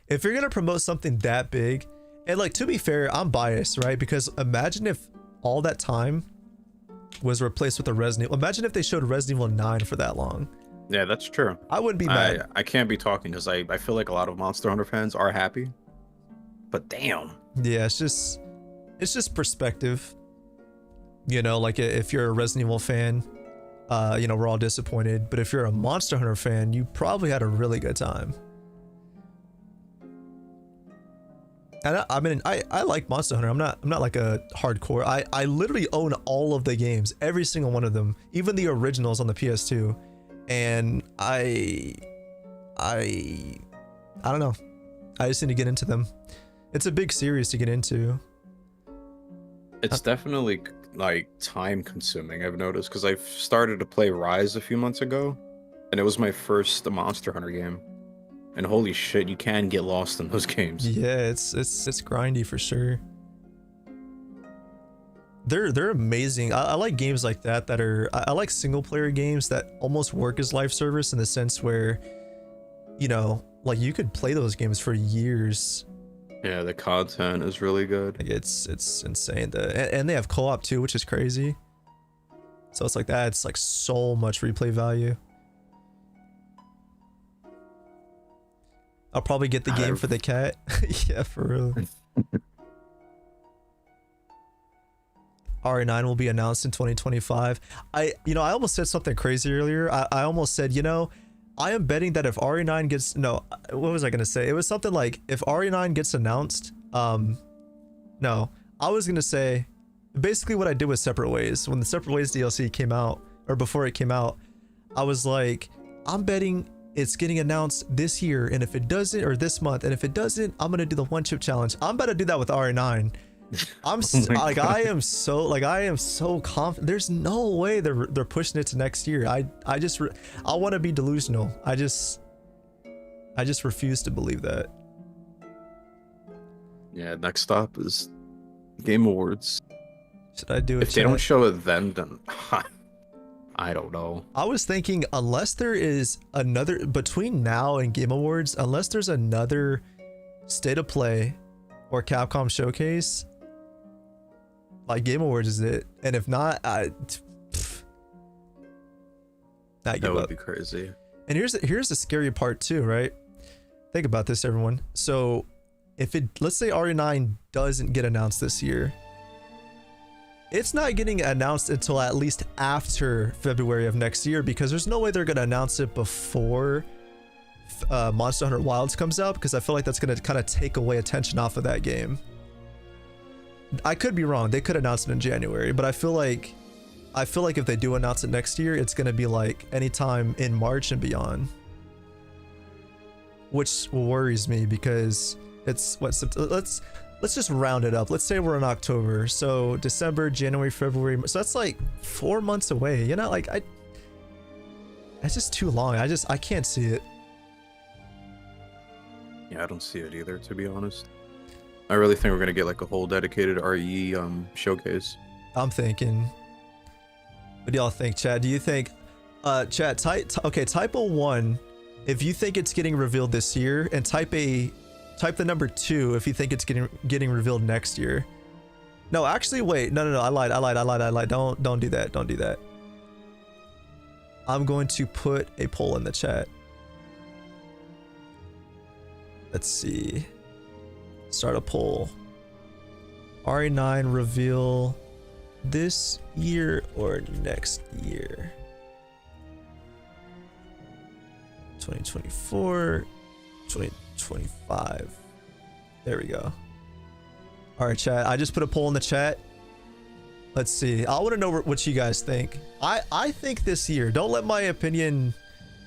If you're gonna promote something that big, and like, to be fair, I'm biased, right? Because imagine if all that time was replaced with a Resident Evil. Imagine if they showed Resident Evil 9 for that long. Yeah, that's true. I wouldn't be mad. I can't be talking because I feel like a lot of Monster Hunter fans are happy. But damn. Yeah, it's just perspective. You know, like if you're a Resident Evil fan, you know, we're all disappointed. But if you're a Monster Hunter fan, you probably had a really good time. And I mean, I like Monster Hunter. I'm not like a hardcore. I literally own all of the games, every single one of them, even the originals on the PS2. And I don't know. I just need to get into them. It's a big series to get into. It's definitely like time consuming, I've noticed, because I've started to play Rise a few months ago, and it was my first Monster Hunter game. And holy shit, you can get lost in those games. Yeah, it's grindy for sure. They're amazing. I like games like that are I like single player games that almost work as live service, in the sense where, you know, like you could play those games for years. Yeah, the content is really good. Like it's insane. And they have co-op too, which is crazy. So it's like that. It's like so much replay value. I'll probably get the game for the cat. Yeah, for real. RE9 will be announced in 2025. I almost said something crazy earlier. I almost said, I am betting that if RE9 gets, no, what was I going to say? It was something like, if RE9 gets announced, no, I was going to say, basically what I did with Separate Ways. When the Separate Ways DLC came out, or before it came out, I was like, I'm betting it's getting announced this year, and if it doesn't, or this month, and if it doesn't, I'm going to do the one chip challenge. I'm about to do that with RE9. I'm like, I am so confident. There's no way they're pushing it to next year. I want to be delusional. I just refuse to believe that. Yeah, next stop is Game Awards. Should I do it? If they don't show it then I don't know. I was thinking, unless there is another, between now and Game Awards, unless there's another State of Play or Capcom Showcase, like, Game Awards is it. And if not, I give that would up. Be crazy. And here's the scary part too, right? Think about this, everyone. So if let's say RE9 doesn't get announced this year, it's not getting announced until at least after February of next year, because there's no way they're going to announce it before Monster Hunter Wilds comes out, because I feel like that's going to kind of take away attention off of that game. I could be wrong. They could announce it in January, but I feel like if they do announce it next year, it's going to be like anytime in March and beyond, which worries me, because it's let's just round it up. Let's say we're in October, so December, January, February, so that's like 4 months away. Like, that's just too long. I can't see it. Yeah, I don't see it either, to be honest. I really think we're gonna get like a whole dedicated RE showcase. I'm thinking. What do y'all think, Chad? Do you think, Chad, type a 1 if you think it's getting revealed this year, and type the number 2 if you think it's getting revealed next year. No, actually, wait. No. I lied. Don't do that. Don't do that. I'm going to put a poll in the chat. Let's see. Start a poll. RE9 reveal this year or next year? 2024, 2025. There we go. All right, chat. I just put a poll in the chat. Let's see. I want to know what you guys think. I think this year. Don't let my opinion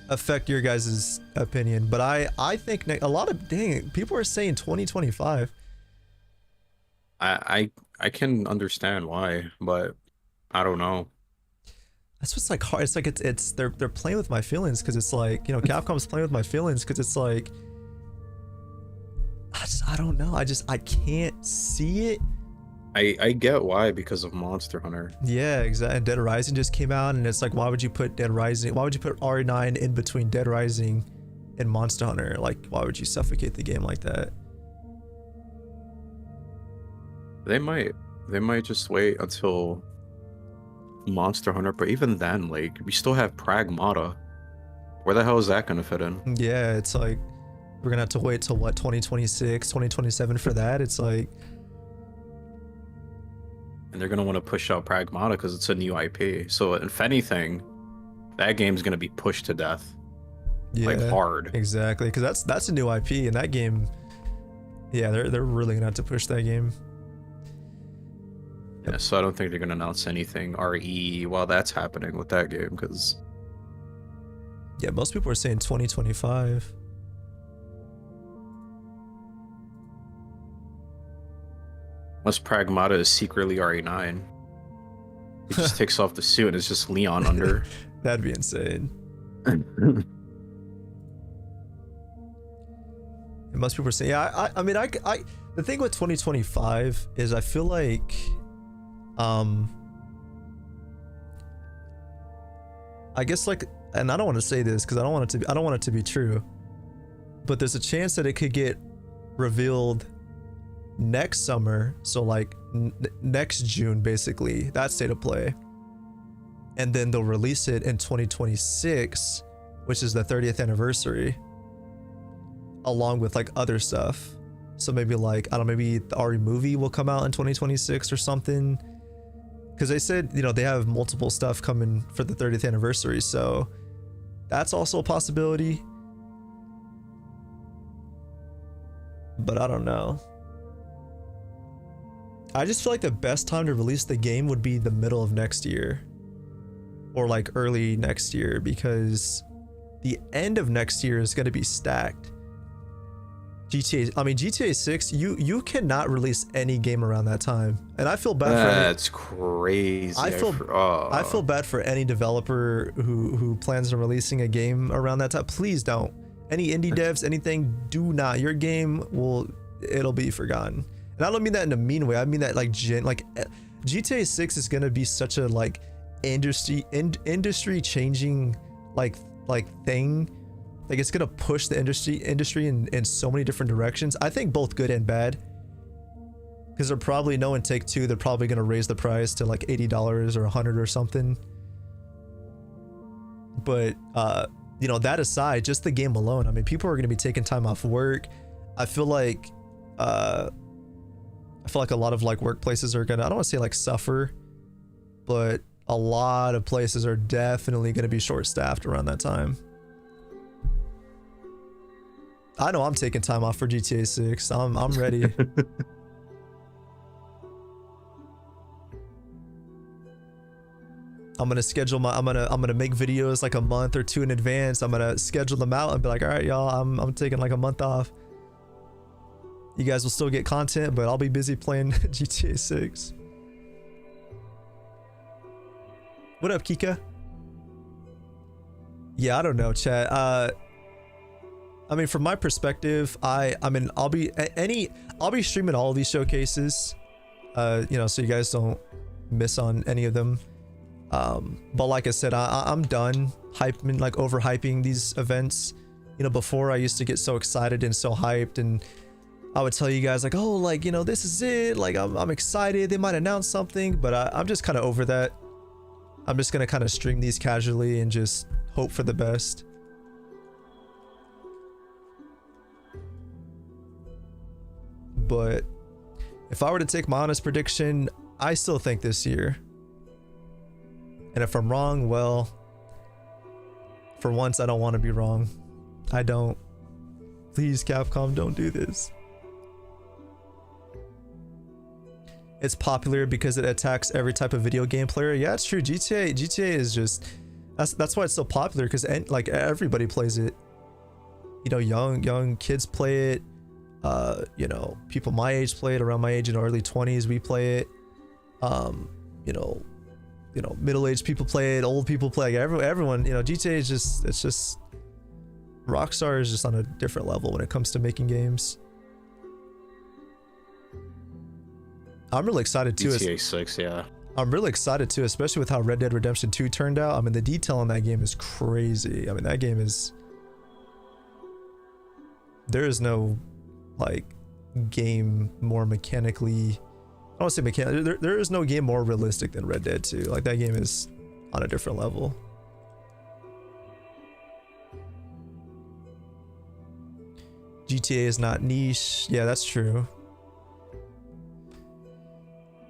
affect your guys' opinion, but I think a lot of people are saying 2025. I can understand why, but I don't know. That's what's like hard. It's like they're playing with my feelings, because it's like, Capcom's playing with my feelings, because it's like I don't know. I can't see it. I get why, because of Monster Hunter. Yeah, exactly. And Dead Rising just came out, and it's like, why would you put Dead Rising? Why would you put RE9 in between Dead Rising and Monster Hunter? Like, why would you suffocate the game like that? They might just wait until Monster Hunter, but even then, like, we still have Pragmata. Where the hell is that gonna fit in? Yeah, it's like we're gonna have to wait till what, 2026, 2027 for that. It's like, and they're going to want to push out Pragmata because it's a new IP. So if anything, that game's going to be pushed to death. Yeah, like, hard. Exactly, because that's a new IP, and that game, yeah, they're really going to have to push that game. Yeah, so I don't think they're going to announce anything RE while that's happening with that game, because... Yeah, most people are saying 2025. Unless Pragmata is secretly RE9. He just takes off the suit and it's just Leon under. That'd be insane. Most people are saying, yeah, I mean, the thing with 2025 is I feel like, I guess, like, and I don't want to say this because I don't want it to be true, but there's a chance that it could get revealed next summer, so like next June, basically, that State of Play, and then they'll release it in 2026, which is the 30th anniversary, along with like other stuff. So maybe, like, I don't know, maybe the RE movie will come out in 2026 or something, because they said, you know, they have multiple stuff coming for the 30th anniversary, so that's also a possibility. But I don't know. I just feel like the best time to release the game would be the middle of next year, or like early next year, because the end of next year is going to be stacked. GTA 6, you cannot release any game around that time, and I feel bad for that's crazy. I feel bad for any developer who plans on releasing a game around that time. Please don't. Any indie devs, anything, do not. Your game it'll be forgotten. And I don't mean that in a mean way. I mean that like GTA 6 is gonna be such a like industry changing like thing. Like it's gonna push the industry in so many different directions. I think both good and bad. Because they're probably knowing Take-Two, they're probably gonna raise the price to like $80 or $100 or something. But you know, that aside, just the game alone, I mean, people are gonna be taking time off work. I feel like a lot of like workplaces are gonna, I don't want to say like suffer, but a lot of places are definitely gonna be short-staffed around that time. I know I'm taking time off for GTA 6. I'm ready. I'm gonna schedule I'm gonna make videos like a month or two in advance. I'm gonna schedule them out and be like, all right, y'all, I'm taking like a month off. You guys will still get content, but I'll be busy playing GTA 6. What up, Kika? Yeah, I don't know, chat. I mean, from my perspective, I'll be streaming all of these showcases, you know, so you guys don't miss on any of them. But like I said, I'm done overhyping these events. You know, before I used to get so excited and so hyped, and I would tell you guys like, oh, like, you know, this is it. Like, I'm excited. They might announce something, but I'm just kind of over that. I'm just gonna kind of stream these casually and just hope for the best. But if I were to take my honest prediction, I still think this year. And if I'm wrong, well, for once, I don't want to be wrong. I don't. Please, Capcom, don't do this. It's popular because it attacks every type of video game player. Yeah, it's true. GTA is just, that's why it's so popular, because like everybody plays it. You know, young kids play it. You know, people my age play it, around my age in early 20s, we play it. You know, middle-aged people play it, old people play it, everyone, you know, GTA is just, it's just, Rockstar is just on a different level when it comes to making games. I'm really excited too. GTA 6, yeah. I'm really excited too, especially with how Red Dead Redemption 2 turned out. I mean, the detail on that game is crazy. I mean, that game is, there is no like game more mechanically, I don't want to say mechanical, there is no game more realistic than Red Dead 2. Like, that game is on a different level. GTA is not niche. Yeah, that's true.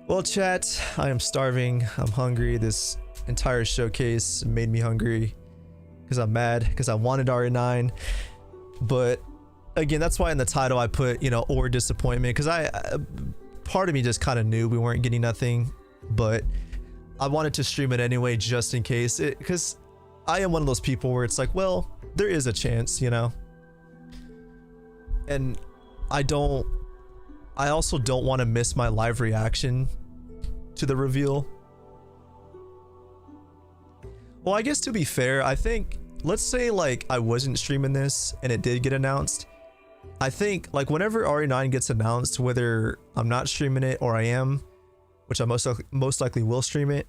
Well, chat, I am starving. I'm hungry. This entire showcase made me hungry because I'm mad because I wanted RE9. But again, that's why in the title I put, you know, or disappointment, because part of me just kind of knew we weren't getting nothing, but I wanted to stream it anyway just in case, because I am one of those people where it's like, well, there is a chance, you know. And I also don't want to miss my live reaction to the reveal. Well, I guess to be fair, I think, let's say like I wasn't streaming this and it did get announced. I think like whenever RE9 gets announced, whether I'm not streaming it or I am, which I most likely will stream it.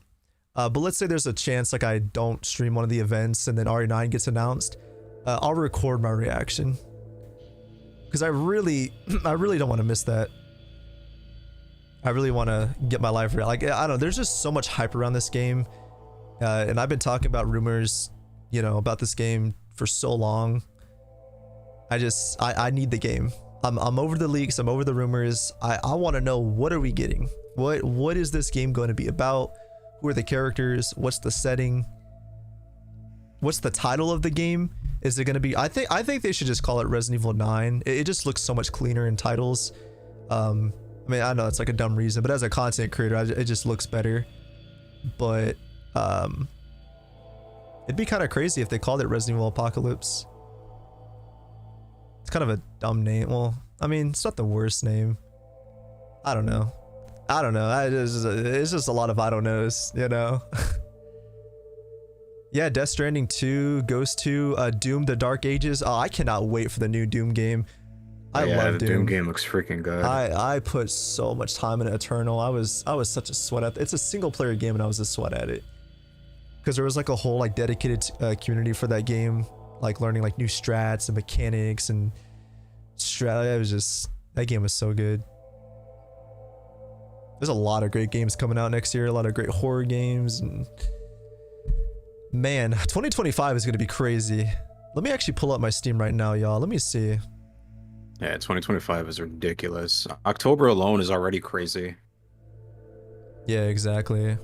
But let's say there's a chance like I don't stream one of the events and then RE9 gets announced. I'll record my reaction, because I really don't want to miss that. I really want to get my live reaction. Like, I don't know, there's just so much hype around this game. And I've been talking about rumors, you know, about this game for so long. I need the game. I'm over the leaks. I'm over the rumors. I want to know, what are we getting? What is this game going to be about? Who are the characters? What's the setting? What's the title of the game? Is it going to be, I think they should just call it Resident Evil 9. It just looks so much cleaner in titles. I mean, I know it's like a dumb reason, but as a content creator, it just looks better. But it'd be kind of crazy if they called it Resident Evil Apocalypse. It's kind of a dumb name. Well, I mean, it's not the worst name. I don't know. It's just a lot of I don't knows, you know? Yeah, Death Stranding 2, Ghost 2, Doom: The Dark Ages. Oh, I cannot wait for the new Doom game. I love the Doom game looks freaking good. I put so much time into Eternal. I was such a sweat at it. It's a single player game and I was a sweat at it. Because there was like a whole like dedicated community for that game, like learning like new strats and mechanics and strat. It was just, that game was so good. There's a lot of great games coming out next year, a lot of great horror games, and man, 2025 is going to be crazy. Let me actually pull up my Steam right now, y'all. Let me see. Yeah, 2025 is ridiculous. October alone is already crazy. Yeah, exactly.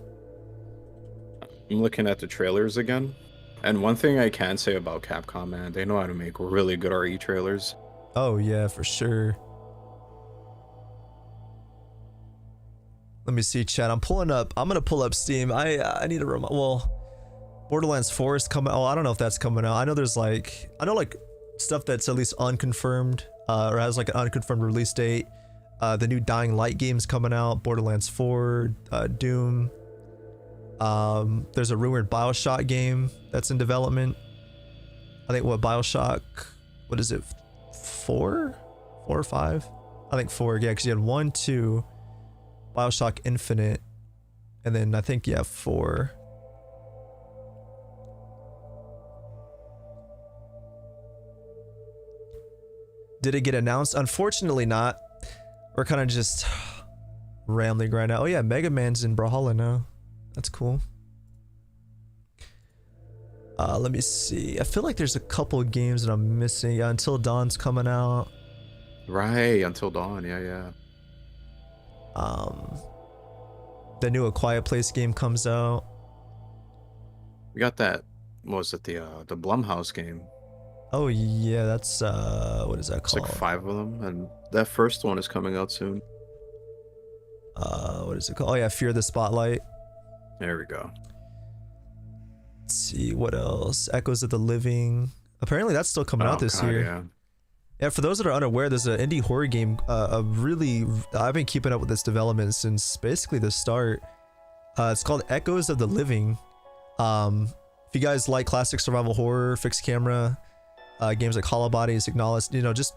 I'm looking at the trailers again. And one thing I can say about Capcom, man, they know how to make really good RE trailers. Oh, yeah, for sure. Let me see, chat. I'm going to pull up Steam. I need to remind, well, Borderlands 4 is coming. Oh, I don't know if that's coming out. I know there's like, stuff that's at least unconfirmed, or has like an unconfirmed release date. The new Dying Light game's coming out, Borderlands 4, Doom. There's a rumored Bioshock game that's in development. I think Bioshock, what is it? 4 or 5? I think 4, yeah, because you had 1, 2, Bioshock Infinite, and then I think, yeah, 4. Did it get announced? Unfortunately not. We're kind of just rambling right now. Oh yeah, Mega Man's in Brawlhalla now. That's cool. Let me see. I feel like there's a couple of games that I'm missing. Yeah, Until Dawn's coming out. Right, Until Dawn. Yeah. The new A Quiet Place game comes out. We got that. What was it? The Blumhouse game. Oh yeah, that's what is that called? It's like 5 of them, and that first one is coming out soon. What is it called? Oh yeah, Fear the Spotlight. There we go. Let's see what else. Echoes of the Living. Apparently that's still coming out this year. Yeah. Yeah, for those that are unaware, there's an indie horror game. I've been keeping up with this development since basically the start. It's called Echoes of the Living. If you guys like classic survival horror, fixed camera, games like Hollow Bodies, Ignalis, just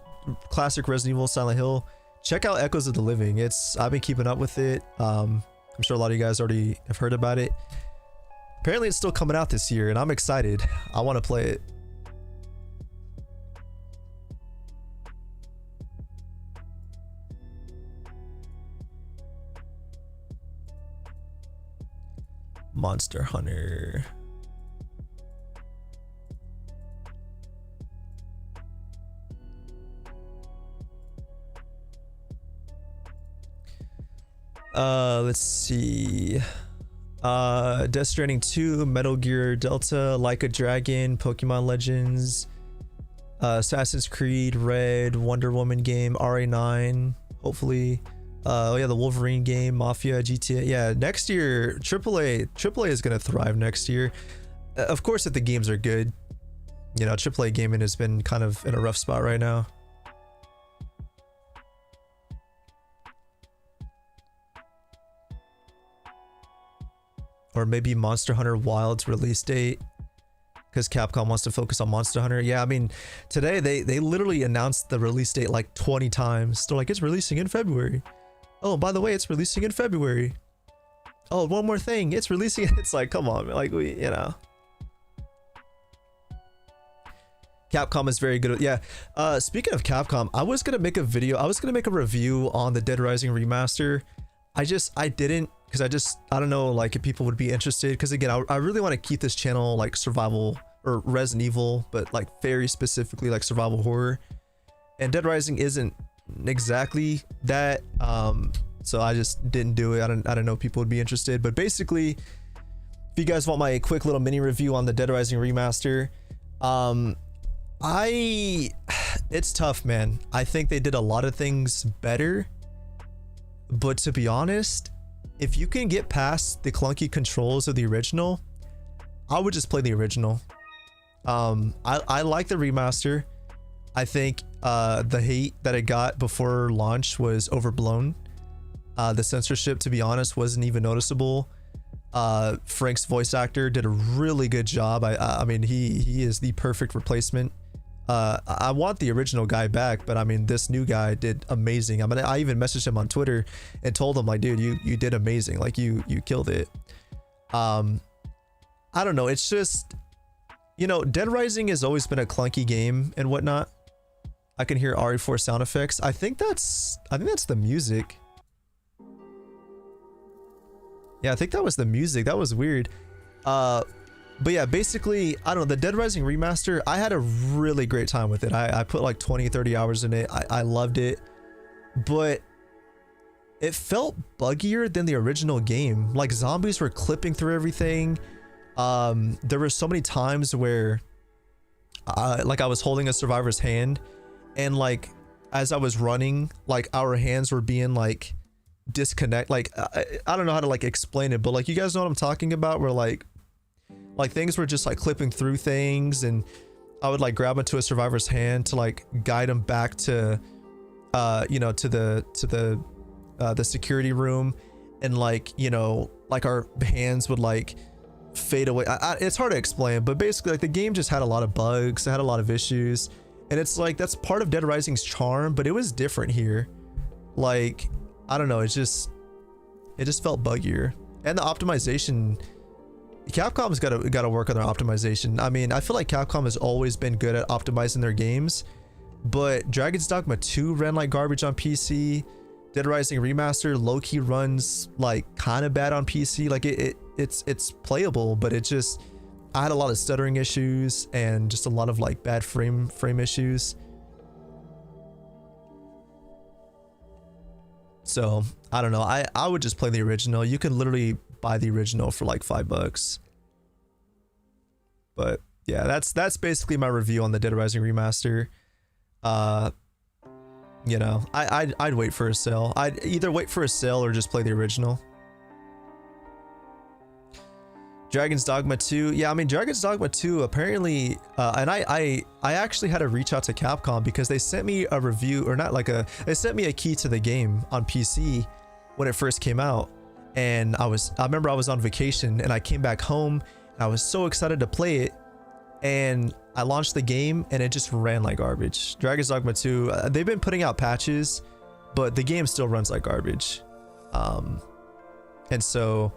classic Resident Evil, Silent Hill, check out Echoes of the Living. I've been keeping up with it. I'm sure a lot of you guys already have heard about it. Apparently it's still coming out this year and I'm excited. I want to play it. Monster Hunter. Let's see. Death Stranding 2, Metal Gear Delta, Like a Dragon, Pokemon Legends, Assassin's Creed, Red, Wonder Woman game, RA9, hopefully. Oh yeah, the Wolverine game, Mafia, GTA. Yeah, next year, AAA is gonna thrive next year. Of course, if the games are good. AAA gaming has been kind of in a rough spot right now. Or maybe Monster Hunter Wild's release date, because Capcom wants to focus on Monster Hunter. Yeah, I mean, today they literally announced the release date like 20 times. They're like, it's releasing in February. Oh, by the way, it's releasing in February. Oh, one more thing, it's releasing. It's like, come on, man. Like, Capcom is very good. Yeah. Speaking of Capcom, I was gonna make a video. I was gonna make a review on the Dead Rising remaster. I didn't, because I don't know, like, if people would be interested, because again, I really want to keep this channel like survival or Resident Evil, but like very specifically like survival horror, and Dead Rising isn't exactly that. So I just didn't do it. I don't know if people would be interested, but basically you guys want my quick little mini review on the Dead Rising remaster, it's tough, man. I think they did a lot of things better, but to be honest, if you can get past the clunky controls of the original, I would just play the original. I like the remaster. I think the hate that it got before launch was overblown. The censorship, to be honest, wasn't even noticeable. Frank's voice actor did a really good job. I mean, he is the perfect replacement. I want the original guy back, but I mean, this new guy did amazing. I mean, I even messaged him on Twitter and told him, like, dude, you did amazing. Like, you killed it. I don't know. It's just, you know, Dead Rising has always been a clunky game and whatnot. I can hear RE4 sound effects. I think that's the music. Yeah, I think that was the music. That was weird. But yeah, basically, I don't know, the Dead Rising remaster, I had a really great time with it. I put like 20-30 hours in it. I loved it, but it felt buggier than the original game. Like, zombies were clipping through everything. There were so many times where like I was holding a survivor's hand, and like as I was running, like our hands were being like disconnect. Like I don't know how to like explain it, but like, you guys know what I'm talking about, where like things were just like clipping through things, and I would like grab onto a survivor's hand to like guide them back to you know, to the security room, and like, you know, like our hands would like fade away. It's hard to explain, but basically, like, the game just had a lot of bugs. It had a lot of issues, and it's like, that's part of Dead Rising's charm, but it was different here. Like, I don't know, it just felt buggier. And the optimization, Capcom's got to work on their optimization. I mean, I feel like Capcom has always been good at optimizing their games, but Dragon's Dogma 2 ran like garbage on PC. Dead Rising Remaster low-key runs like kind of bad on PC. Like, it's playable, but it just, I had a lot of stuttering issues and just a lot of like bad frame issues. So I don't know. I would just play the original. You can literally buy the original for like $5. But yeah, that's basically my review on the Dead Rising remaster. You know, I'd wait for a sale. I'd either wait for a sale or just play the original. Dragon's Dogma 2. Yeah, I mean, Dragon's Dogma 2 apparently, and I actually had to reach out to Capcom because they sent me a review, or not like they sent me a key to the game on PC when it first came out. And I remember I was on vacation and I came back home and I was so excited to play it. And I launched the game and it just ran like garbage. Dragon's Dogma 2, they've been putting out patches, but the game still runs like garbage. And so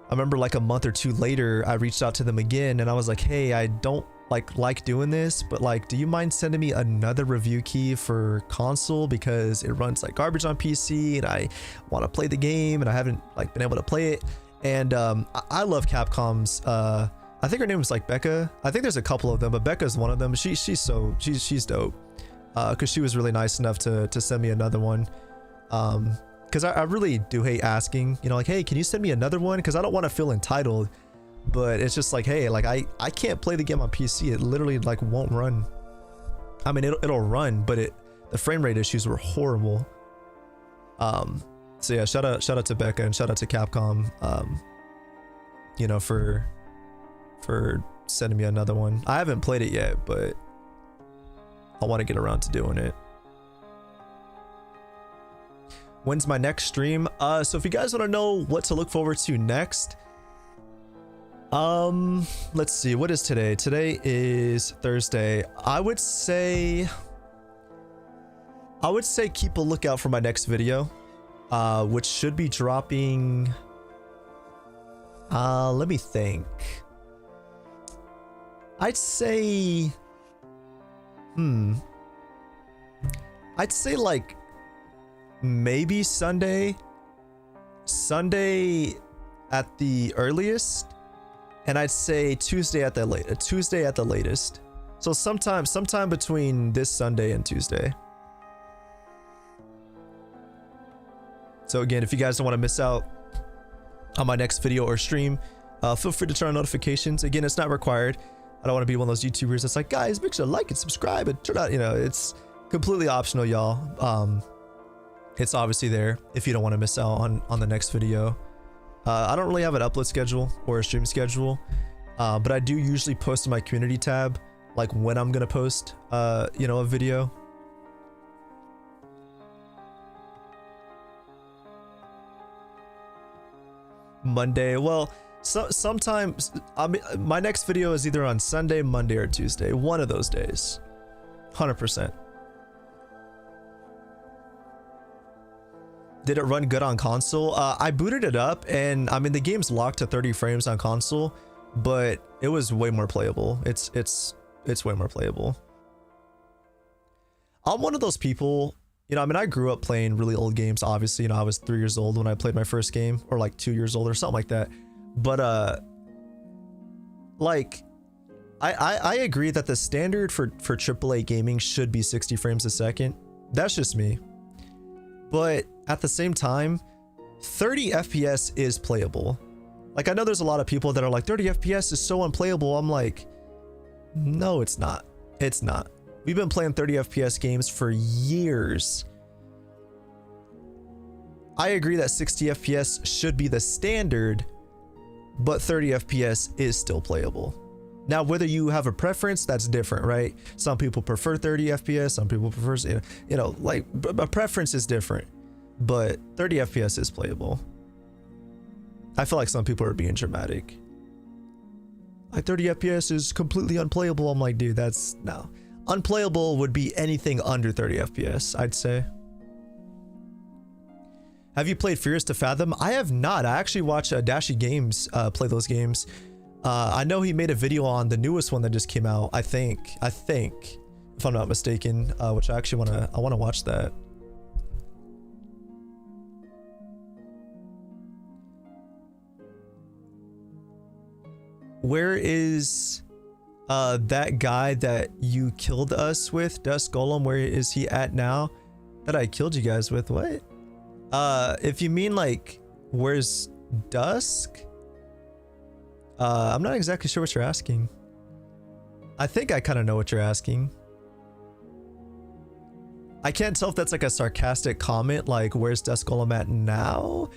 I remember like a month or two later, I reached out to them again and I was like, hey, I don't like doing this, but like, do you mind sending me another review key for console, because it runs like garbage on PC and I want to play the game and I haven't like been able to play it. And I love Capcom's, I think her name was like Becca. I think there's a couple of them, but Becca's one of them. She's dope. Cause she was really nice enough to send me another one. Cause I really do hate asking, you know, like, hey, can you send me another one? Cause I don't want to feel entitled, but it's just like, hey, like I can't play the game on PC. It literally like won't run. I mean, it'll run, but the frame rate issues were horrible. So yeah, shout out to Becca and shout out to Capcom, you know, for sending me another one. I haven't played it yet, but I want to get around to doing it. When's my next stream? So if you guys want to know what to look forward to next, let's see, what is today? Today is Thursday. I would say keep a lookout for my next video, which should be dropping, let me think. I'd say like maybe Sunday at the earliest, and I'd say Tuesday at the latest. So sometime between this Sunday and Tuesday. So again, if you guys don't want to miss out on my next video or stream, Feel free to turn on notifications. Again, it's not required. I don't want to be one of those YouTubers that's like, guys, make sure to like and subscribe and turn out, you know, it's completely optional, y'all. It's obviously there if you don't want to miss out on the next video. I don't really have an upload schedule or a stream schedule, but I do usually post in my community tab, like when I'm gonna post, you know, a video. Monday, well, sometimes I mean, my next video is either on Sunday, Monday, or Tuesday, one of those days, 100%. Did it run good on console? I booted it up, and I mean the game's locked to 30 frames on console, but it was way more playable. It's way more playable. I'm one of those people, you know, I mean, I grew up playing really old games, obviously. You know, I was 3 years old when I played my first game, or like 2 years old or something like that. But like I agree that the standard for AAA gaming should be 60 frames a second. That's just me. But at the same time, 30 FPS is playable. Like, I know there's a lot of people that are like, 30 FPS is so unplayable. I'm like, no, it's not. It's not. We've been playing 30 FPS games for years. I agree that 60 FPS should be the standard, but 30 FPS is still playable. Now, whether you have a preference, that's different, right? Some people prefer 30 FPS, some people prefer, you know, like, a preference is different, but 30 FPS is playable. I feel like some people are being dramatic. Like, 30 FPS is completely unplayable. I'm like, dude, that's, no. Unplayable would be anything under 30 FPS, I'd say. Have you played Fears to Fathom? I have not. I actually watched Dashi Games play those games. I know he made a video on the newest one that just came out. I think, if I'm not mistaken, which I actually wanna watch that. Where is that guy that you killed us with, Dusk Golem? Where is he at now? That I killed you guys with? What? If you mean like, where's Dusk? I'm not exactly sure what you're asking. I think I kind of know what you're asking. I can't tell if that's like a sarcastic comment, like, where's Dusk Golem at now?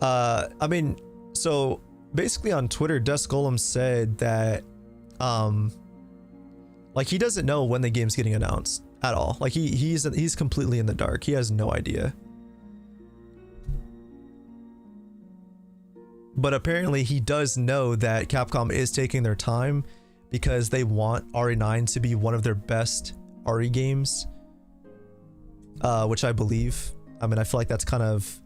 I mean, so basically on Twitter, Dusk Golem said that, like, he doesn't know when the game's getting announced at all. Like, he's completely in the dark. He has no idea. But apparently he does know that Capcom is taking their time because they want RE9 to be one of their best RE games, which I believe. I mean, I feel like that's kind of,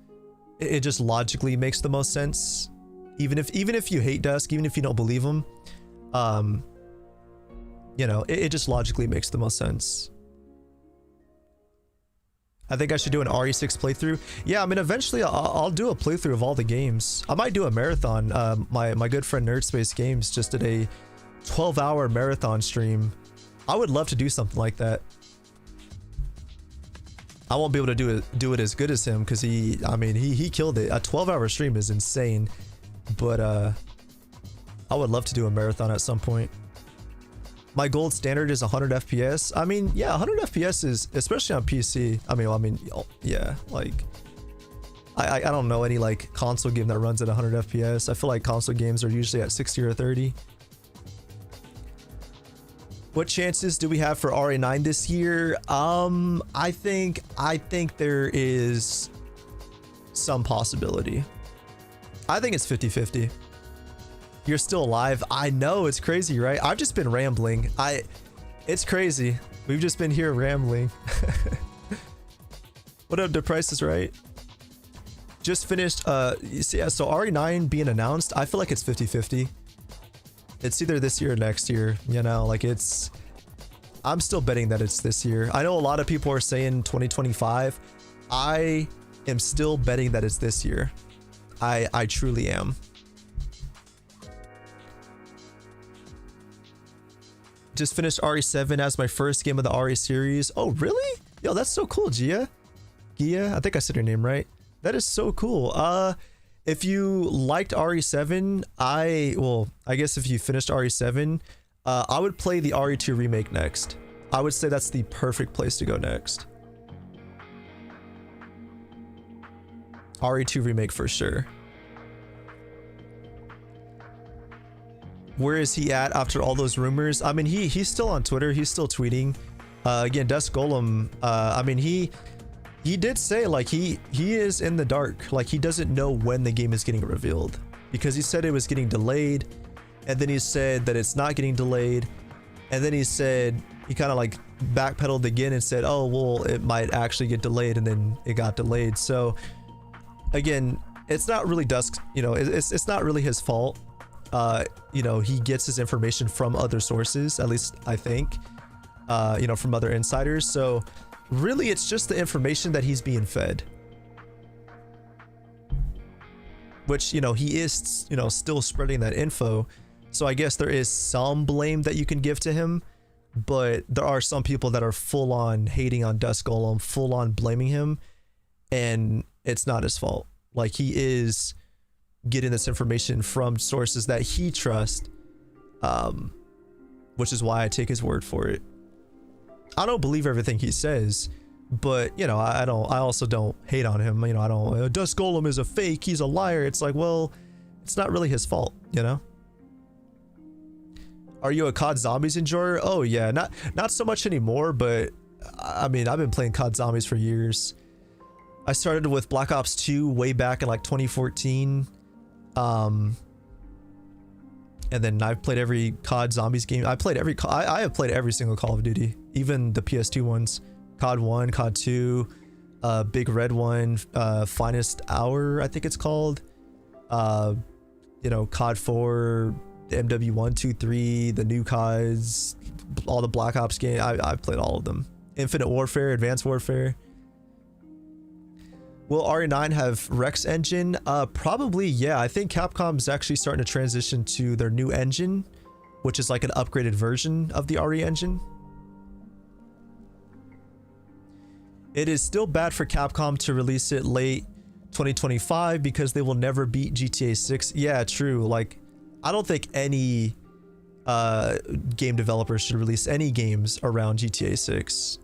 it just logically makes the most sense. Even if you hate Dusk, even if you don't believe him, you know, it just logically makes the most sense. I think I should do an RE6 playthrough. Yeah, I mean, eventually I'll do a playthrough of all the games. I might do a marathon. My good friend Nerdspace Games just did a 12-hour marathon stream. I would love to do something like that. I won't be able to do it as good as him because he killed it. A 12-hour stream is insane, but I would love to do a marathon at some point. My gold standard is 100 FPS. I mean, yeah, 100 FPS is, especially on PC. I mean, yeah, like, I don't know any like console game that runs at 100 FPS. I feel like console games are usually at 60 or 30. What chances do we have for RE9 this year? I think there is some possibility. I think it's 50-50. You're still alive. I know, it's crazy, right? I've just been rambling. It's crazy. We've just been here rambling. What up, The Price is Right? Just finished, you see, so RE9 being announced, I feel like it's 50-50. It's either this year or next year, you know, like I'm still betting that it's this year. I know a lot of people are saying 2025. I am still betting that it's this year. I truly am. Just finished RE7 as my first game of the RE series. Oh, really? Yo, that's so cool, Gia. I think I said your name right. That is so cool. if you liked RE7, I guess if you finished RE7, I would play the RE2 remake next. I would say that's the perfect place to go next. RE2 remake for sure. Where is he at after all those rumors? I mean, he's still on Twitter. He's still tweeting. Again, Dust Golem. I mean, he did say like he is in the dark. Like he doesn't know when the game is getting revealed because he said it was getting delayed, and then he said that it's not getting delayed, and then he said he kind of like backpedaled again and said, oh well, it might actually get delayed, and then it got delayed. So again, it's not really Dusk. You know, it's not really his fault. You know, he gets his information from other sources, at least I think, you know, from other insiders. So really it's just the information that he's being fed, which, you know, he is, you know, still spreading that info. So I guess there is some blame that you can give to him, but there are some people that are full on hating on Dust Golem, full on blaming him, and it's not his fault. Like he is getting this information from sources that he trusts, which is why I take his word for it. I don't believe everything he says, but you know, I also don't hate on him. You know, I don't, Dust Golem is a fake, he's a liar. It's like, well, it's not really his fault, you know? Are you a COD Zombies enjoyer? Oh yeah, not so much anymore, but I mean, I've been playing COD Zombies for years. I started with Black Ops 2 way back in like 2014. And then I've played every COD Zombies game. I have played every single Call of Duty, even the PS2 ones. COD 1, COD 2, Big Red one, Finest Hour, I think it's called. You know, COD 4, MW1, 2, 3, the new CODs, all the Black Ops games. I've played all of them. Infinite Warfare, Advanced Warfare. Will RE9 have Rex engine? Probably, yeah. I think Capcom's actually starting to transition to their new engine, which is like an upgraded version of the RE engine. It is still bad for Capcom to release it late 2025 because they will never beat GTA 6. Yeah, true. Like, I don't think any game developers should release any games around GTA 6.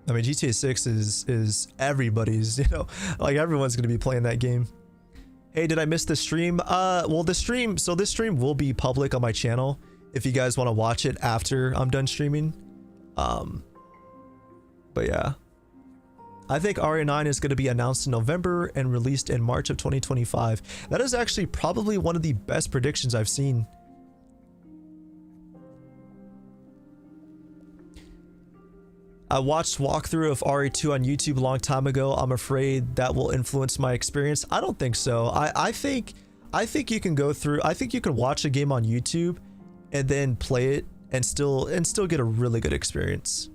I mean, GTA 6 is everybody's, you know, like everyone's going to be playing that game. Hey, did I miss the stream? Well, this stream will be public on my channel if you guys want to watch it after I'm done streaming. But yeah, I think RE9 is going to be announced in November and released in March of 2025. That is actually probably one of the best predictions I've seen. I watched walkthrough of RE2 on YouTube a long time ago. I'm afraid that will influence my experience. I don't think so. I think you can go through. I think you can watch a game on YouTube and then play it and still get a really good experience.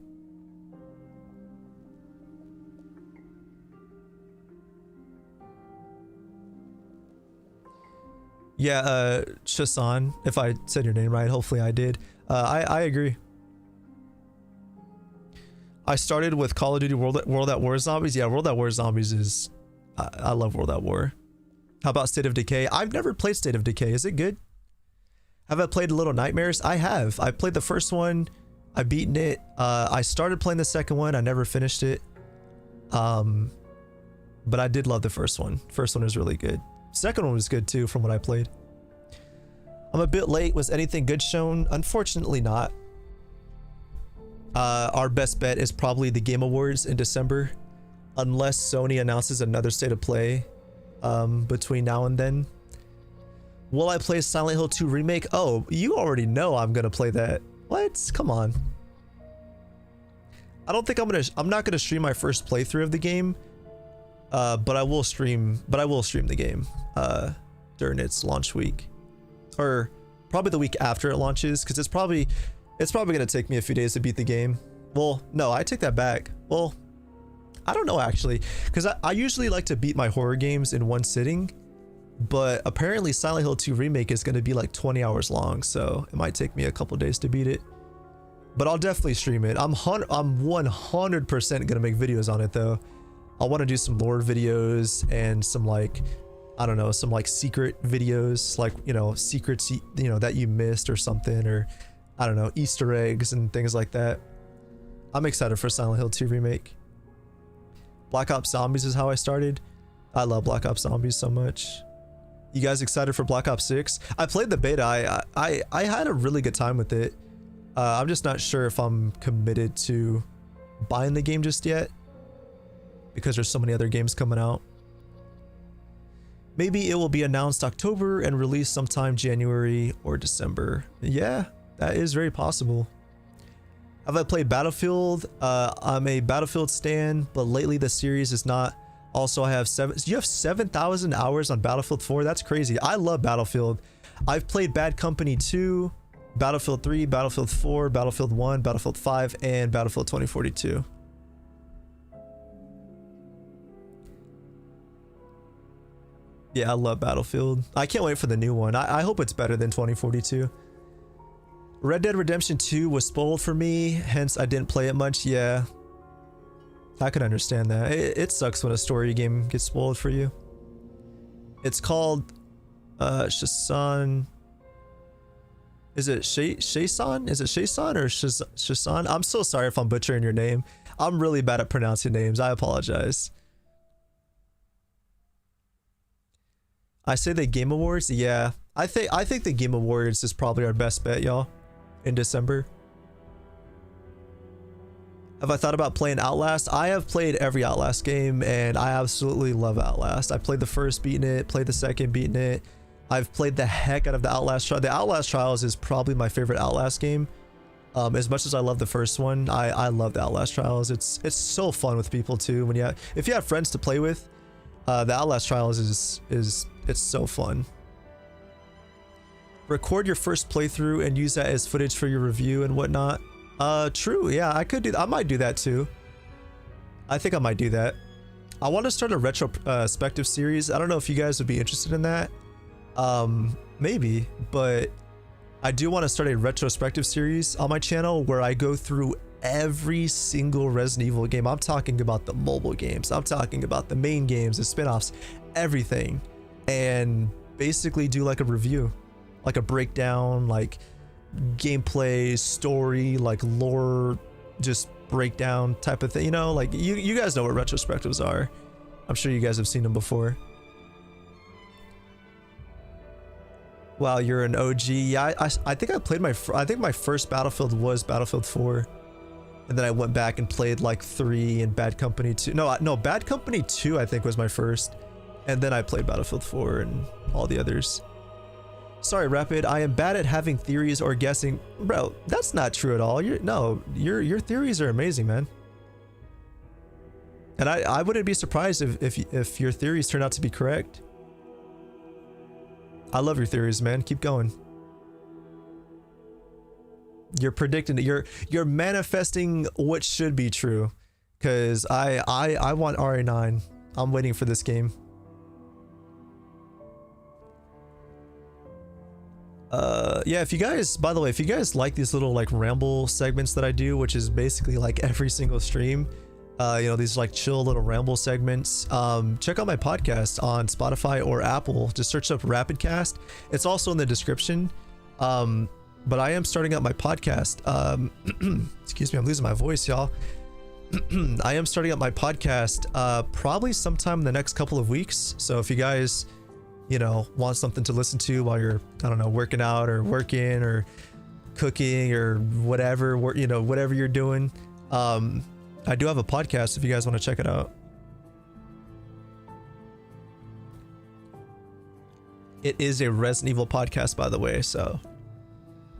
Yeah, Shasan, if I said your name right, hopefully I did. I agree. I started with Call of Duty World at War Zombies. Yeah, World at War Zombies is... I love World at War. How about State of Decay? I've never played State of Decay. Is it good? Have I played Little Nightmares? I have. I played the first one. I beaten it. I started playing the second one. I never finished it. But I did love the first one. First one was really good. Second one was good too from what I played. I'm a bit late. Was anything good shown? Unfortunately not. Our best bet is probably the Game Awards in December, unless Sony announces another state of play between now and then. Will I play Silent Hill 2 Remake? Oh, you already know I'm gonna play that. What? Come on. I don't think I'm not gonna stream my first playthrough of the game, but I will stream the game during its launch week, or probably the week after it launches, because it's probably gonna take me a few days to beat the game. Well, no, I take that back. Well, I don't know actually, because I usually like to beat my horror games in one sitting, but apparently Silent Hill 2 Remake is gonna be like 20 hours long, so it might take me a couple days to beat it. But I'll definitely stream it. I'm 100% gonna make videos on it though. I want to do some lore videos and some like, I don't know, some like secret videos, like, you know, secrets, you know, that you missed or something, or I don't know, Easter eggs and things like that. I'm excited for Silent Hill 2 remake. Black Ops Zombies is how I started. I love Black Ops Zombies so much. You guys excited for Black Ops 6? I played the beta. I had a really good time with it. I'm just not sure if I'm committed to buying the game just yet, because there's so many other games coming out. Maybe it will be announced October and released sometime January or December. Yeah, that is very possible. Have I played Battlefield? I'm a Battlefield stan, but lately the series is not. Also, I have you have 7,000 hours on Battlefield 4? That's crazy. I love Battlefield. I've played Bad Company 2, Battlefield 3, Battlefield 4, Battlefield 1, Battlefield 5, and Battlefield 2042. Yeah, I love Battlefield. I can't wait for the new one. I hope it's better than 2042. Red Dead Redemption 2 was spoiled for me, hence I didn't play it much. Yeah, I could understand that. It sucks when a story game gets spoiled for you. It's called Shasan. Is it Shasan? Is it Shasan or Shasan? I'm so sorry if I'm butchering your name. I'm really bad at pronouncing names. I apologize. I say the Game Awards. Yeah, I think the Game Awards is probably our best bet, y'all, in December. Have I thought about playing Outlast? I have played every Outlast game and I absolutely love Outlast. I played the first, beating it, played the second, beating it. I've played the heck out of the Outlast Trials. The Outlast Trials is probably my favorite Outlast game. As much as I love the first one, I love the Outlast Trials. It's so fun with people too. When if you have friends to play with, the Outlast Trials is it's so fun. Record your first playthrough and use that as footage for your review and whatnot. True. Yeah, I could do that. I might do that too. I think I might do that. I want to start a retrospective series. I don't know if you guys would be interested in that. Maybe, but I do want to start a retrospective series on my channel where I go through every single Resident Evil game. I'm talking about the mobile games. I'm talking about the main games, the spin-offs, everything, and basically do like a review, like a breakdown, like gameplay, story, like lore, just breakdown type of thing. You know, like you guys know what retrospectives are. I'm sure you guys have seen them before. Wow, you're an OG. Yeah, I think I played I think my first Battlefield was Battlefield 4. And then I went back and played like 3 and Bad Company 2. No, Bad Company 2 I think was my first. And then I played Battlefield 4 and all the others. Sorry, Rapid, I am bad at having theories or guessing. Bro, that's not true at all. Your theories are amazing, man. And I wouldn't be surprised if your theories turn out to be correct. I love your theories, man. Keep going. You're predicting it. You're manifesting what should be true. Cause I want RA9. I'm waiting for this game. Yeah, if you guys, by the way, if you guys like these little like ramble segments that I do, which is basically like every single stream, you know, these like chill little ramble segments, check out my podcast on Spotify or Apple. Just search up Rapidcast. It's also in the description. But I am starting up my podcast. Excuse me, I'm losing my voice, y'all. I am starting up my podcast probably sometime in the next couple of weeks. So if you guys, you know, want something to listen to while you're, I don't know, working out or working or cooking or whatever, you know, whatever you're doing, I do have a podcast if you guys want to check it out. It is a Resident Evil podcast, by the way, so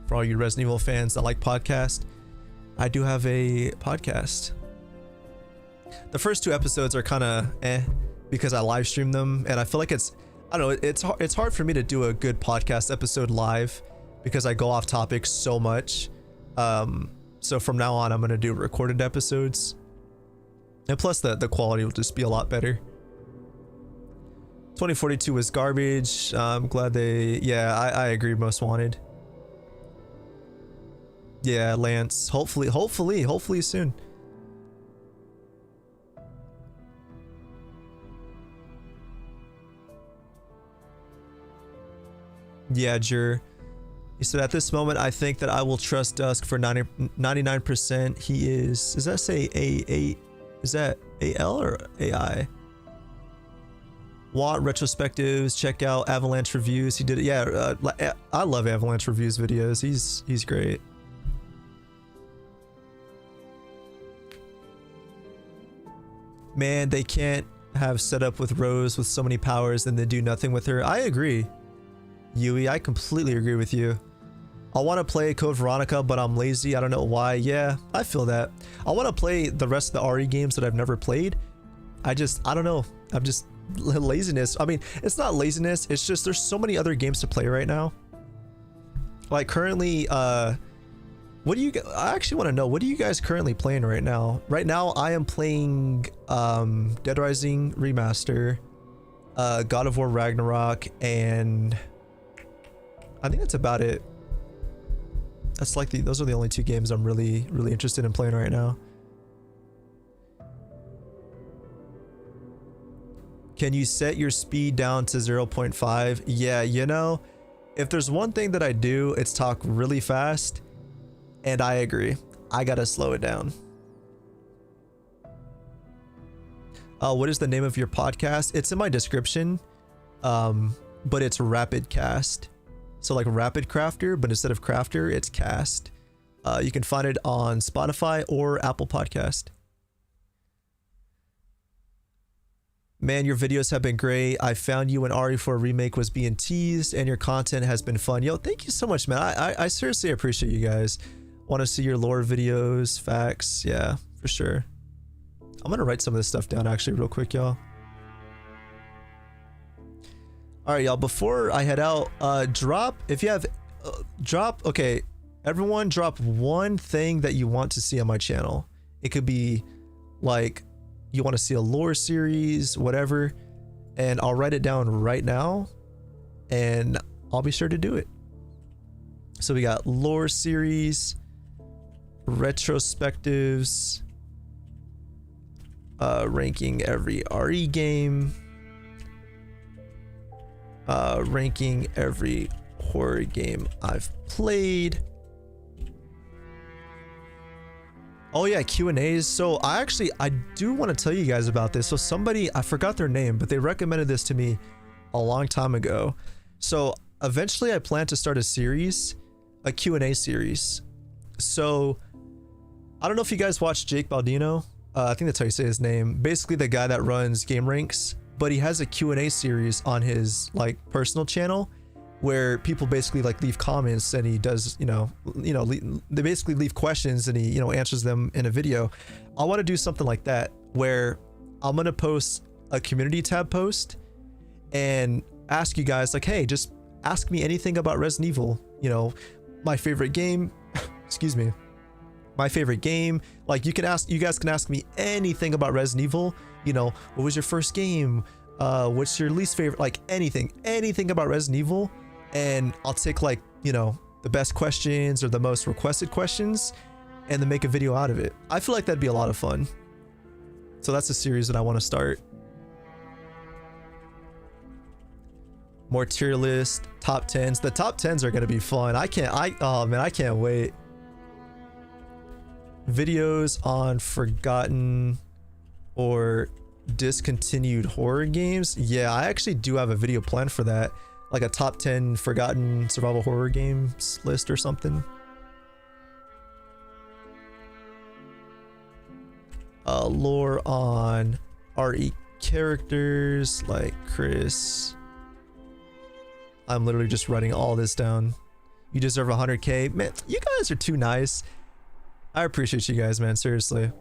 for all you Resident Evil fans that like podcasts, I do have a podcast. The first 2 episodes are kind of because I live stream them, and I feel like I don't know, it's hard for me to do a good podcast episode live because I go off topic so much. So from now on, I'm going to do recorded episodes, and plus the quality will just be a lot better. 2042 was garbage. I'm glad I agree, Most Wanted. Yeah, Lance. Hopefully soon. Yeah, Jur. He said, at this moment, I think that I will trust Dusk for 99%. He is, does that say A8? Is that AL or AI? Want retrospectives, check out Avalanche reviews. He did it. Yeah, I love Avalanche reviews videos. He's great. Man, they can't have set up with Rose with so many powers and then do nothing with her. I agree. Yui, I completely agree with you. I want to play Code Veronica, but I'm lazy. I don't know why. Yeah, I feel that. I want to play the rest of the RE games that I've never played. I don't know. I'm just laziness. I mean, it's not laziness. It's just there's so many other games to play right now. Like currently, what do you? I actually want to know, what are you guys currently playing right now? Right now, I am playing Dead Rising Remaster, God of War Ragnarok, and I think that's about it. That's like those are the only two games I'm really interested in playing right now. Can you set your speed down to 0.5? Yeah, you know, if there's one thing that I do, it's talk really fast, and I agree. I gotta slow it down. What is the name of your podcast? It's in my description, but it's Rapid Cast. So like Rapid Crafter, but instead of Crafter, it's Cast. You can find it on Spotify or Apple Podcast. Man, your videos have been great. I found you when RE4 Remake was being teased, and your content has been fun. Yo, thank you so much, man. I seriously appreciate you guys. Want to see your lore videos, facts. Yeah, for sure. I'm gonna write some of this stuff down actually real quick, y'all. All right, y'all, before I head out, drop, if you have, okay, everyone drop one thing that you want to see on my channel. It could be like, you want to see a lore series, whatever, and I'll write it down right now, and I'll be sure to do it. So we got lore series, retrospectives, ranking every RE game, ranking every horror game I've played. Oh yeah, Q&As. So I do want to tell you guys about this. So somebody, I forgot their name, but they recommended this to me a long time ago. So eventually I plan to start a series, a Q&A series. So I don't know if you guys watch Jake Baldino. I think that's how you say his name. Basically the guy that runs Game Ranks, but he has a Q&A series on his like personal channel where people basically like leave comments, and he does, they basically leave questions, and he, answers them in a video. I want to do something like that where I'm going to post a community tab post and ask you guys like, hey, just ask me anything about Resident Evil, my favorite game, excuse me, my favorite game. Like you guys can ask me anything about Resident Evil, what was your first game? What's your least favorite? Like anything about Resident Evil. And I'll take like, the best questions or the most requested questions and then make a video out of it. I feel like that'd be a lot of fun. So that's a series that I want to start. More tier list, top 10s. The top 10s are going to be fun. Oh man, I can't wait. Videos on forgotten or discontinued horror games. Yeah, I actually do have a video planned for that. Like a top 10 forgotten survival horror games list or something. Lore on RE characters like Chris. I'm literally just writing all this down. You deserve 100K. Man, you guys are too nice. I appreciate you guys, man. Seriously.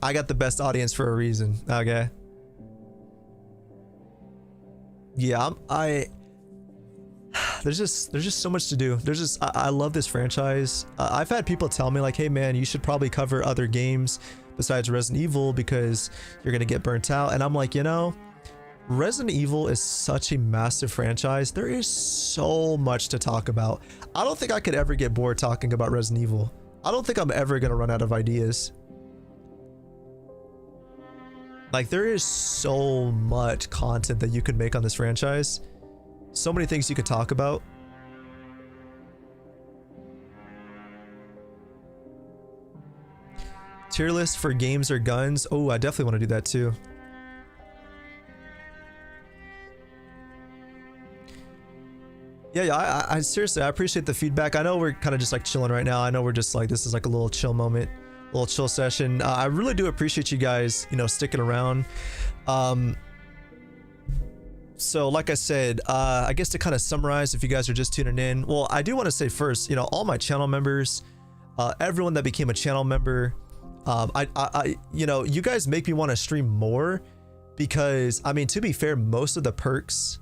I got the best audience for a reason. Okay. Yeah, there's just so much to do. I love this franchise. I've had people tell me like, hey man, you should probably cover other games besides Resident Evil because you're gonna get burnt out. And I'm like, Resident Evil is such a massive franchise. There is so much to talk about. I don't think I could ever get bored talking about Resident Evil. I don't think I'm ever gonna run out of ideas. Like there is so much content that you could make on this franchise. so many things you could talk about. Tier list for games or guns. Oh, I definitely want to do that too. Yeah, I seriously, I appreciate the feedback. I know we're kind of just like chilling right now. I know we're just like, this is like a little chill moment, a little chill session. I really do appreciate you guys, you know, sticking around. So like I said, I guess to kind of summarize, if you guys are just tuning in, well, I do want to say first, you know, all my channel members, everyone that became a channel member, you know, you guys make me want to stream more because, I mean, to be fair, most of the perks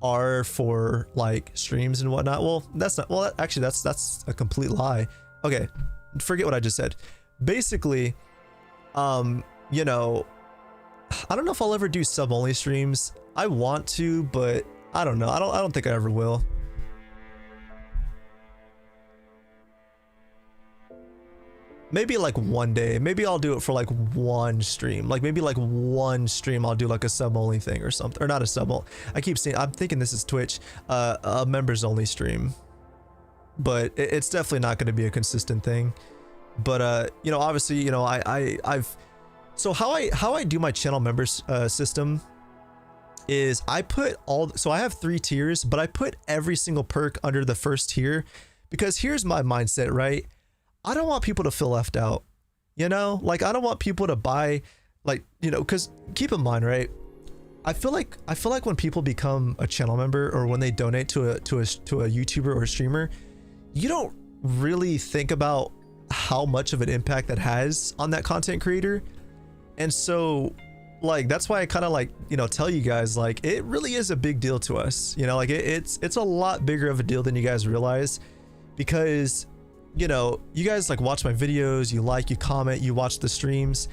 are for like streams and whatnot. Well, that's not, well, actually that's a complete lie. Okay, forget what I just said. Basically, you know, I don't know if I'll ever do sub only streams. I want to, but I don't know. I don't think I ever will. Maybe like one day. Maybe I'll do it for like one stream. Like maybe like one stream I'll do like a sub only thing or something. Or not a sub only. I keep saying, I'm thinking this is Twitch, a members only stream. But it's definitely not going to be a consistent thing. But you know, obviously, you know, I've so how I do my channel members system is I put all, so I have 3 tiers, but I put every single perk under the first tier because here's my mindset, right? I don't want people to feel left out, you know, like I don't want people to buy, like, you know, because keep in mind, right? I feel like when people become a channel member or when they donate to a YouTuber or a streamer, you don't really think about how much of an impact that has on that content creator. And so like, that's why I kind of like, you know, tell you guys, like, it really is a big deal to us, you know, like it's a lot bigger of a deal than you guys realize because, you know, you guys like watch my videos, you like, you comment, you watch the streams,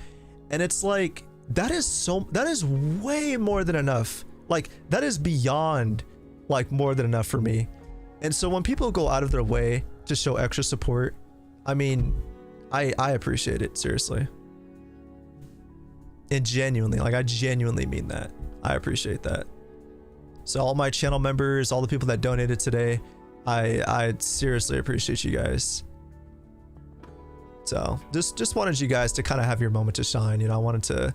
and it's like, that is way more than enough. Like that is beyond like more than enough for me. And so when people go out of their way to show extra support, I mean, I appreciate it, seriously. And genuinely, like I genuinely mean that. I appreciate that. So all my channel members, all the people that donated today, I seriously appreciate you guys. So just wanted you guys to kind of have your moment to shine. You know, I wanted to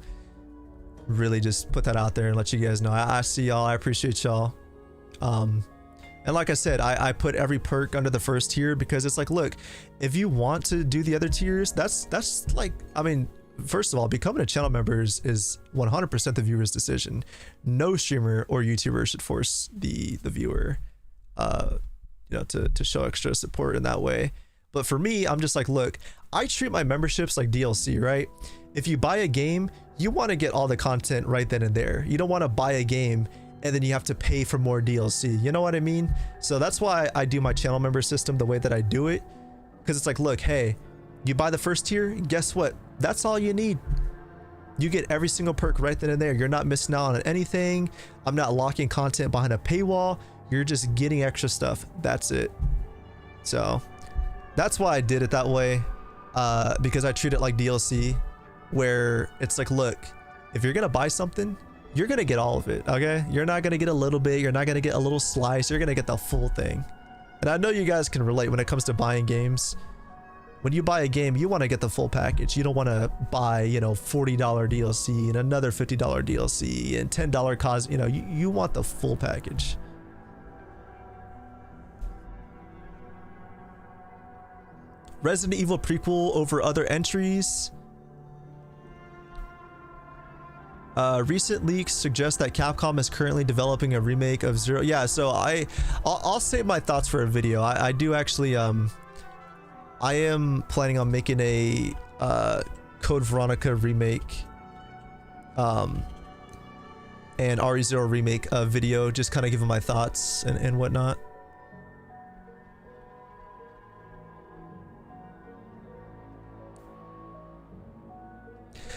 really just put that out there and let you guys know. I see y'all. I appreciate y'all. And like I said, I put every perk under the first tier because it's like, look, if you want to do the other tiers, that's like, I mean, first of all, becoming a channel member is 100% the viewer's decision. No streamer or YouTuber should force the viewer, you know, to show extra support in that way. But for me, I'm just like, look, I treat my memberships like DLC, right? If you buy a game, you want to get all the content right then and there. You don't want to buy a game and then you have to pay for more DLC. You know what I mean? So that's why I do my channel member system the way that I do it. Because it's like, look, hey, you buy the first tier, guess what? That's all you need. You get every single perk right then and there. You're not missing out on anything. I'm not locking content behind a paywall. You're just getting extra stuff. That's it. So that's why I did it that way. Because I treat it like DLC, where it's like, look, if you're gonna buy something, you're gonna get all of it, okay? You're not gonna get a little bit, you're not gonna get a little slice, you're gonna get the full thing. And I know you guys can relate when it comes to buying games. When you buy a game, you want to get the full package. You don't want to buy, you know, $40 DLC and another $50 DLC and $10 cos, you know, you want the full package. Resident Evil prequel over other entries. Recent leaks suggest that Capcom is currently developing a remake of Zero. Yeah, so I'll save my thoughts for a video. I do actually I am planning on making a Code Veronica remake and RE0 remake video, just kind of giving my thoughts and whatnot.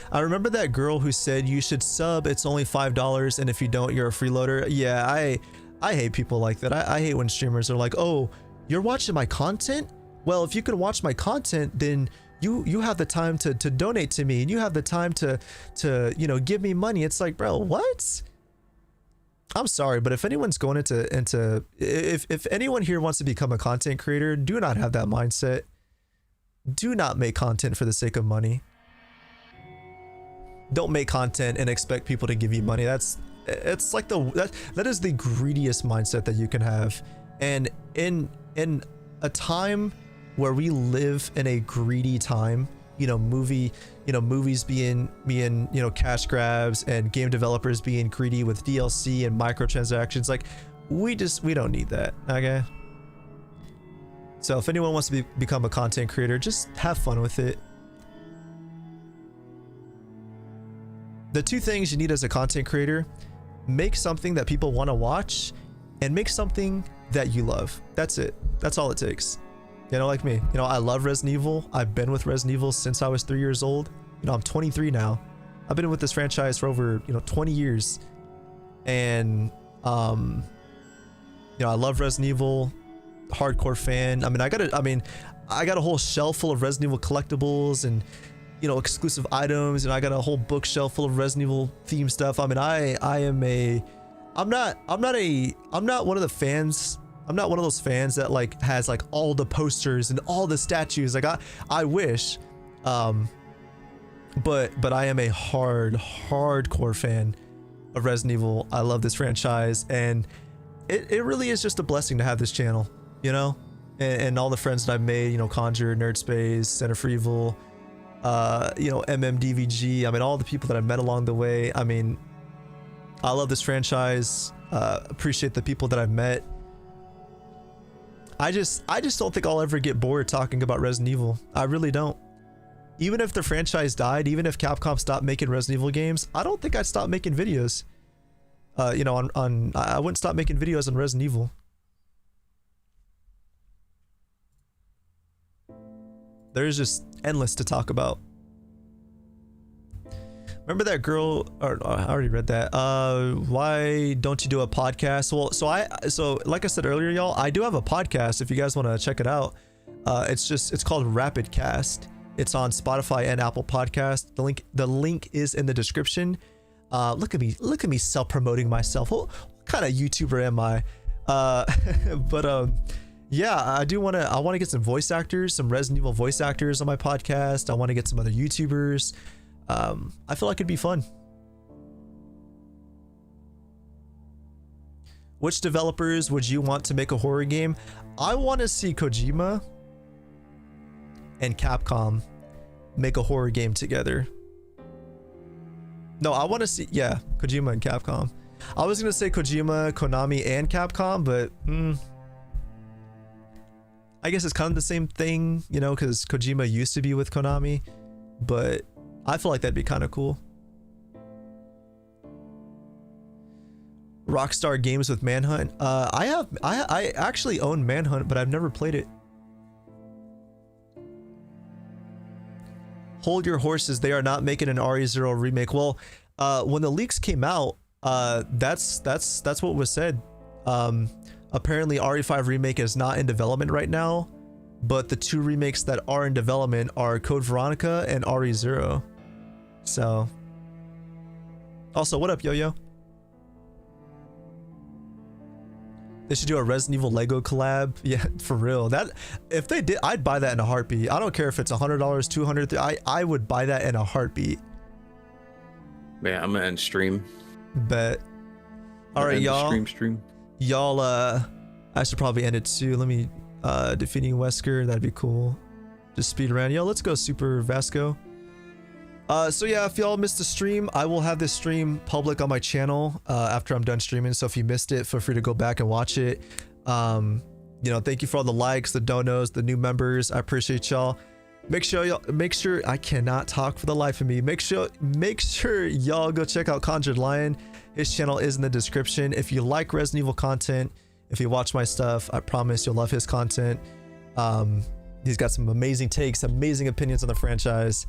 I remember that girl who said you should sub, it's only $5, and if you don't, you're a freeloader. Yeah, I hate people like that. I hate when streamers are like, oh, you're watching my content? Well, if you can watch my content, then you have the time to donate to me, and you have the time to you know, give me money. It's like, bro, what? I'm sorry, but if anyone's going into if anyone here wants to become a content creator, do not have that mindset. Do not make content for the sake of money. Don't make content and expect people to give you money. It's like that is the greediest mindset that you can have. And in a time where we live in a greedy time, movies being cash grabs and game developers being greedy with DLC and microtransactions, like we don't need that. Okay. So if anyone wants to become a content creator, just have fun with it. The two things you need as a content creator: make something that people want to watch, and make something that you love. That's it. That's all it takes. Like me. I love Resident Evil. I've been with Resident Evil since I was 3 years old. I'm 23 now. I've been with this franchise for over 20 years. And I love Resident Evil. Hardcore fan. I got a whole shelf full of Resident Evil collectibles and exclusive items, and I got a whole bookshelf full of Resident Evil themed stuff. I'm not one of the fans. I'm not one of those fans that like has like all the posters and all the statues. Like I wish, but I am a hardcore fan of Resident Evil. I love this franchise, and it really is just a blessing to have this channel, and all the friends that I've made, Conjure, Nerd Space, Center for Evil, MMDVG. All the people that I've met along the way. I love this franchise. Appreciate the people that I've met. I just don't think I'll ever get bored talking about Resident Evil. I really don't. Even if the franchise died, even if Capcom stopped making Resident Evil games, I don't think I'd stop making videos. I wouldn't stop making videos on Resident Evil. There's just endless to talk about. Remember that girl, or I already read that. Why don't you do a podcast? Well, so like I said earlier, y'all, I do have a podcast if you guys want to check it out. It's called Rapid Cast. It's on Spotify and Apple Podcast. The link is in the description. Look at me self-promoting myself. What kind of YouTuber am I? Yeah, I want to get some voice actors, some Resident Evil voice actors on my podcast. I want to get some other YouTubers. I feel like it'd be fun. Which developers would you want to make a horror game? I want to see Kojima and Capcom make a horror game together. No, I want to see, Kojima and Capcom. I was going to say Kojima, Konami, and Capcom, but I guess it's kind of the same thing, because Kojima used to be with Konami, but I feel like that'd be kind of cool. Rockstar Games with Manhunt. I actually own Manhunt, but I've never played it. Hold your horses. They are not making an RE0 remake. Well, when the leaks came out, that's what was said. Apparently RE5 remake is not in development right now, but the two remakes that are in development are Code Veronica and RE0. So, also, what up, Yo-Yo? They should do a Resident Evil Lego collab. Yeah, for real. That, if they did, I'd buy that in a heartbeat. I don't care if it's $100, $200. I would buy that in a heartbeat. Man, I'm gonna end stream. Bet. All right, y'all. Stream. Y'all, I should probably end it too. Let me, defeating Wesker. That'd be cool. Just speed around. Yo, let's go Super Vasco. So yeah, if y'all missed the stream, I will have this stream public on my channel after I'm done streaming. So if you missed it, feel free to go back and watch it. Thank you for all the likes, the donos, the new members. I appreciate y'all. Make sure I cannot talk for the life of me. Make sure y'all go check out Conjured Lion. His channel is in the description. If you like Resident Evil content, if you watch my stuff, I promise you'll love his content. He's got some amazing takes, amazing opinions on the franchise.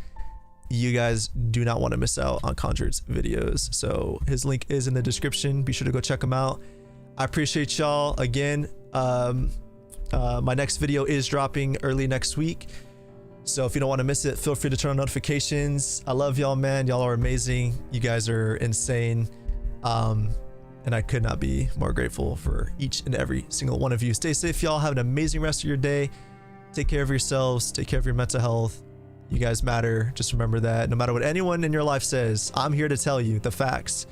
You guys do not want to miss out on Conjured's videos. So his link is in the description. Be sure to go check him out. I appreciate y'all again. My next video is dropping early next week. So if you don't want to miss it, feel free to turn on notifications. I love y'all, man. Y'all are amazing. You guys are insane. And I could not be more grateful for each and every single one of you. Stay safe, y'all. Have an amazing rest of your day. Take care of yourselves. Take care of your mental health. You guys matter. Just remember that. No matter what anyone in your life says, I'm here to tell you the facts.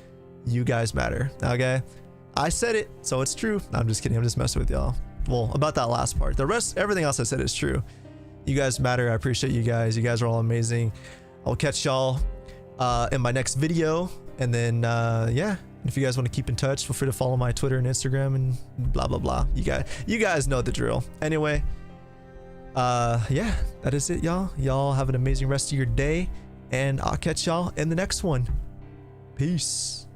You guys matter. Okay? I said it, so it's true. No, I'm just kidding. I'm just messing with y'all. Well, about that last part. The rest, everything else I said is true. You guys matter. I appreciate you guys. You guys are all amazing. I'll catch y'all in my next video. And then, yeah. If you guys want to keep in touch, feel free to follow my Twitter and Instagram and blah, blah, blah. You guys know the drill. Anyway, yeah, that is it, y'all. Y'all have an amazing rest of your day. And I'll catch y'all in the next one. Peace.